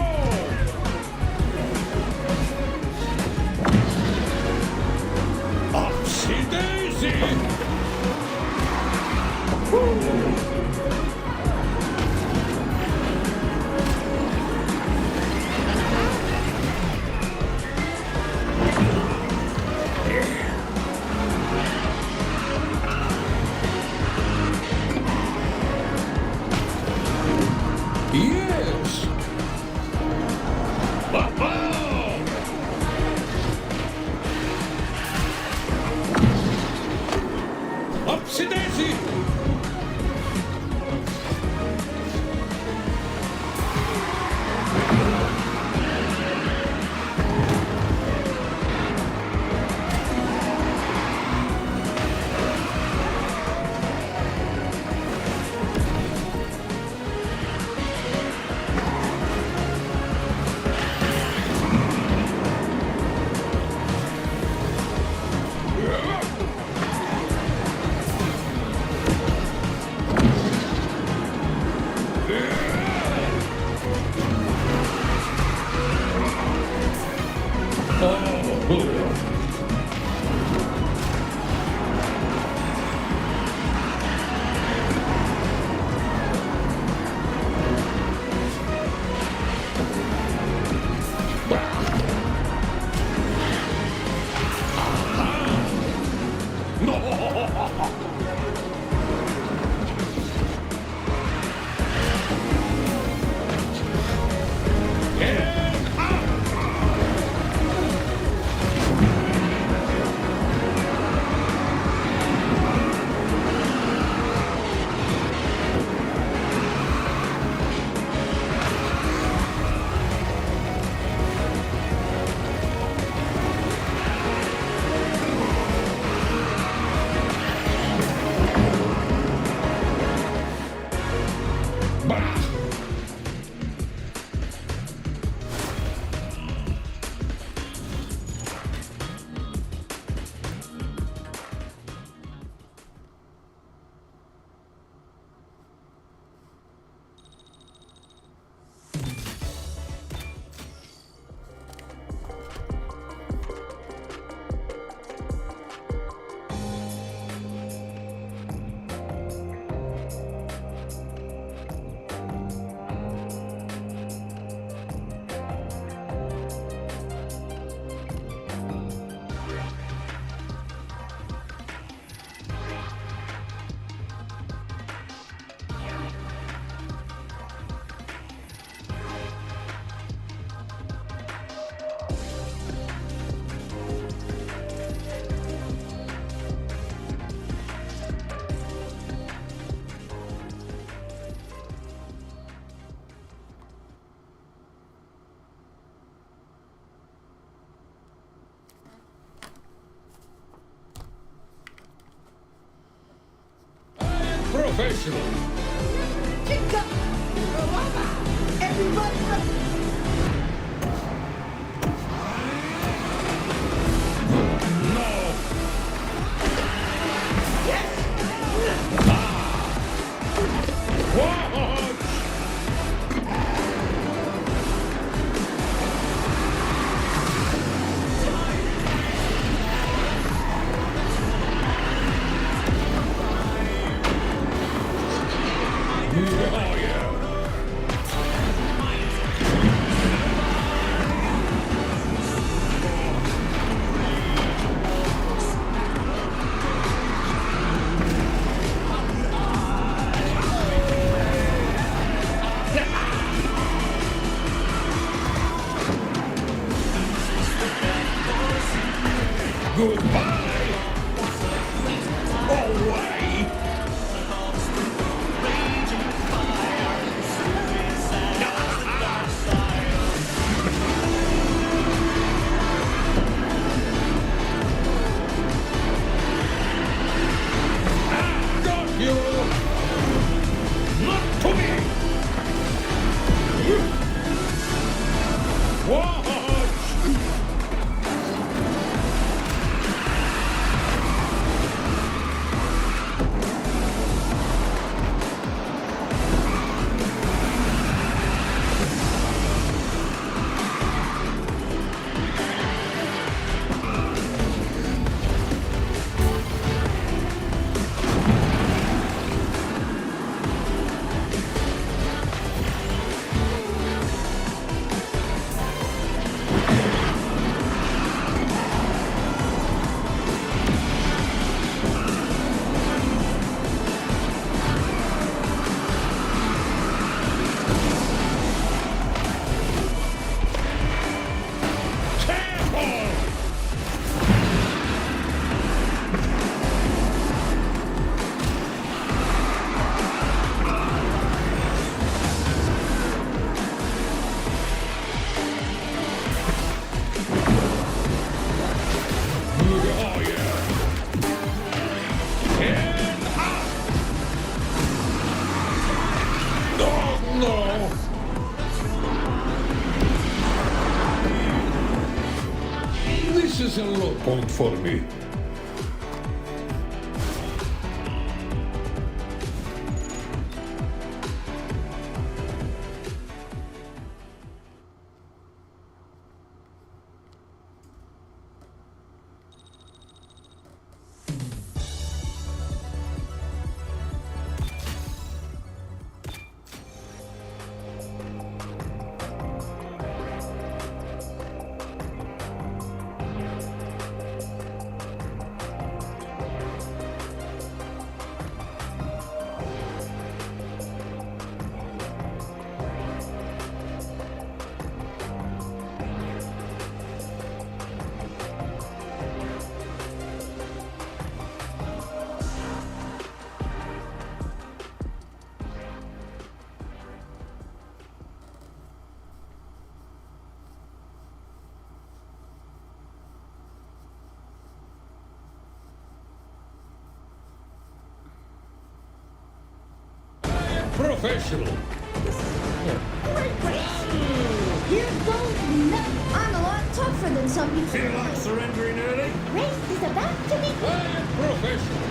Upsy daisy! Yes! Upsy daisy! professional. Everybody ready? No. Watch! Oh, yeah. Goodbye! Away! Got you! Not to me! Watch! Oh, yeah. And up. Oh, no. This is a low point for me. Professional. Great race! Here goes nothing. I'm a lot tougher than some people. Feel like surrendering early? Race is about to begin. Professional.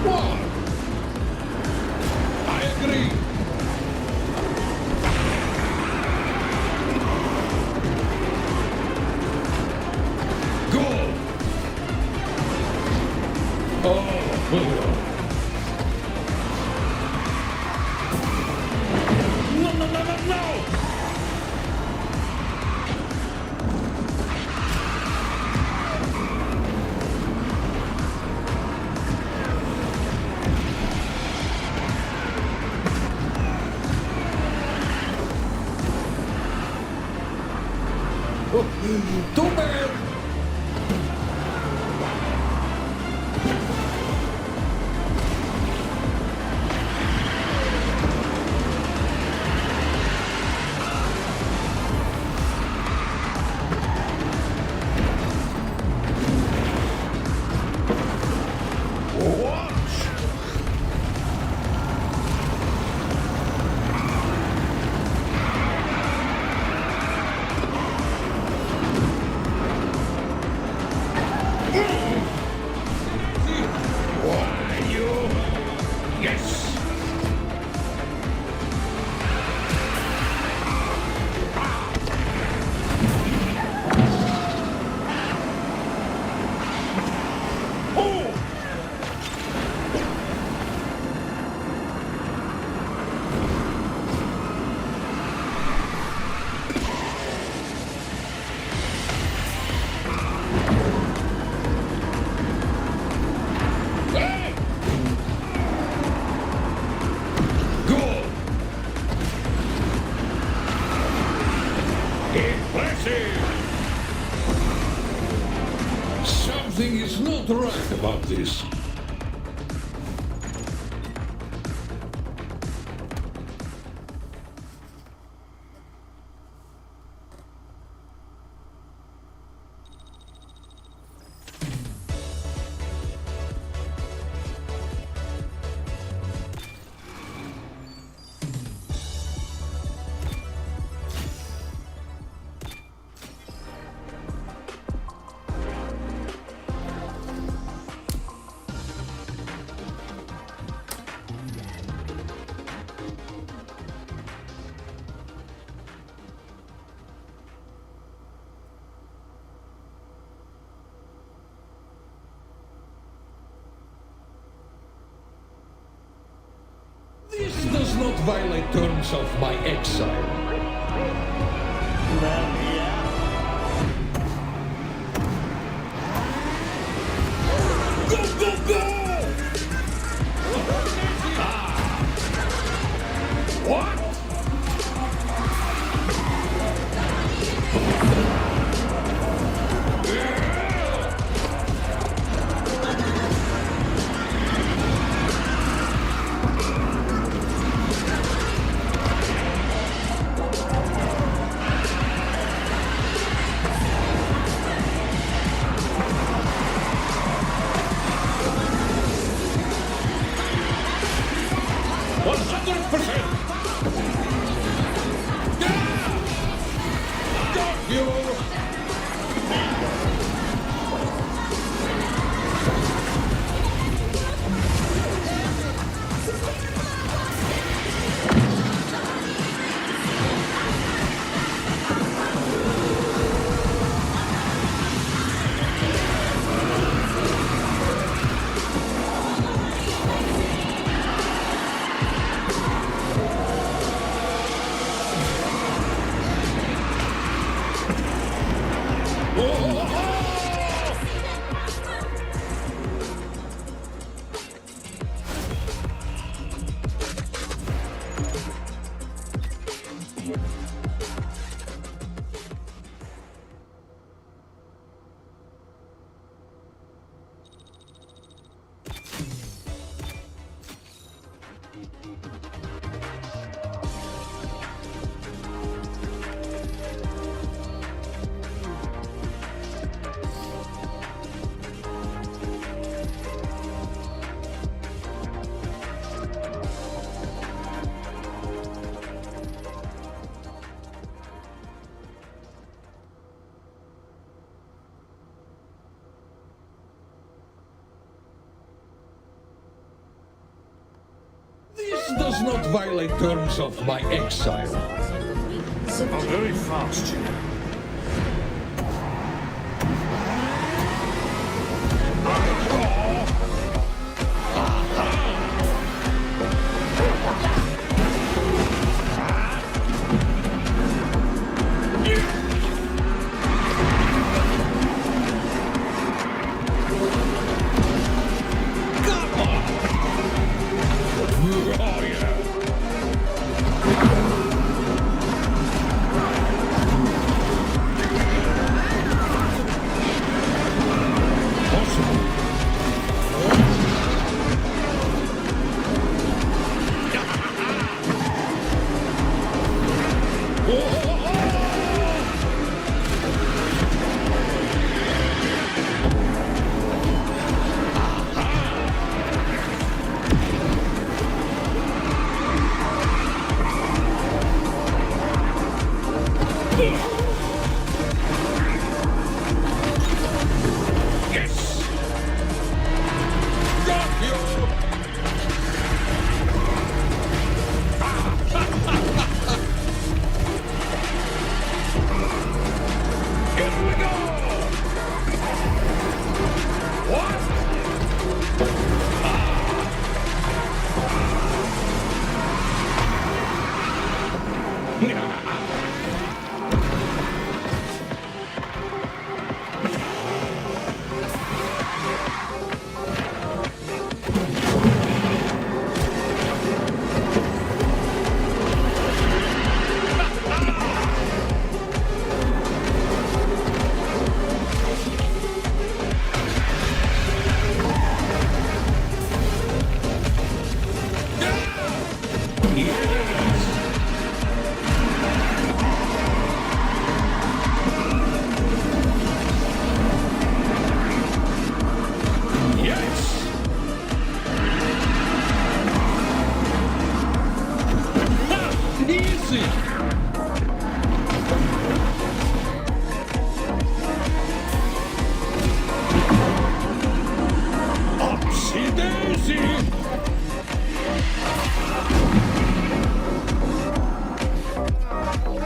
What? I agree. Go. Oh. No. too bad. Something is not right about this. This does not violate terms of my exile. Well, yeah. Go, go, go! What? This does not violate terms of my exile. Oh, very fast, Jim.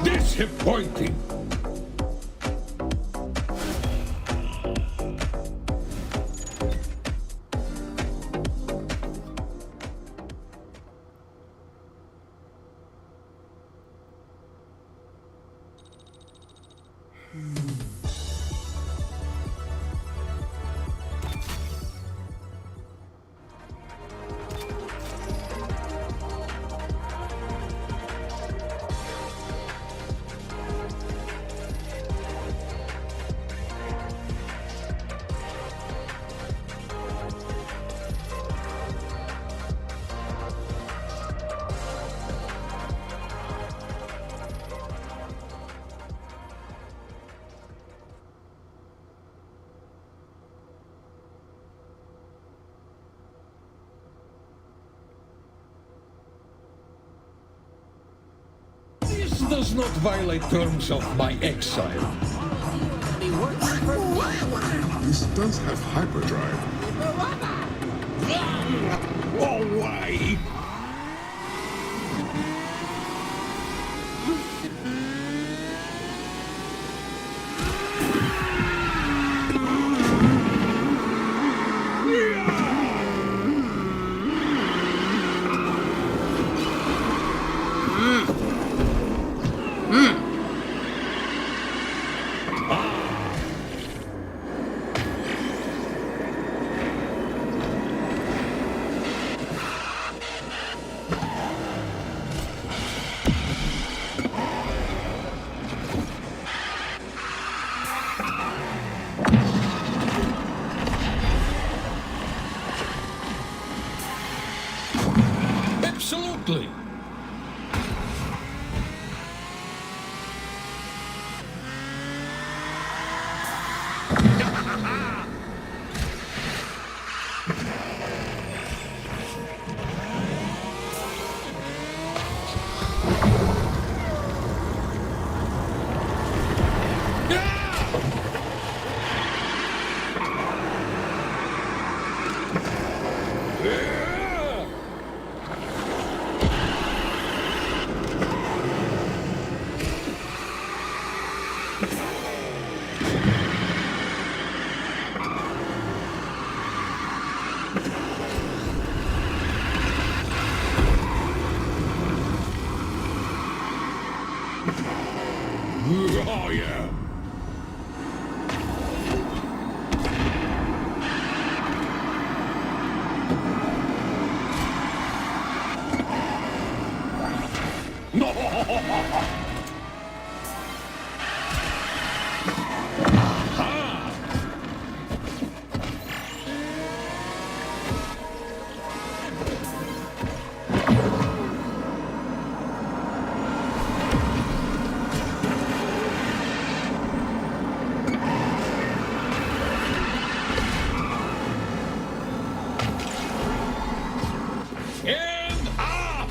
Disappointing. This does not violate terms of my exile. This does have hyperdrive. Oh, why? Absolutely. Oh, yeah. And up!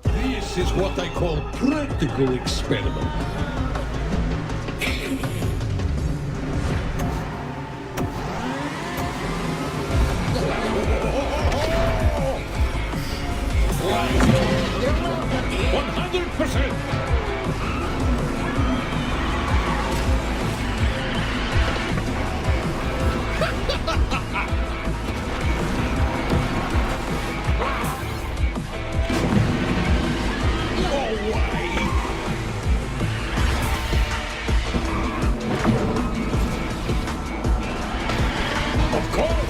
This is what I call practical experiment. 100%! Of course!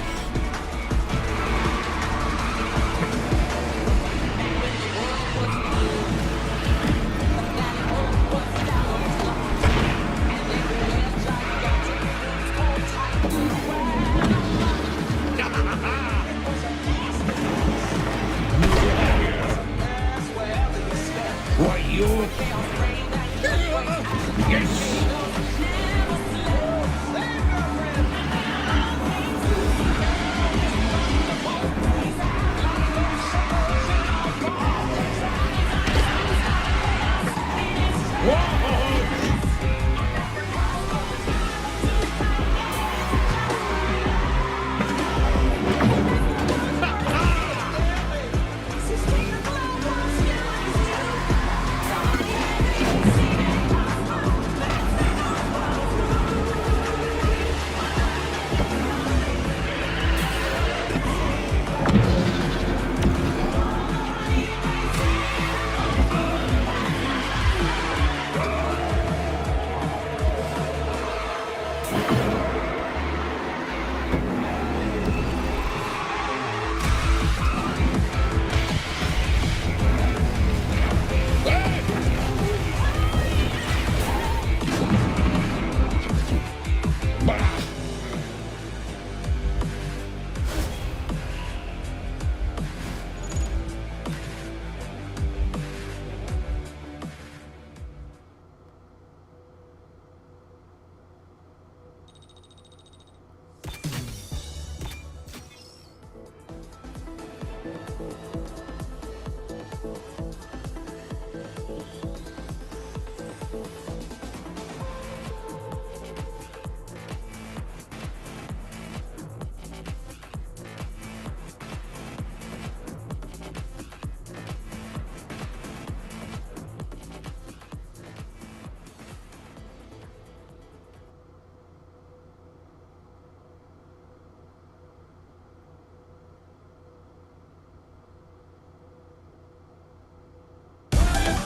Why, you... Yes!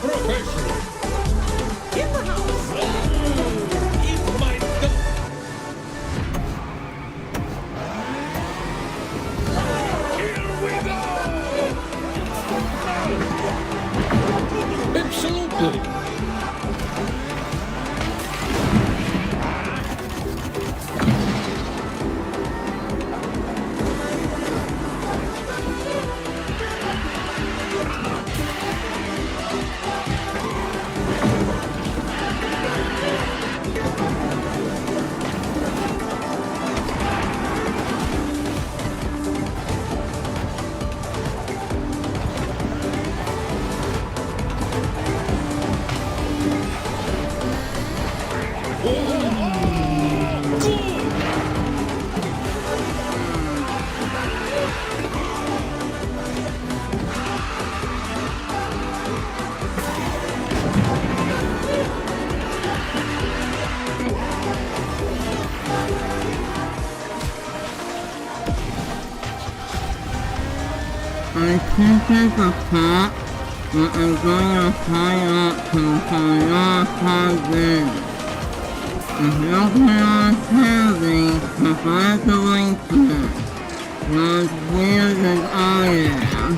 Professional! In the house! It's my... Here we go! Absolutely! I'm taking the pot, and I'm going to high up to your husband. If you're not heavy, congratulations. You're as weird as I am.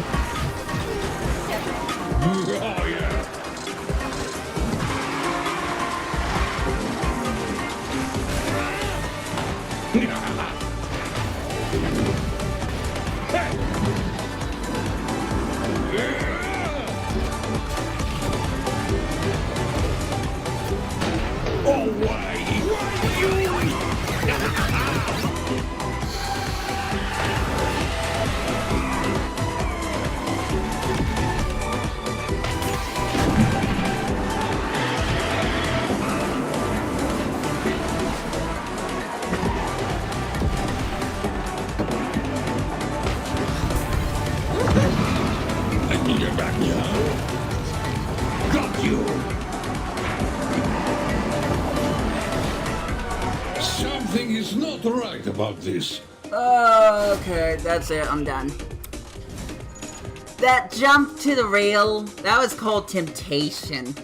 Fuck you. Something is not right about this. Okay, that's it. I'm done. That jump to the rail, that was called temptation.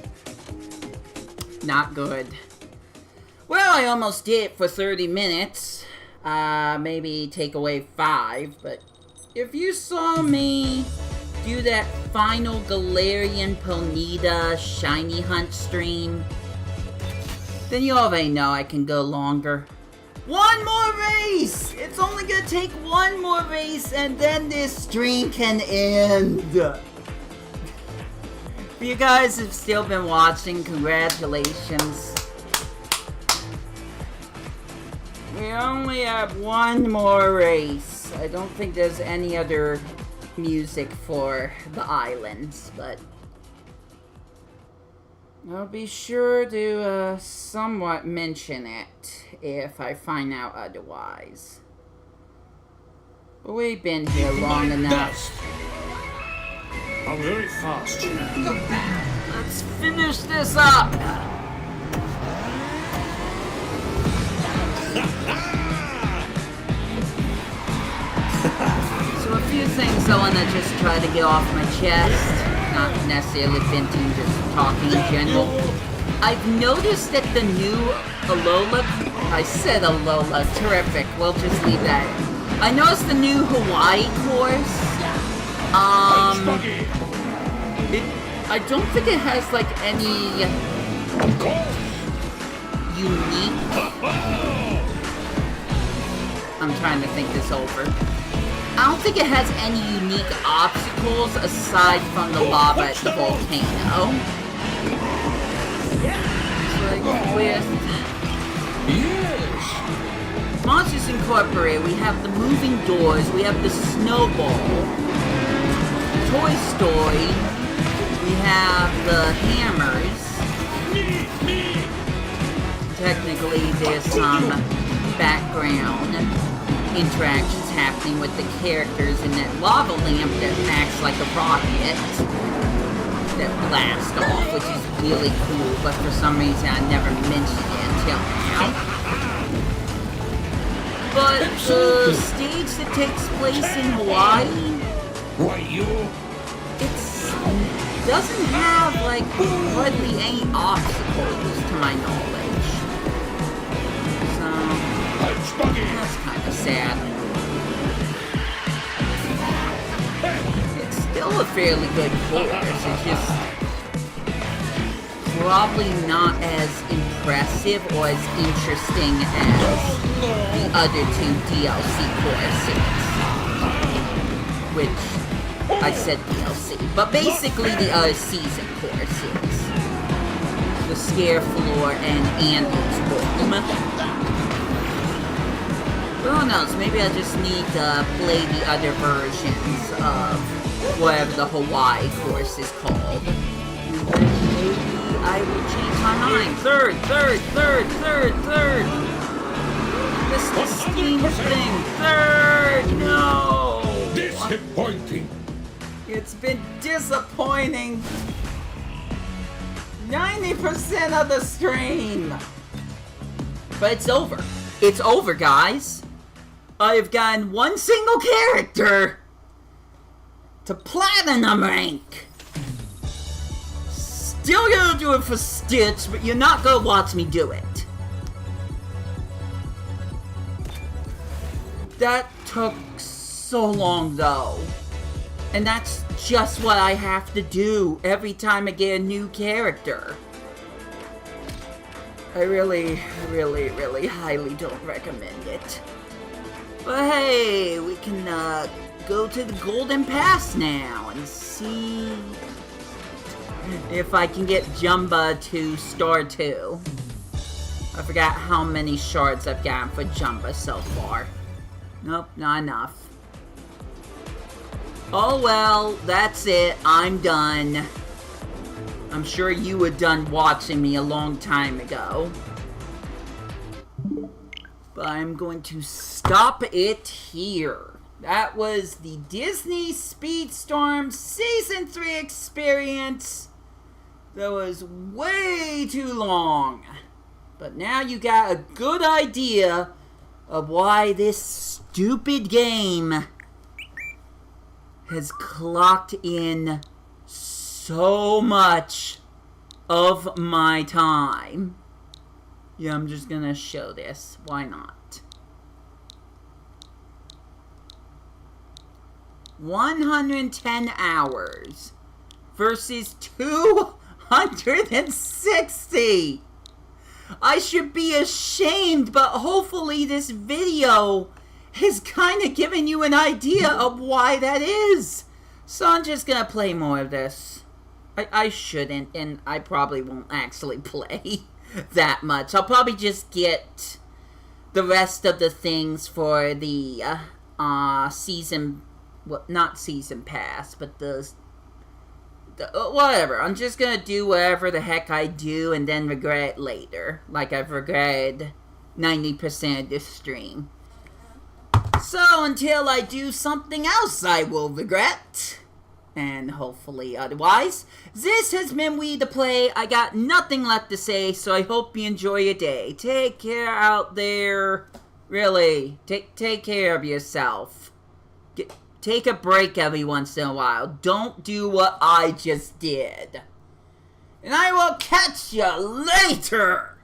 Not good. Well, I almost did it for 30 minutes. Maybe take away 5, but if you saw me do that final Galarian Ponyta Shiny Hunt stream, then you already know I can go longer. One more race! It's only gonna take one more race and then this stream can end. If you guys have still been watching, congratulations. We only have one more race. I don't think there's any other music for the islands, but I'll be sure to somewhat mention it if I find out otherwise. But we've been here long enough. I'm very fast. Let's finish this up! So a few things I want to just try to get off my chest. Not necessarily venting, just talking in general. I've noticed that the new Alola... I said Alola, terrific, we'll just leave that. I noticed the new Hawaii course. I don't think it has like any unique... I'm trying to think this over. I don't think it has any unique obstacles aside from the lava at the volcano. It's like with Monsters Incorporated, we have the moving doors, we have the snowball, Toy Story, we have the hammers. Technically, there's some background interactions happening with the characters in that lava lamp that acts like a rocket that blasts off, which is really cool, but for some reason I never mentioned it until now. But the stage that takes place in Hawaii, it doesn't have like hardly any obstacles to my knowledge. So that's kind of sad. It's still a fairly good course, it's just probably not as impressive or as interesting as the other two DLC courses. Which, I said DLC, but basically the other season courses. The Scare Floor and Andy's Room. Who knows, maybe I just need to play the other versions of whatever the Hawaii course is called. And then maybe I will change my mind. Third! This Steam thing! Third! No! Disappointing! It's been disappointing! 90% of the stream! But it's over. It's over, guys. I have gotten one single character to Platinum rank. Still gonna do it for Stitch, but you're not gonna watch me do it. That took so long, though. And that's just what I have to do every time I get a new character. I really highly don't recommend it. But hey, we can go to the Golden Pass now and see if I can get Jumba to Star 2. I forgot how many shards I've gotten for Jumba so far. Nope, not enough. Oh well, that's it. I'm done. I'm sure you were done watching me a long time ago. But I'm going to stop it here. That was the Disney Speedstorm Season 3 experience. That was way too long. But now you got a good idea of why this stupid game has clocked in so much of my time. Yeah, I'm just gonna show this. Why not? 110 hours versus 260. I should be ashamed, but hopefully this video has kind of given you an idea of why that is. So I'm just gonna play more of this. I shouldn't, and I probably won't actually play that much. I'll probably just get the rest of the things for the season, well, not season pass, but the whatever. I'm just gonna do whatever the heck I do and then regret it later, like I've regretted 90% of this stream. So until I do something else I will regret, and hopefully otherwise, this has been Wii2PLAY. I got nothing left to say, so I hope you enjoy your day. Take care out there. Really, take care of yourself. Take a break every once in a while. Don't do what I just did. And I will catch you later!